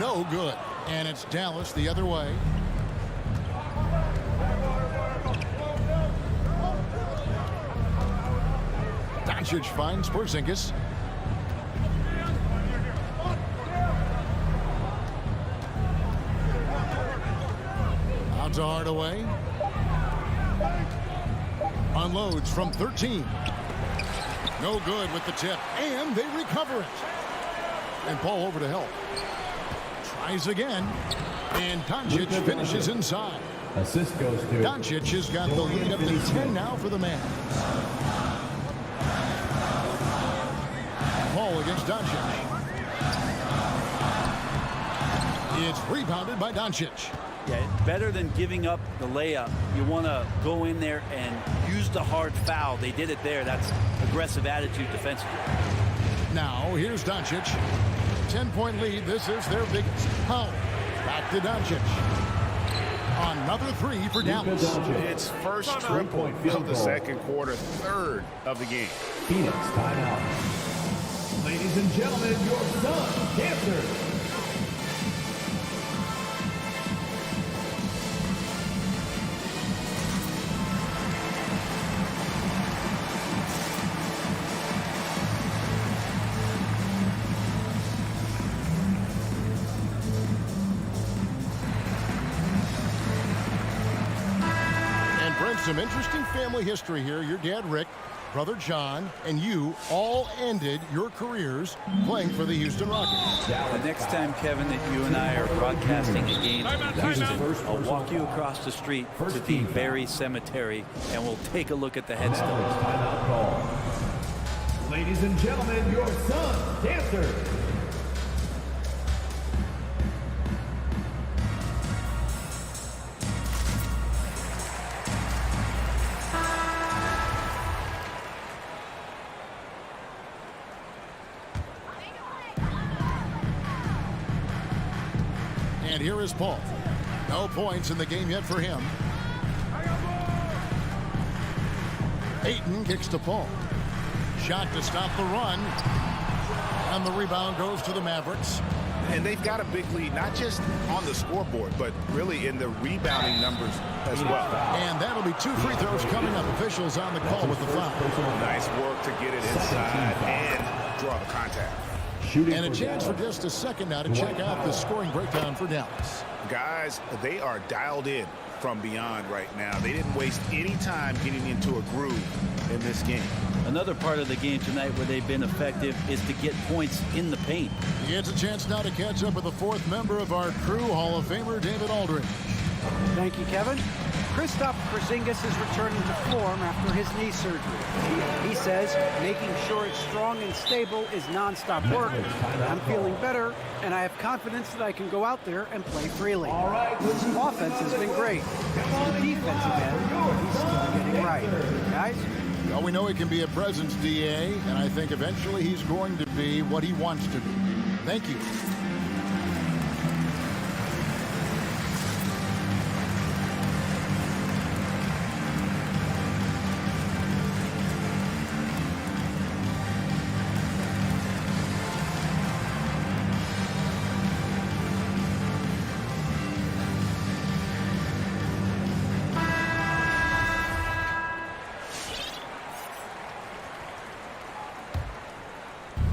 No good. And it's Dallas the other way. Doncic finds Porzingis. Out to Hardaway. Unloads from 13. No good with the tip. And they recover it. And Paul over to help. Tries again. And Doncic finishes inside. Assist goes to Doncic has got the lead up to 10 now for the man. Paul against Doncic. It's rebounded by Doncic. Yeah, better than giving up the layup. You want to go in there and use the hard foul. They did it there. That's aggressive attitude defensively. Now, here's Doncic. 10-point lead. This is their biggest. Powell. Back to Doncic. Another 3 for Dallas. It's first triple of the second quarter, third of the game. Phoenix timeout. Ladies and gentlemen, your son, dancer. Some interesting family history here. Your dad, Rick, brother John, and you all ended your careers playing for the Houston Rockets. The next time, Kevin, that you and I are broadcasting a game in Houston, I'll walk you across the street to the Berry Cemetery, and we'll take a look at the headstones. Ladies and gentlemen, your son, dancer. And here is Paul. No points in the game yet for him. Ayton kicks to Paul. Shot to stop the run. And the rebound goes to the Mavericks. And they've got a big lead, not just on the scoreboard, but really in the rebounding numbers as well. And that'll be 2 free throws coming up. Officials on the call with the foul. Nice work to get it inside and draw the contact. And a chance for just a second now to check out the scoring breakdown for Dallas. Guys, they are dialed in from beyond right now. They didn't waste any time getting into a groove in this game. Another part of the game tonight where they've been effective is to get points in the paint. He gets a chance now to catch up with the 4th member of our crew, Hall of Famer David Aldridge. Thank you, Kevin. Kristaps Porzingis is returning to form after his knee surgery. He says making sure it's strong and stable is nonstop work. I'm feeling better, and I have confidence that I can go out there and play freely. His offense has been great. The defensive end, he's still getting right. Guys? Well, we know he can be a presence, DA, and I think eventually he's going to be what he wants to be. Thank you.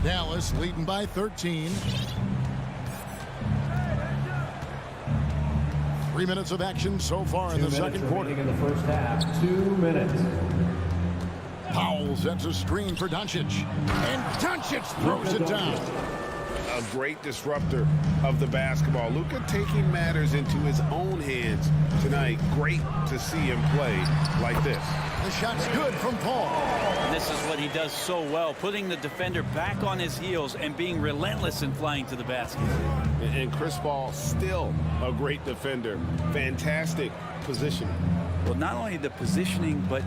Dallas leading by 13. 3 minutes of action so far in the second quarter. In the first half, 2 minutes. Powell sets a screen for Doncic. And Doncic throws it down. A great disruptor of the basketball. Luka taking matters into his own hands tonight. Great to see him play like this. The shot's good from Paul. And this is what he does so well, putting the defender back on his heels and being relentless in flying to the basket. And Chris Paul still a great defender. Fantastic positioning. Well, not only the positioning, but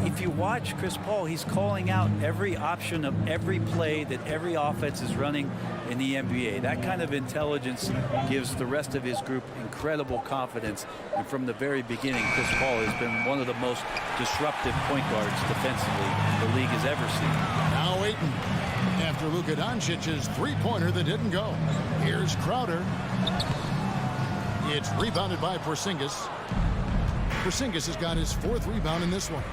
if you watch Chris Paul, he's calling out every option of every play that every offense is running in the NBA. That kind of intelligence gives the rest of his group incredible confidence. And from the very beginning, Chris Paul has been one of the most disruptive point guards defensively the league has ever seen. Now Ayton after Luka Doncic's three-pointer that didn't go. Here's Crowder. It's rebounded by Porzingis. Porzingis has got his 4th rebound in this one.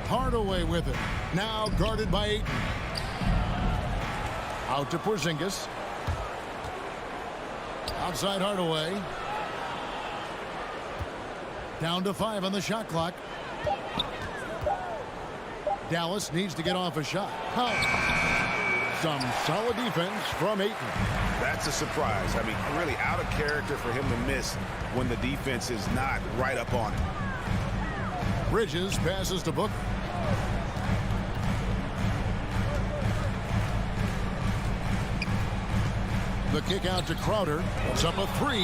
Hardaway with it. Now guarded by Ayton. Out to Porzingis. Outside Hardaway. Down to 5 on the shot clock. Dallas needs to get off a shot. Some solid defense from Ayton. That's a surprise. I mean, really out of character for him to miss when the defense is not right up on him. Bridges passes to Booker. The kick out to Crowder. It's up a 3.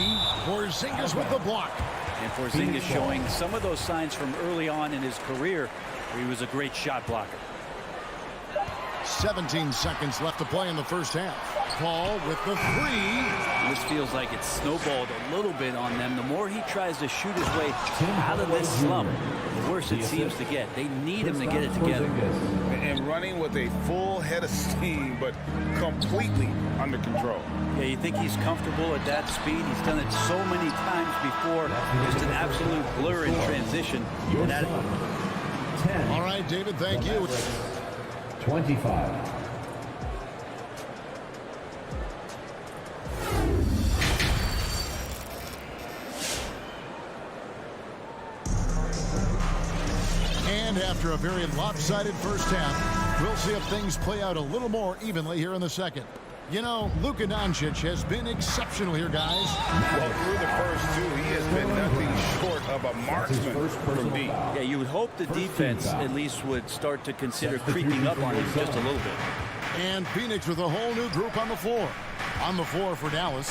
Porzingis with the block. And Porzingis showing some of those signs from early on in his career where he was a great shot blocker. 17 seconds left to play in the first half. Paul with the 3. This feels like it's snowballed a little bit on them. The more he tries to shoot his way out of this slump, the worse it seems to get. They need him to get it together. And running with a full head of steam, but completely under control. Yeah, you think he's comfortable at that speed. He's done it so many times before. Just an absolute blur in transition. All right, David, thank you. 25. And after a very lopsided first half, we'll see if things play out a little more evenly here in the second. You know, Luka Doncic has been exceptional here, guys. Well, through the first 2, he has been nothing short of a marksman from deep. Yeah, you would hope the defense at least would start to consider creeping up on him just a little bit. And Phoenix with a whole new group on the floor. On the floor for Dallas,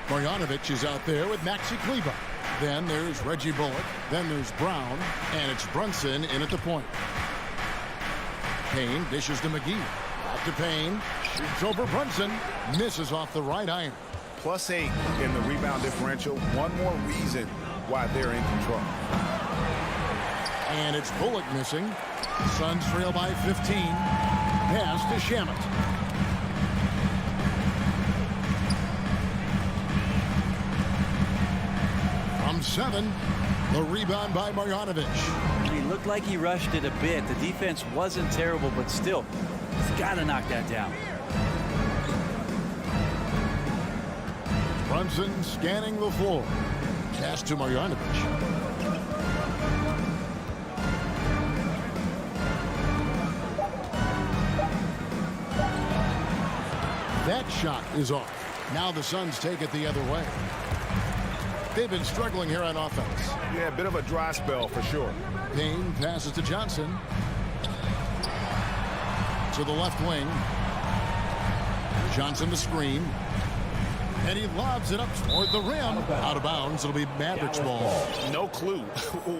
Marjanovic is out there with Maxi Kleber. Then there's Reggie Bullock. Then there's Brown. And it's Brunson in at the point. Payne dishes to McGee. Out to Payne. Shoots over Brunson. Misses off the right iron. +8 in the rebound differential. One more reason why they're in control. And it's Bullock missing. Suns trail by 15. Pass to Shamet. 7. The rebound by Marjanovic. He looked like he rushed it a bit. The defense wasn't terrible, but still, he's got to knock that down. Brunson scanning the floor. Pass to Marjanovic. That shot is off. Now the Suns take it the other way. They've been struggling here on offense. Yeah, a bit of a dry spell for sure. Payne passes to Johnson. To the left wing. Johnson the screen. And he lobs it up toward the rim. Out of bounds. It'll be Mavericks ball. No clue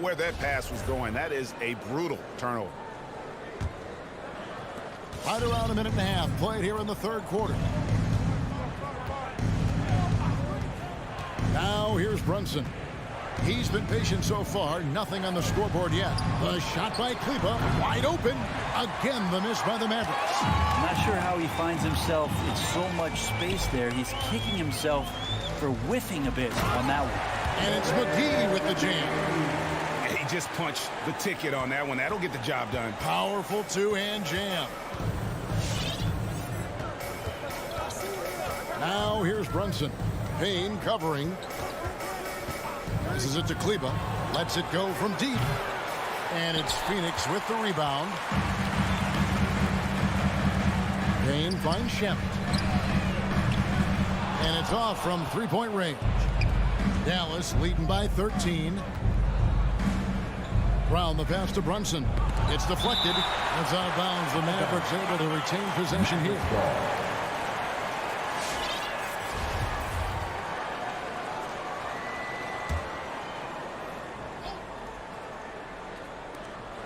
where that pass was going. That is a brutal turnover. Right around a minute and a half played here in the third quarter. Now here's Brunson. He's been patient so far. Nothing on the scoreboard yet. The shot by Kleber. Wide open. Again, the miss by the Mavericks. I'm not sure how he finds himself in so much space there. He's kicking himself for whiffing a bit on that one. And it's McGee with the jam. He just punched the ticket on that one. That'll get the job done. Powerful two-hand jam. Now here's Brunson. Payne covering. Passes it to Kleber. Lets it go from deep. And it's Phoenix with the rebound. Payne finds Shamet. And it's off from three-point range. Dallas leading by 13. Brown the pass to Brunson. It's deflected. It's out of bounds. The Mavericks able to retain possession here.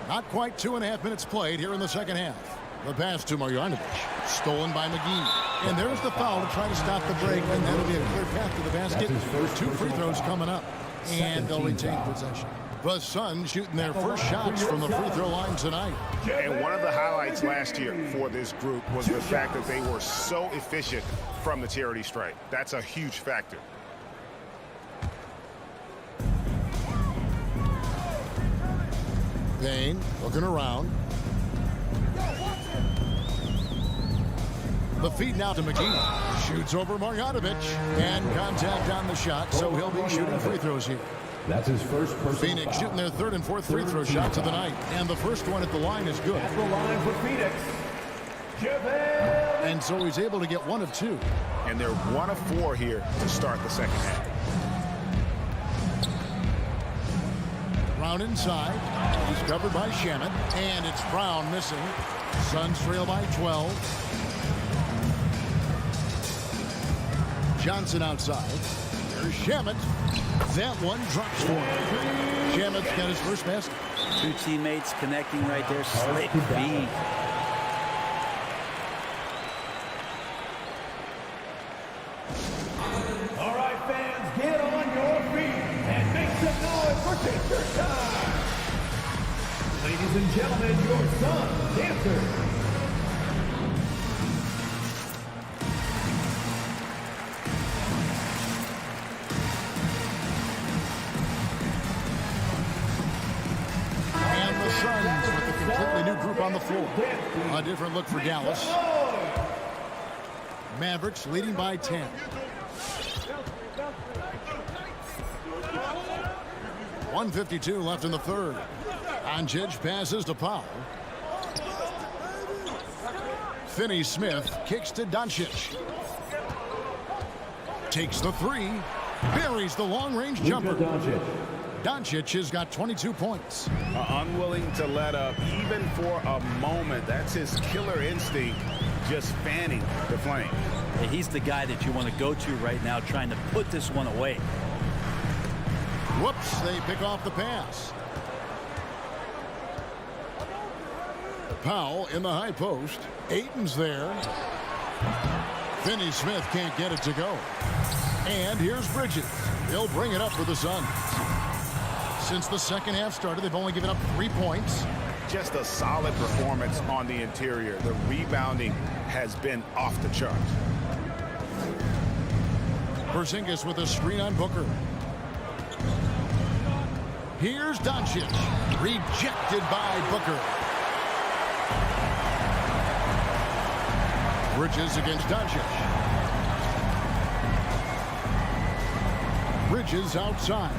Not quite 2.5 minutes played here in the second half. The pass to Marjanovic. Stolen by McGee. And there's the foul to try to stop the break. And that'll be a clear path to the basket. 2 free throws coming up. And they'll retain possession. The Suns shooting their first shots from the free throw line tonight. And one of the highlights last year for this group was the fact that they were so efficient from the charity stripe. That's a huge factor. Payne looking around. The feed now to McGee. Shoots over Marjanovic. And contact on the shot, so he'll be shooting free throws here. That's his first personal Phoenix shooting their third and fourth free throw shots of the night. And the first one at the line is good. At the line for Phoenix, And so he's able to get 1 of 2. And they're 1 of 4 here to start the second half. Brown inside. He's covered by Shamet. And it's Brown missing. Suns trail by 12. Johnson outside. There's Shamet. That one drops for him. Shamet's got his first basket. 2 teammates connecting right there. Slick feed. all right, fans, get on your feet and make some noise for Teacher Time. Ladies and gentlemen, your Sun dancers. Suns with a completely new group on the floor. A different look for Dallas. Mavericks leading by 10. .152 left in the third. Doncic passes to Powell. Finney Smith kicks to Doncic. Takes the 3. Buries the long-range jumper. Doncic has got 22 points. Unwilling to let up even for a moment. That's his killer instinct, just fanning the flame. Yeah, he's the guy that you want to go to right now, trying to put this one away. Whoops, they pick off the pass. Powell in the high post. Ayton's there. Finney Smith can't get it to go. And here's Bridges. He'll bring it up for the Suns. Since the second half started, they've only given up 3 points. Just a solid performance on the interior. The rebounding has been off the charts. Porzingis with a screen on Booker. Here's Doncic. Rejected by Booker. Bridges against Doncic. Bridges outside.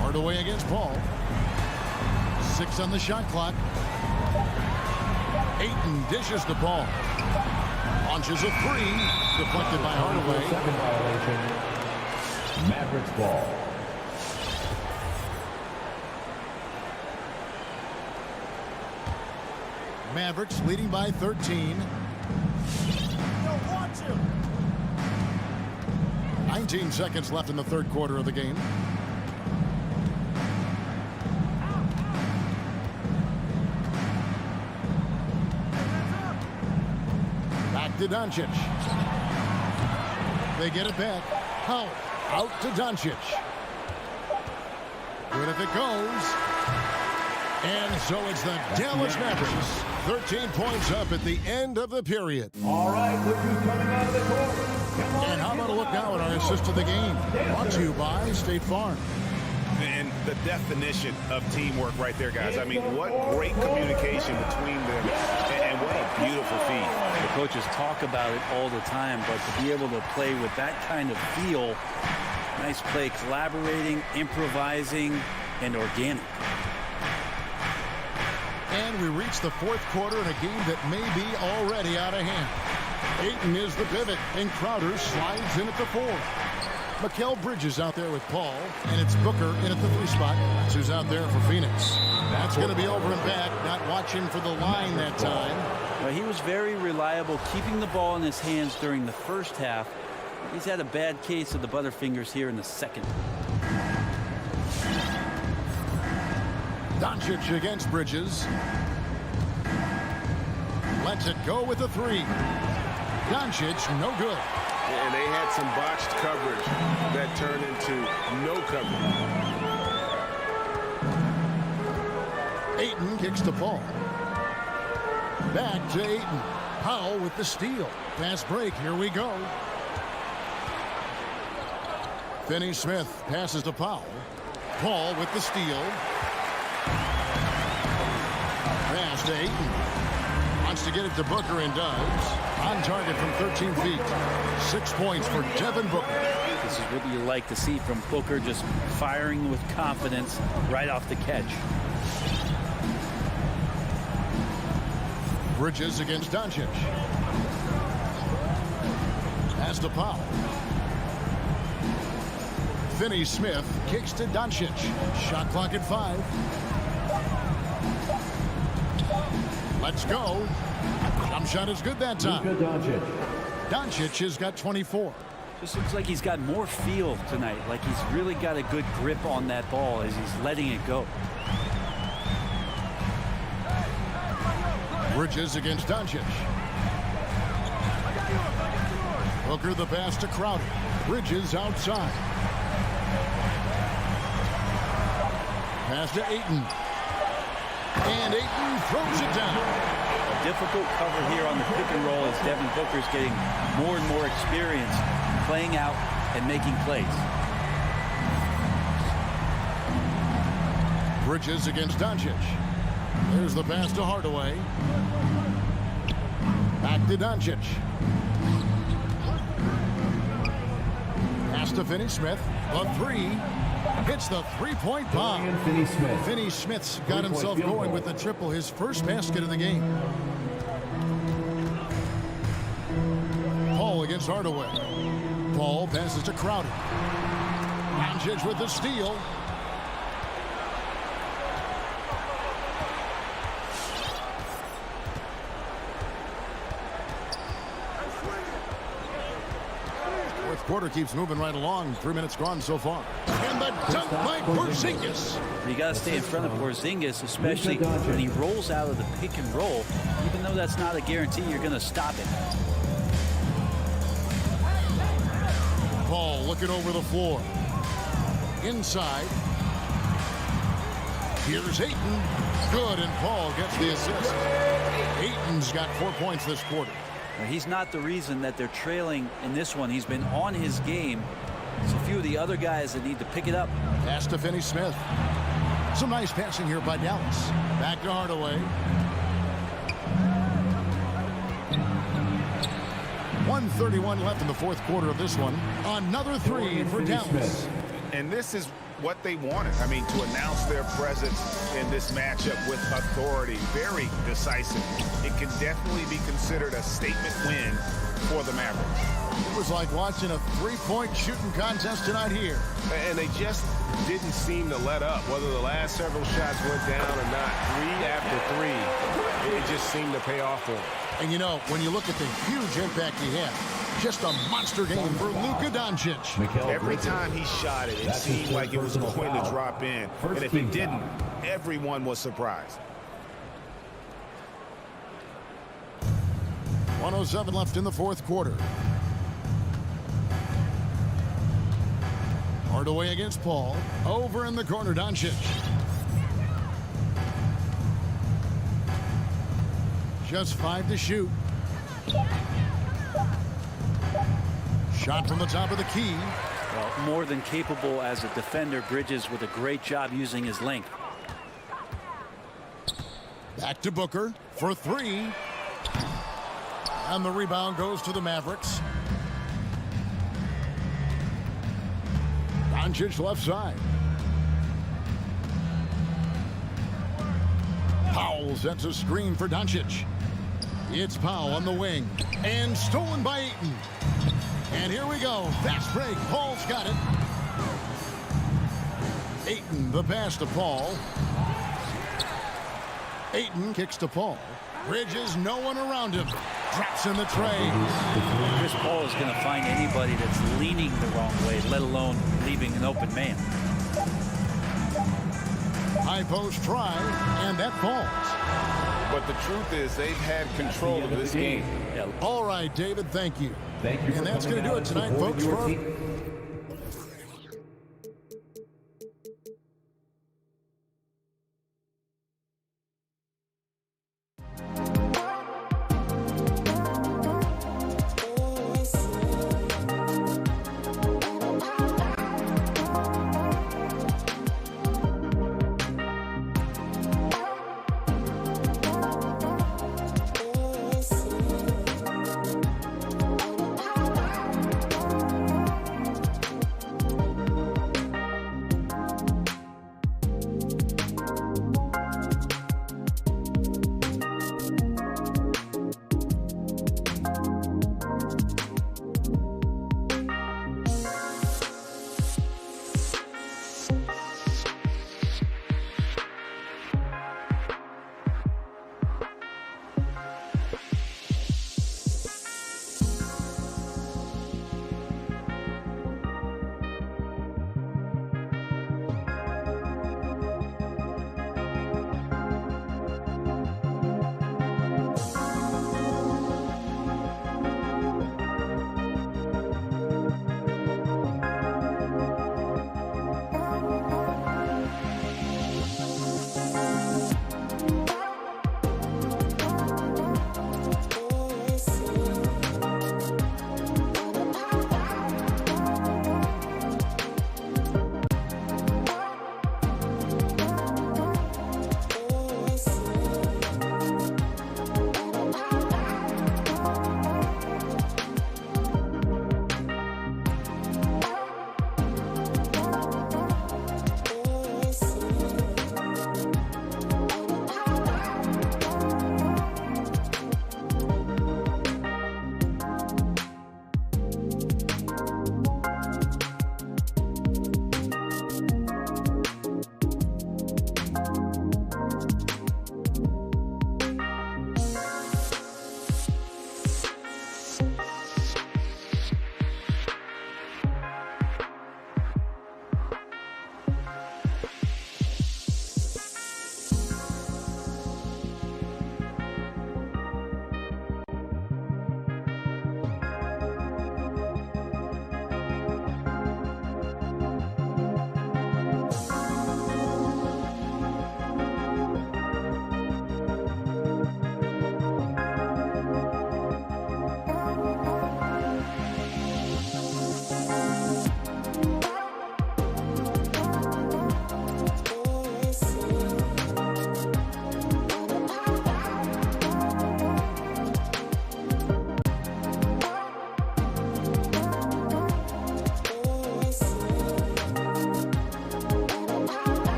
Hardaway against Paul. 6 on the shot clock. Ayton dishes the ball. Launches a 3. Deflected by Hardaway. Second violation. Mavericks ball. Mavericks leading by 13. 19 seconds left in the third quarter of the game. Back to Doncic. They get it back. Powell out to Doncic. Good if it goes. And so it's the Dallas Mavericks. 13 points up at the end of the period. All right, look who's coming out of the court. And how about a look now at our assist of the game? Brought to you by State Farm. And the definition of teamwork right there, guys. I mean, what great communication between them, and what a beautiful feed. The coaches talk about it all the time, but to be able to play with that kind of feel, nice play, collaborating, improvising, and organic. And we reach the fourth quarter in a game that may be already out of hand. Ayton is the pivot, and Crowder slides in at the 4. Mikal Bridges out there with Paul, and it's Booker in at the 3 spot. That's who's out there for Phoenix. That's going to be over and back, not watching for the line that time. Well, he was very reliable, keeping the ball in his hands during the first half. He's had a bad case of the butterfingers here in the second. Doncic against Bridges. Lets it go with the 3. Doncic, no good. And they had some botched coverage that turned into no coverage. Ayton kicks the ball. Back to Ayton. Powell with the steal. Fast break. Here we go. Finney Smith passes to Powell. Paul with the steal. Pass to Ayton. Wants to get it to Booker and does. On target from 13 feet. 6 points for Devin Booker. This is what you like to see from Booker, just firing with confidence right off the catch. Bridges against Doncic. Pass to Powell. Finney Smith kicks to Doncic. Shot clock at 5. Let's go. Jump shot is good that time. Doncic has got 24. Just looks like he's got more feel tonight, like he's really got a good grip on that ball as he's letting it go. Bridges against Doncic. Booker the pass to Crowder. Bridges outside. Pass to Ayton. And Ayton throws it down. A difficult cover here on the pick and roll as Devin Booker's getting more and more experience playing out and making plays. Bridges against Doncic. There's the pass to Hardaway. Back to Doncic. Pass to Finney Smith. The 3. Hits the 3-point bomb. Finney Smith's got himself going with the triple, his first basket of the game. Paul against Hardaway. Paul passes to Crowder. Doncic with the steal. Fourth quarter keeps moving right along. 3 minutes gone so far. And the dunk by Porzingis. You got to stay in front of Porzingis, especially when he rolls out of the pick and roll. Even though that's not a guarantee, you're going to stop it. Paul looking over the floor. Inside. Here's Ayton. Good, and Paul gets the assist. Ayton's got 4 points this quarter. He's not the reason that they're trailing in this one. He's been on his game It's a few of the other guys that need to pick it up. Pass to Finney Smith. Some nice passing here by Dallas. Back to Hardaway. 1:31 left in the fourth quarter of this one. Another three for Dallas. And this is what they wanted. I mean, to announce their presence in this matchup with authority, very decisive. It can definitely be considered a statement win for the Mavericks. It was like watching a three-point shooting contest tonight here. And they just didn't seem to let up. Whether the last several shots went down or not, 3 after 3, it just seemed to pay off for them. And you know, when you look at the huge impact he had, just a monster game for Luka Doncic. Every time he shot it, it seemed like it was going to drop in. And if it didn't, everyone was surprised. 1:07 left in the fourth quarter. Hardaway against Paul. Over in the corner, Doncic. Just 5 to shoot. Shot from the top of the key. Well, more than capable as a defender. Bridges with a great job using his length. Back to Booker for 3. And the rebound goes to the Mavericks. Doncic left side. Powell sets a screen for Doncic. It's Powell on the wing. And stolen by Ayton. And here we go. Fast break. Paul's got it. Ayton, the pass to Paul. Ayton kicks to Paul. Bridges, no one around him. Drops in the tray. Chris Paul is going to find anybody that's leaning the wrong way, let alone leaving an open man. High post try, and that falls. But the truth is they've had control of this game. Yeah. All right, David, thank you. Thank you. And that's going to do it tonight, folks.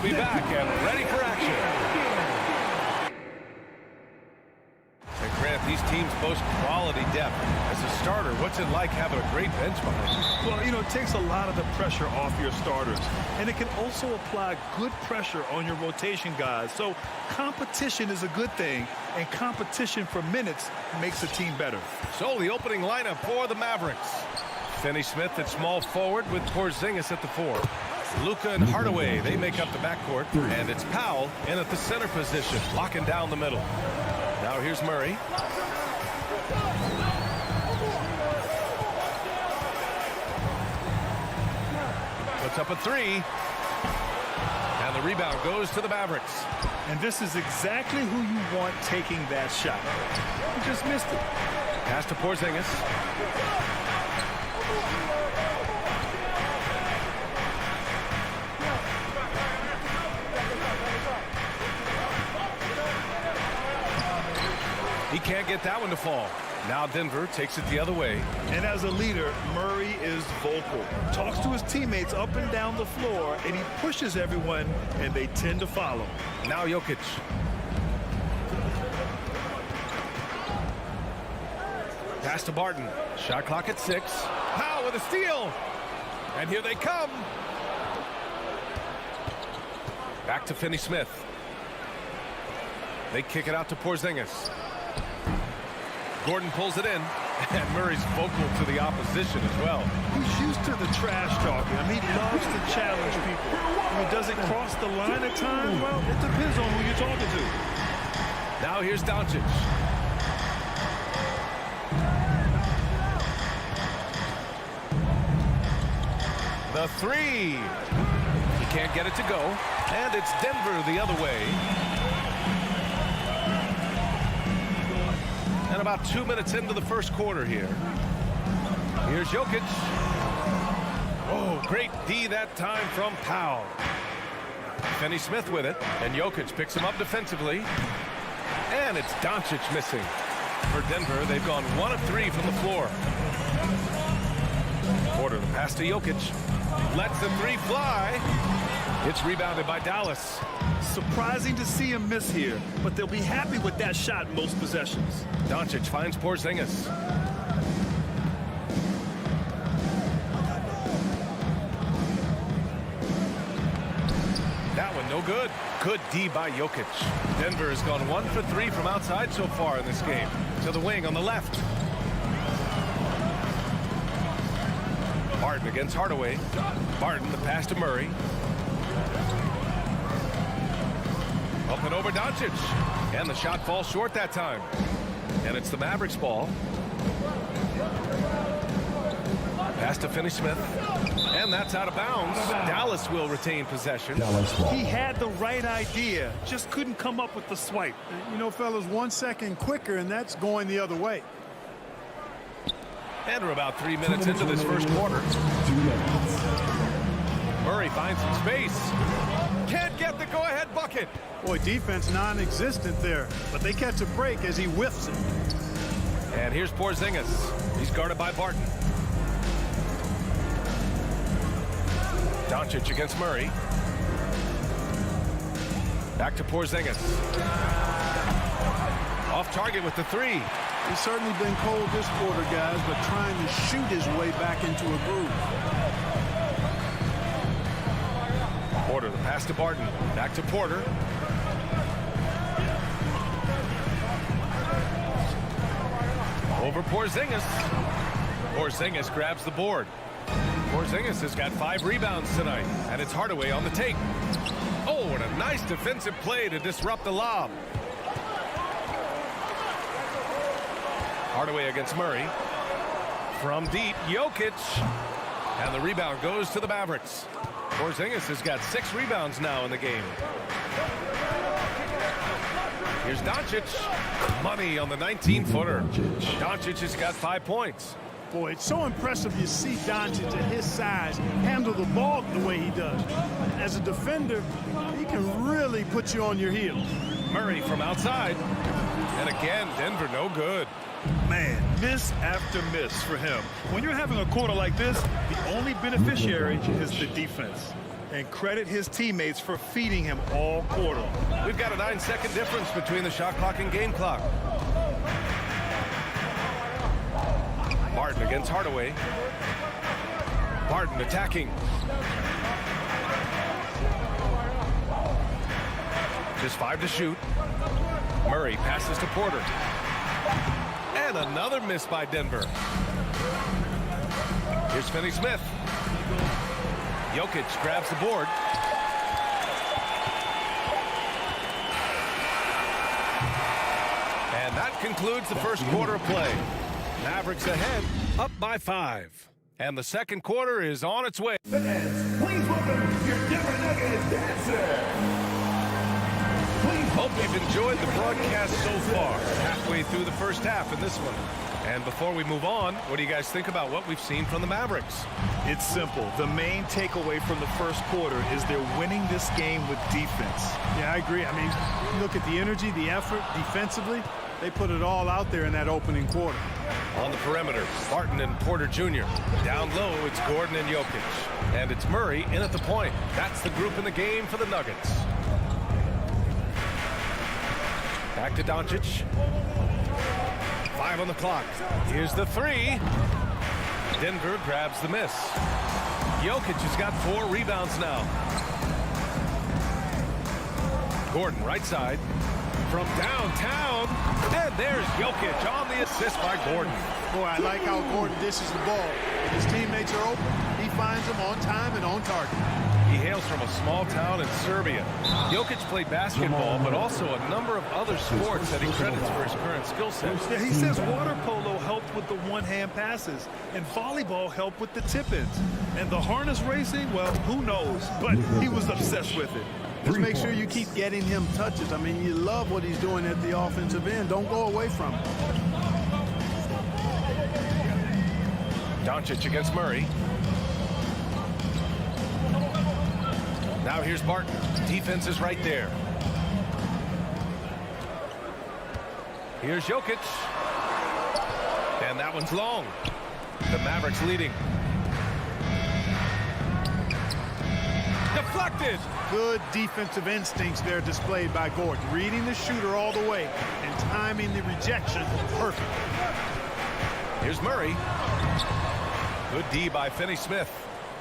be back and ready for action. And Grant, these teams boast quality depth. As a starter, what's it like having a great bench behind you? Well, you know, it takes a lot of the pressure off your starters, and it can also apply good pressure on your rotation guys. So competition is a good thing, and competition for minutes makes a team better. So the opening lineup for the Mavericks. Finney Smith at small forward with Porzingis at the 4. Luka and Hardaway, they make up the backcourt. And it's Powell in at the center position, locking down the middle. Now here's Murray. Puts up a 3. And the rebound goes to the Mavericks. And this is exactly who you want taking that shot. He just missed it. Pass to Porzingis. He can't get that one to fall. Now Denver takes it the other way. And as a leader, Murray is vocal. Talks to his teammates up and down the floor, and he pushes everyone, and they tend to follow. Now Jokic. Pass to Barton. Shot clock at 6. Powell with a steal. And here they come. Back to Finney Smith. They kick it out to Porzingis. Gordon pulls it in, and Murray's vocal to the opposition as well. He's used to the trash talking. I mean, he loves to challenge people. I mean, does it cross the line at times? Well, it depends on who you're talking to. Now here's Doncic. The 3. He can't get it to go, and it's Denver the other way. And about 2 minutes into the first quarter here. Here's Jokic. Oh, great D that time from Powell. Finney Smith with it, and Jokic picks him up defensively. And it's Doncic missing. For Denver, they've gone 1 of 3 from the floor. Porter, the pass to Jokic. Lets the 3 fly. It's rebounded by Dallas. Surprising to see him miss here, but they'll be happy with that shot in most possessions. Doncic finds Porzingis. That one no good. Good D by Jokic. Denver has gone 1 for 3 from outside so far in this game. To the wing on the left. Barton against Hardaway. Barton, the pass to Murray. Up and over Doncic. And the shot falls short that time. And it's the Mavericks ball. Pass to Finney Smith. And that's out of bounds. Dallas will retain possession. He had the right idea, just couldn't come up with the swipe. You know, fellas, 1 second quicker, and that's going the other way. And we're about 3 minutes into this first quarter. Murray finds some space. Can't get the go-ahead bucket. Boy, defense non-existent there, but they catch a break as he whiffs it. And here's Porzingis. He's guarded by Barton. Doncic against Murray. Back to Porzingis. Off target with the 3. He's certainly been cold this quarter, guys, but trying to shoot his way back into a groove. Porter, the pass to Barton. Back to Porter. Over Porzingis. Porzingis grabs the board. Porzingis has got 5 rebounds tonight, and it's Hardaway on the take. Oh, and a nice defensive play to disrupt the lob. Hardaway against Murray. From deep, Jokic. And the rebound goes to the Mavericks. Porzingis has got 6 rebounds now in the game. Here's Doncic. Money on the 19-footer. Doncic has got 5 points. Boy, it's so impressive you see Doncic at his size handle the ball the way he does. As a defender, he can really put you on your heels. Murray from outside. And again, Denver no good. Man, miss after miss for him. When you're having a quarter like this, the only beneficiary is the defense. And credit his teammates for feeding him all quarter. We've got a 9-second difference between the shot clock and game clock. Barton against Hardaway. Barton attacking. Just 5 to shoot. Murray passes to Porter. And another miss by Denver. Here's Finney Smith. Jokic grabs the board. And that concludes the first quarter of play. Mavericks ahead, up by 5. And the second quarter is on its way. Fans, please welcome your Denver Nuggets dancer. Hope you've enjoyed the broadcast so far. Halfway through the first half in this one. And before we move on, what do you guys think about what we've seen from the Mavericks? It's simple. The main takeaway from the first quarter is they're winning this game with defense. Yeah, I agree. I mean, look at the energy, the effort defensively. They put it all out there in that opening quarter. On the perimeter, Barton and Porter Jr. Down low, it's Gordon and Jokic. And it's Murray in at the point. That's the group in the game for the Nuggets. Back to Doncic. 5 on the clock. Here's the 3. Denver grabs the miss. Jokic has got 4 rebounds now. Gordon right side. From downtown. And there's Jokic on the assist by Gordon. Boy, I like how Gordon dishes the ball. His teammates are open. He finds them on time and on target. He hails from a small town in Serbia. Jokic played basketball, but also a number of other sports that he credits for his current skill set. Yeah, he says water polo helped with the one-hand passes, and volleyball helped with the tip-ins. And the harness racing, well, who knows? But he was obsessed with it. Just make sure you keep getting him touches. I mean, you love what he's doing at the offensive end. Don't go away from him. Doncic against Murray. Now here's Barton. Defense is right there. Here's Jokic. And that one's long. The Mavericks leading. Deflected. Good defensive instincts there displayed by Gordon. Reading the shooter all the way and timing the rejection perfect. Here's Murray. Good D by Finney Smith.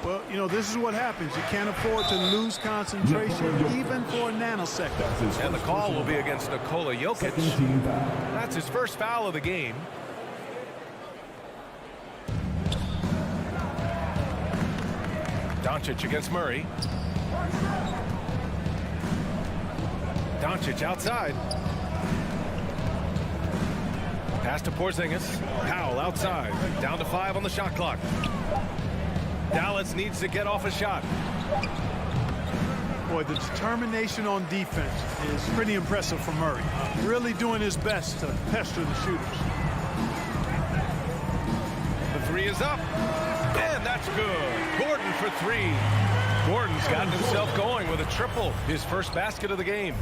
Well, you know, this is what happens. You can't afford to lose concentration even for a nanosecond. And the call will be against Nikola Jokic. That's his first foul of the game. Doncic against Murray. Doncic outside. Pass to Porzingis. Powell outside. Down to 5 on the shot clock. Dallas needs to get off a shot. Boy, the determination on defense is pretty impressive from Murray. Really doing his best to pester the shooters. The 3 is up. And that's good. Gordon for 3. Gordon's gotten himself going with a triple. His first basket of the game.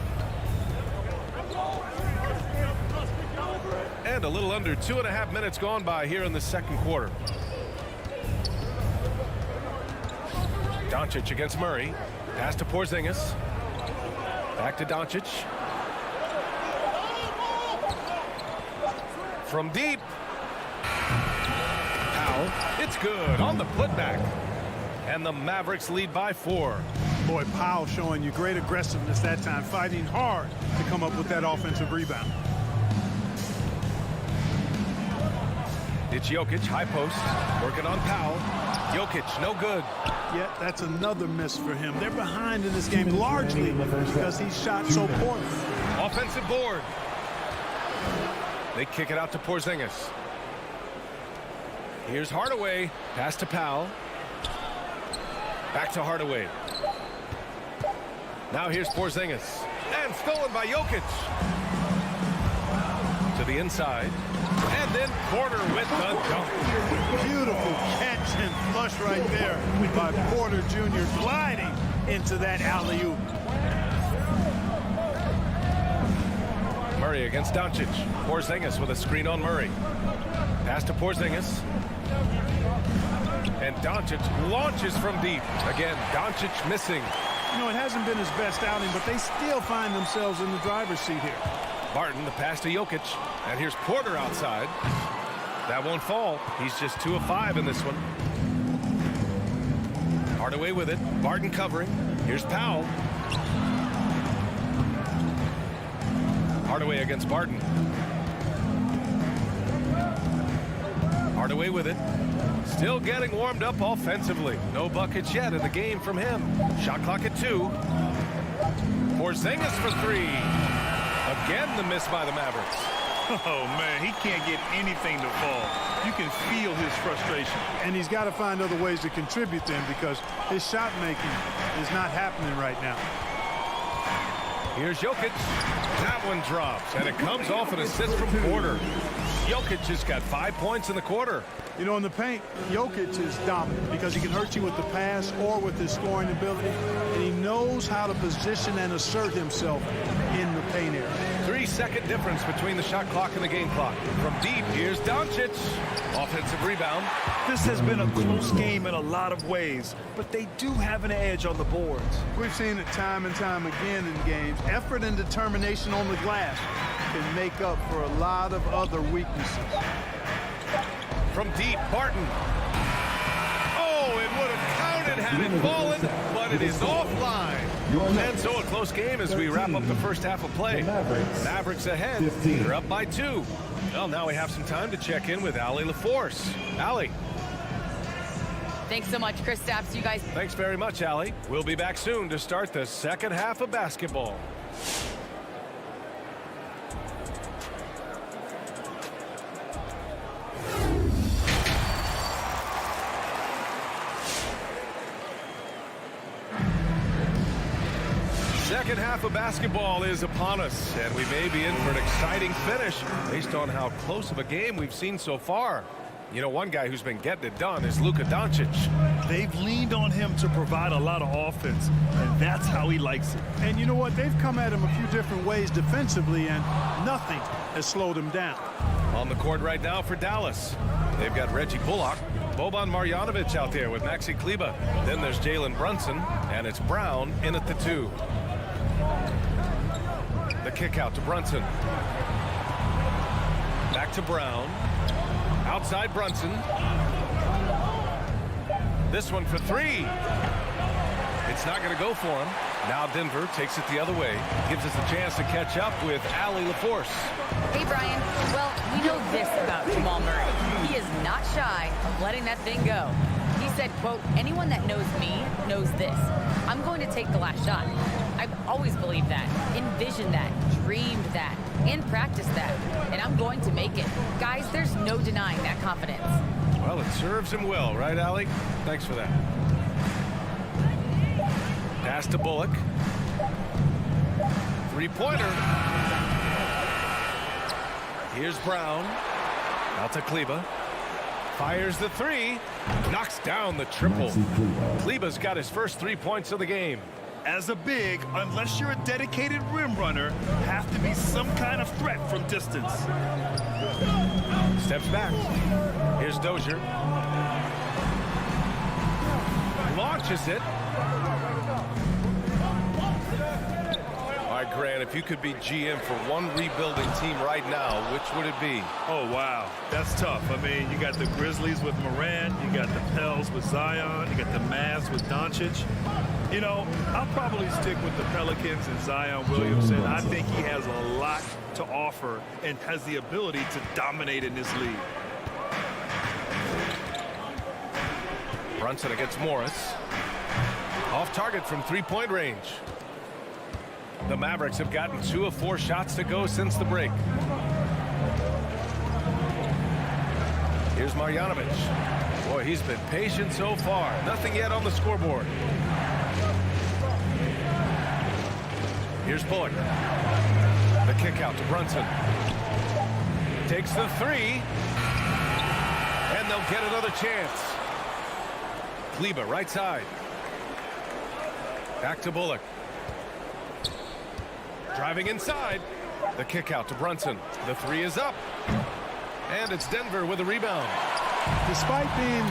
And a little under 2.5 minutes gone by here in the second quarter. Doncic against Murray. Pass to Porzingis. Back to Doncic. From deep. Powell. It's good on the putback. And the Mavericks lead by 4. Boy, Powell showing you great aggressiveness that time, fighting hard to come up with that offensive rebound. It's Jokic, high post, working on Powell. Jokic, no good. Yeah, that's another miss for him. They're behind in this game largely because he shot so poorly. Offensive board. They kick it out to Porzingis. Here's Hardaway. Pass to Powell. Back to Hardaway. Now here's Porzingis. And stolen by Jokic. To the inside. And then Porter with the dunk. Beautiful catch and flush right there by Porter Jr. gliding into that alley-oop. Murray against Doncic. Porzingis with a screen on Murray. Pass to Porzingis. And Doncic launches from deep. Again, Doncic missing. You know, it hasn't been his best outing, but they still find themselves in the driver's seat here. Barton, the pass to Jokic. And here's Porter outside. That won't fall. He's just 2 of 5 in this one. Hardaway with it. Barton covering. Here's Powell. Hardaway against Barton. Hardaway with it. Still getting warmed up offensively. No buckets yet in the game from him. Shot clock at 2. Porzingis for 3. Again, the miss by the Mavericks. Oh, man, he can't get anything to fall. You can feel his frustration. And he's got to find other ways to contribute to him because his shot making is not happening right now. Here's Jokic. That one drops, and it comes off an assist from Porter. Jokic has got 5 points in the quarter. You know, in the paint, Jokic is dominant because he can hurt you with the pass or with his scoring ability, and he knows how to position and assert himself in the paint area. 3-second difference between the shot clock and the game clock. From deep, here's Doncic. Offensive rebound. This has been a close game in a lot of ways, but they do have an edge on the boards. We've seen it time and time again in games. Effort and determination on the glass can make up for a lot of other weaknesses. From deep, Barton. Oh, it would have counted had it fallen, but it is offline. And so a close game as we wrap up the first half of play. Mavericks ahead. They're up by 2. Well, now we have some time to check in with Allie LaForce. Allie. Thanks so much, Chris Stapps. You guys. Thanks very much, Allie. We'll be back soon to start the second half of basketball. Second half of basketball is upon us, and we may be in for an exciting finish based on how close of a game we've seen so far. You know, one guy who's been getting it done is Luka Doncic. They've leaned on him to provide a lot of offense, and that's how he likes it. And you know what? They've come at him a few different ways defensively, and nothing has slowed him down. On the court right now for Dallas, they've got Reggie Bullock, Boban Marjanovic out there with Maxi Kleber. Then there's Jalen Brunson, and it's Brown in at the 2. The kick out to Brunson. Back to Brown. Outside Brunson. This one for 3. It's not going to go for him. Now Denver takes it the other way. Gives us a chance to catch up with Allie LaForce. Hey, Brian. Well, we know this about Jamal Murray. He is not shy of letting that thing go. He said, quote, anyone that knows me knows this. I'm going to take the last shot. I've always believed that, envisioned that, dreamed that, and practiced that. And I'm going to make it. Guys, there's no denying that confidence. Well, it serves him well, right, Allie? Thanks for that. Pass to Bullock. 3-pointer. Here's Brown. Out to Kleber. Fires the 3. Knocks down the triple. Kleber's got his first 3 points of the game. As a big, unless you're a dedicated rim runner, have to be some kind of threat from distance. Steps back. Here's Dozier. Launches it. All right, Grant, if you could be GM for one rebuilding team right now, which would it be? Oh, wow. That's tough. I mean, you got the Grizzlies with Morant. You got the Pels with Zion. You got the Mavs with Doncic. You know, I'll probably stick with the Pelicans and Zion Williamson. I think he has a lot to offer and has the ability to dominate in this league. Brunson against Morris. Off target from 3-point range. The Mavericks have gotten 2 of 4 shots to go since the break. Here's Marjanovic. Boy, he's been patient so far. Nothing yet on the scoreboard. Here's Bullock. The kick out to Brunson. Takes the 3. And they'll get another chance. Kleber, right side. Back to Bullock. Driving inside. The kick out to Brunson. The 3 is up. And it's Denver with a rebound. Despite being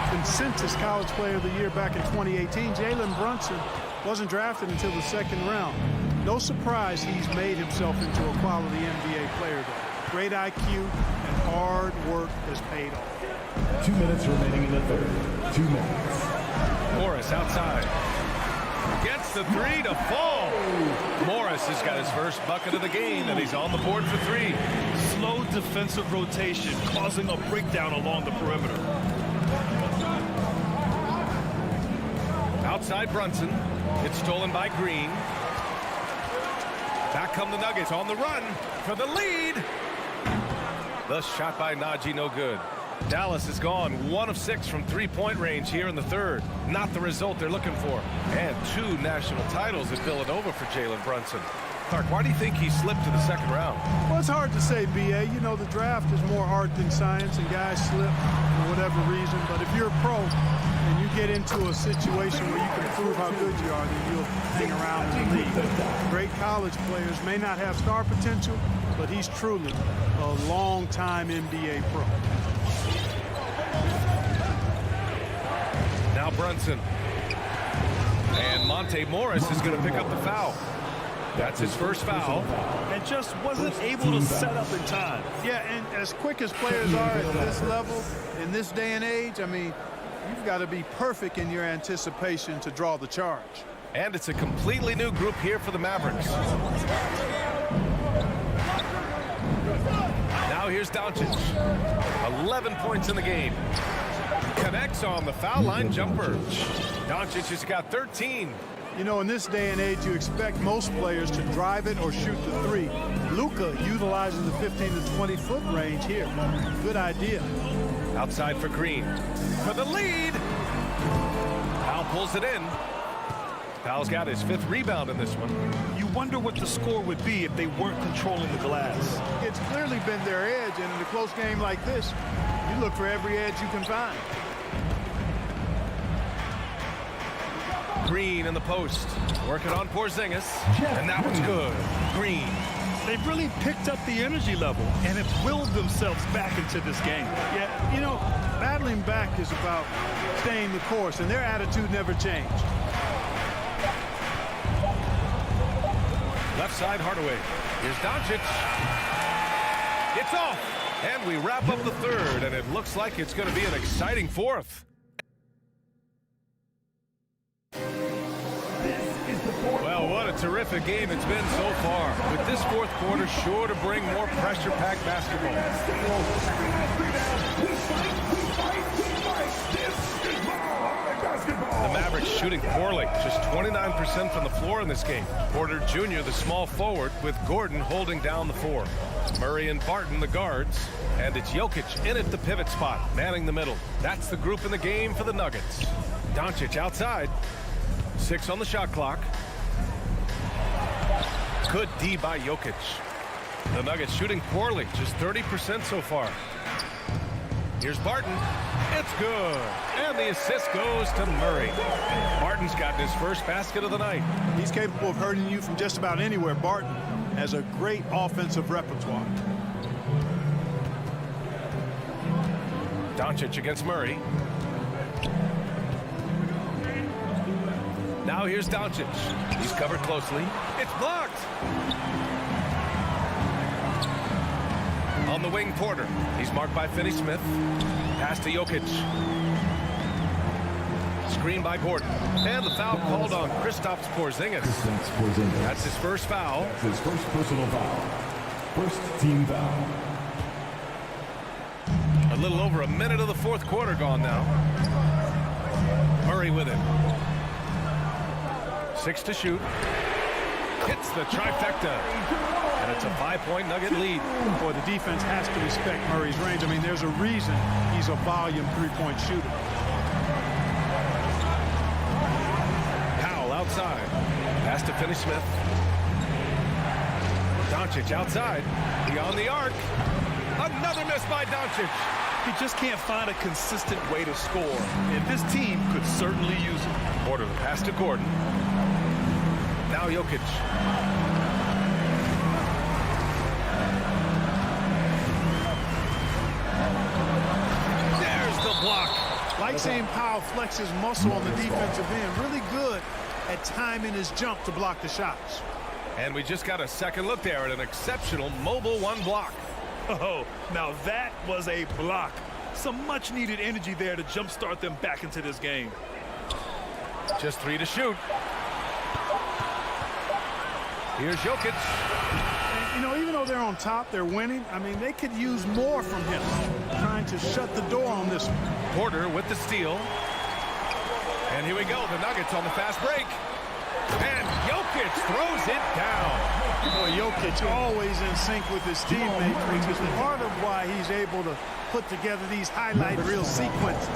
the consensus college player of the year back in 2018. Jalen Brunson wasn't drafted until the second round. No surprise he's made himself into a quality NBA player, though. Great IQ and hard work has paid off. 2 minutes remaining in the third. 2 minutes. Morris outside. Gets the three to fall. Morris has got his first bucket of the game, and he's on the board for three. Slow defensive rotation causing a breakdown along the perimeter. Outside Brunson. It's stolen by Green. Back come the Nuggets on the run for the lead. The shot by Najee, no good. Dallas has gone 1 of 6 from three-point range here in the third. Not the result they're looking for. And 2 national titles at Villanova for Jalen Brunson. Clark, why do you think he slipped to the second round? Well, it's hard to say, B.A. You know, the draft is more art than science, and guys slip for whatever reason. But if you're a pro and you get into a situation where you can prove how good you are, then you'll hang around in the league. Great college players may not have star potential, but he's truly a long-time NBA pro. Now Brunson. And Monte Morris is going to pick up the foul. That's his first foul. And just wasn't able to set up in time. Yeah, and as quick as players are at this level, in this day and age, I mean, you've got to be perfect in your anticipation to draw the charge. And it's a completely new group here for the Mavericks. Now here's Doncic. 11 points in the game. Connects on the foul line jumper. Doncic has got 13. You know, in this day and age, you expect most players to drive it or shoot the three. Luka utilizing the 15 to 20-foot range here. Good idea. Outside for Green. For the lead. Powell pulls it in. Powell's got his 5th rebound in this one. You wonder what the score would be if they weren't controlling the glass. It's clearly been their edge, and in a close game like this, you look for every edge you can find. Green in the post. Working on Porzingis. And that one's good. Green. They've really picked up the energy level and have willed themselves back into this game. Yeah, you know, battling back is about staying the course, and their attitude never changed. Left side, Hardaway. Here's Doncic. It's off. And we wrap up the third, and it looks like it's going to be an exciting fourth. Well, what a terrific game it's been so far. With this fourth quarter sure to bring more pressure-packed basketball. The Mavericks shooting poorly, just 29% from the floor in this game. Porter Jr., the small forward, with Gordon holding down the 4. Murray and Barton, the guards. And it's Jokic in at the pivot spot, manning the middle. That's the group in the game for the Nuggets. Doncic outside. 6 on the shot clock. Good D by Jokic. The Nuggets shooting poorly, just 30% so far. Here's Barton. It's good. And the assist goes to Murray. Barton's gotten his first basket of the night. He's capable of hurting you from just about anywhere. Barton has a great offensive repertoire. Doncic against Murray. Now here's Doncic. He's covered closely. It's blocked. On the wing, Porter. He's marked by Finney Smith. Pass to Jokic. Screen by Gordon. And the foul called on Kristaps Porzingis. That's his first foul. That's his first personal foul. First team foul. A little over a minute of the fourth quarter gone now. Murray with it. 6 to shoot. Hits the trifecta. And it's a 5-point Nugget lead. Boy, the defense has to respect Murray's range. I mean, there's a reason he's a volume 3-point shooter. Powell outside. Pass to Finney Smith. Doncic outside. Beyond the arc. Another miss by Doncic. He just can't find a consistent way to score. And this team could certainly use it. Porter, the pass to Gordon. Now Jokic. There's the block. Like seen Powell flex his muscle on the defensive end. Really good at timing his jump to block the shots. And we just got a second look there at an exceptional mobile one block. Oh, now that was a block. Some much-needed energy there to jumpstart them back into this game. Just 3 to shoot. Here's Jokic. And, you know, even though they're on top, they're winning. I mean, they could use more from him, trying to shut the door on this one. Porter with the steal. And here we go, the Nuggets on the fast break. And Jokic throws it down. Boy, Jokic always in sync with his teammates, which is part of why he's able to put together these highlight reel sequences.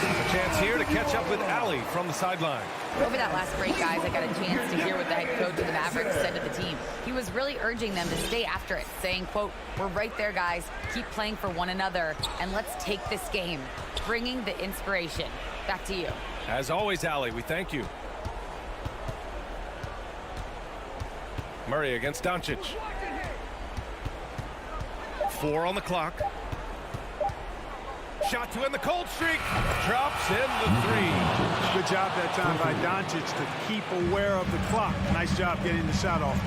A chance here to catch up with Allie from the sideline. Over that last break, guys, I got a chance to hear what the head coach of the Mavericks said to the team. He was really urging them to stay after it, saying, quote, "We're right there, guys. Keep playing for one another, and let's take this game." Bringing the inspiration. Back to you. As always, Allie, we thank you. Murray against Doncic. 4 on the clock. Shot to end the cold streak. Drops in the 3. Good job that time by Doncic to keep aware of the clock. Nice job getting the shot off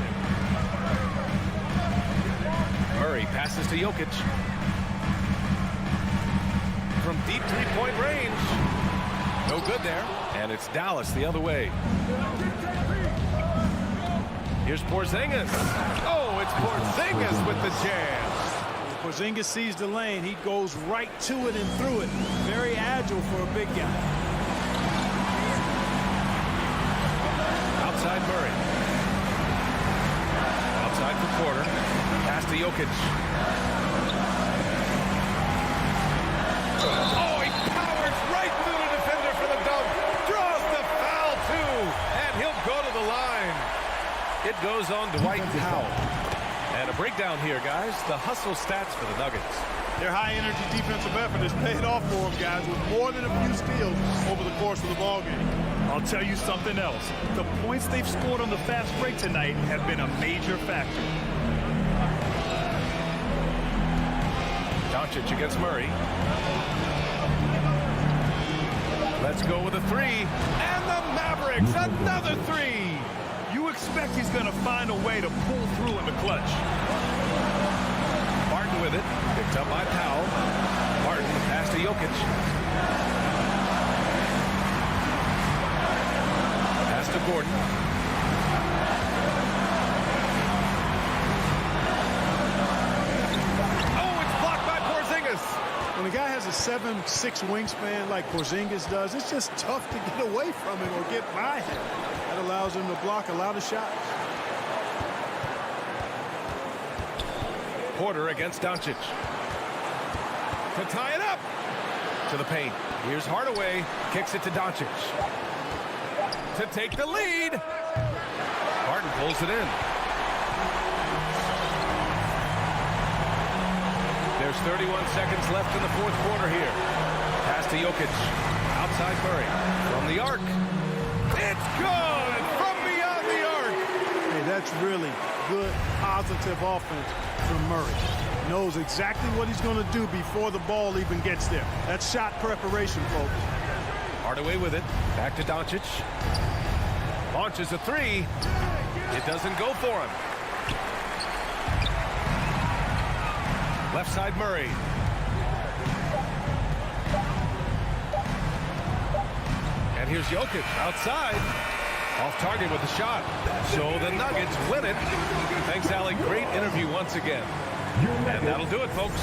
there. Murray passes to Jokic. From deep three-point range. No good there. And it's Dallas the other way. Here's Porzingis. Oh, it's Porzingis with the jam. Porzingis sees the lane. He goes right to it and through it. Very agile for a big guy. Outside Murray. Outside for Porter. Pass to Jokic. Oh, he powers right through the defender for the dunk. Draws the foul, too. And he'll go to the line. It goes on Dwight Powell. And a breakdown here, guys. The hustle stats for the Nuggets. Their high-energy defensive effort has paid off for them, guys, with more than a few steals over the course of the ballgame. I'll tell you something else. The points they've scored on the fast break tonight have been a major factor. Doncic against Murray. Let's go with a 3. And the Mavericks, another 3. You expect he's going to find a way to pull through in the clutch. Martin with it. Picked up by Powell. Martin pass to Jokic. Pass to Gordon. Oh, it's blocked by Porzingis. When a guy has a 7'6" wingspan like Porzingis does, it's just tough to get away from him or get by him. That allows him to block a lot of shots. Porter against Doncic. To tie it up. To the paint. Here's Hardaway. Kicks it to Doncic. To take the lead. Martin pulls it in. There's 31 seconds left in the fourth quarter here. Pass to Jokic. Outside Murray. From the arc. It's good! From beyond the arc! Hey, that's really good, positive offense from Murray. Knows exactly what he's going to do before the ball even gets there. That's shot preparation, folks. Hardaway with it. Back to Doncic. Launches a 3. It doesn't go for him. Left side Murray. And here's Jokic outside. Off target with the shot. So the Nuggets win it. Thanks, Allie. Great interview once again. And that'll do it, folks.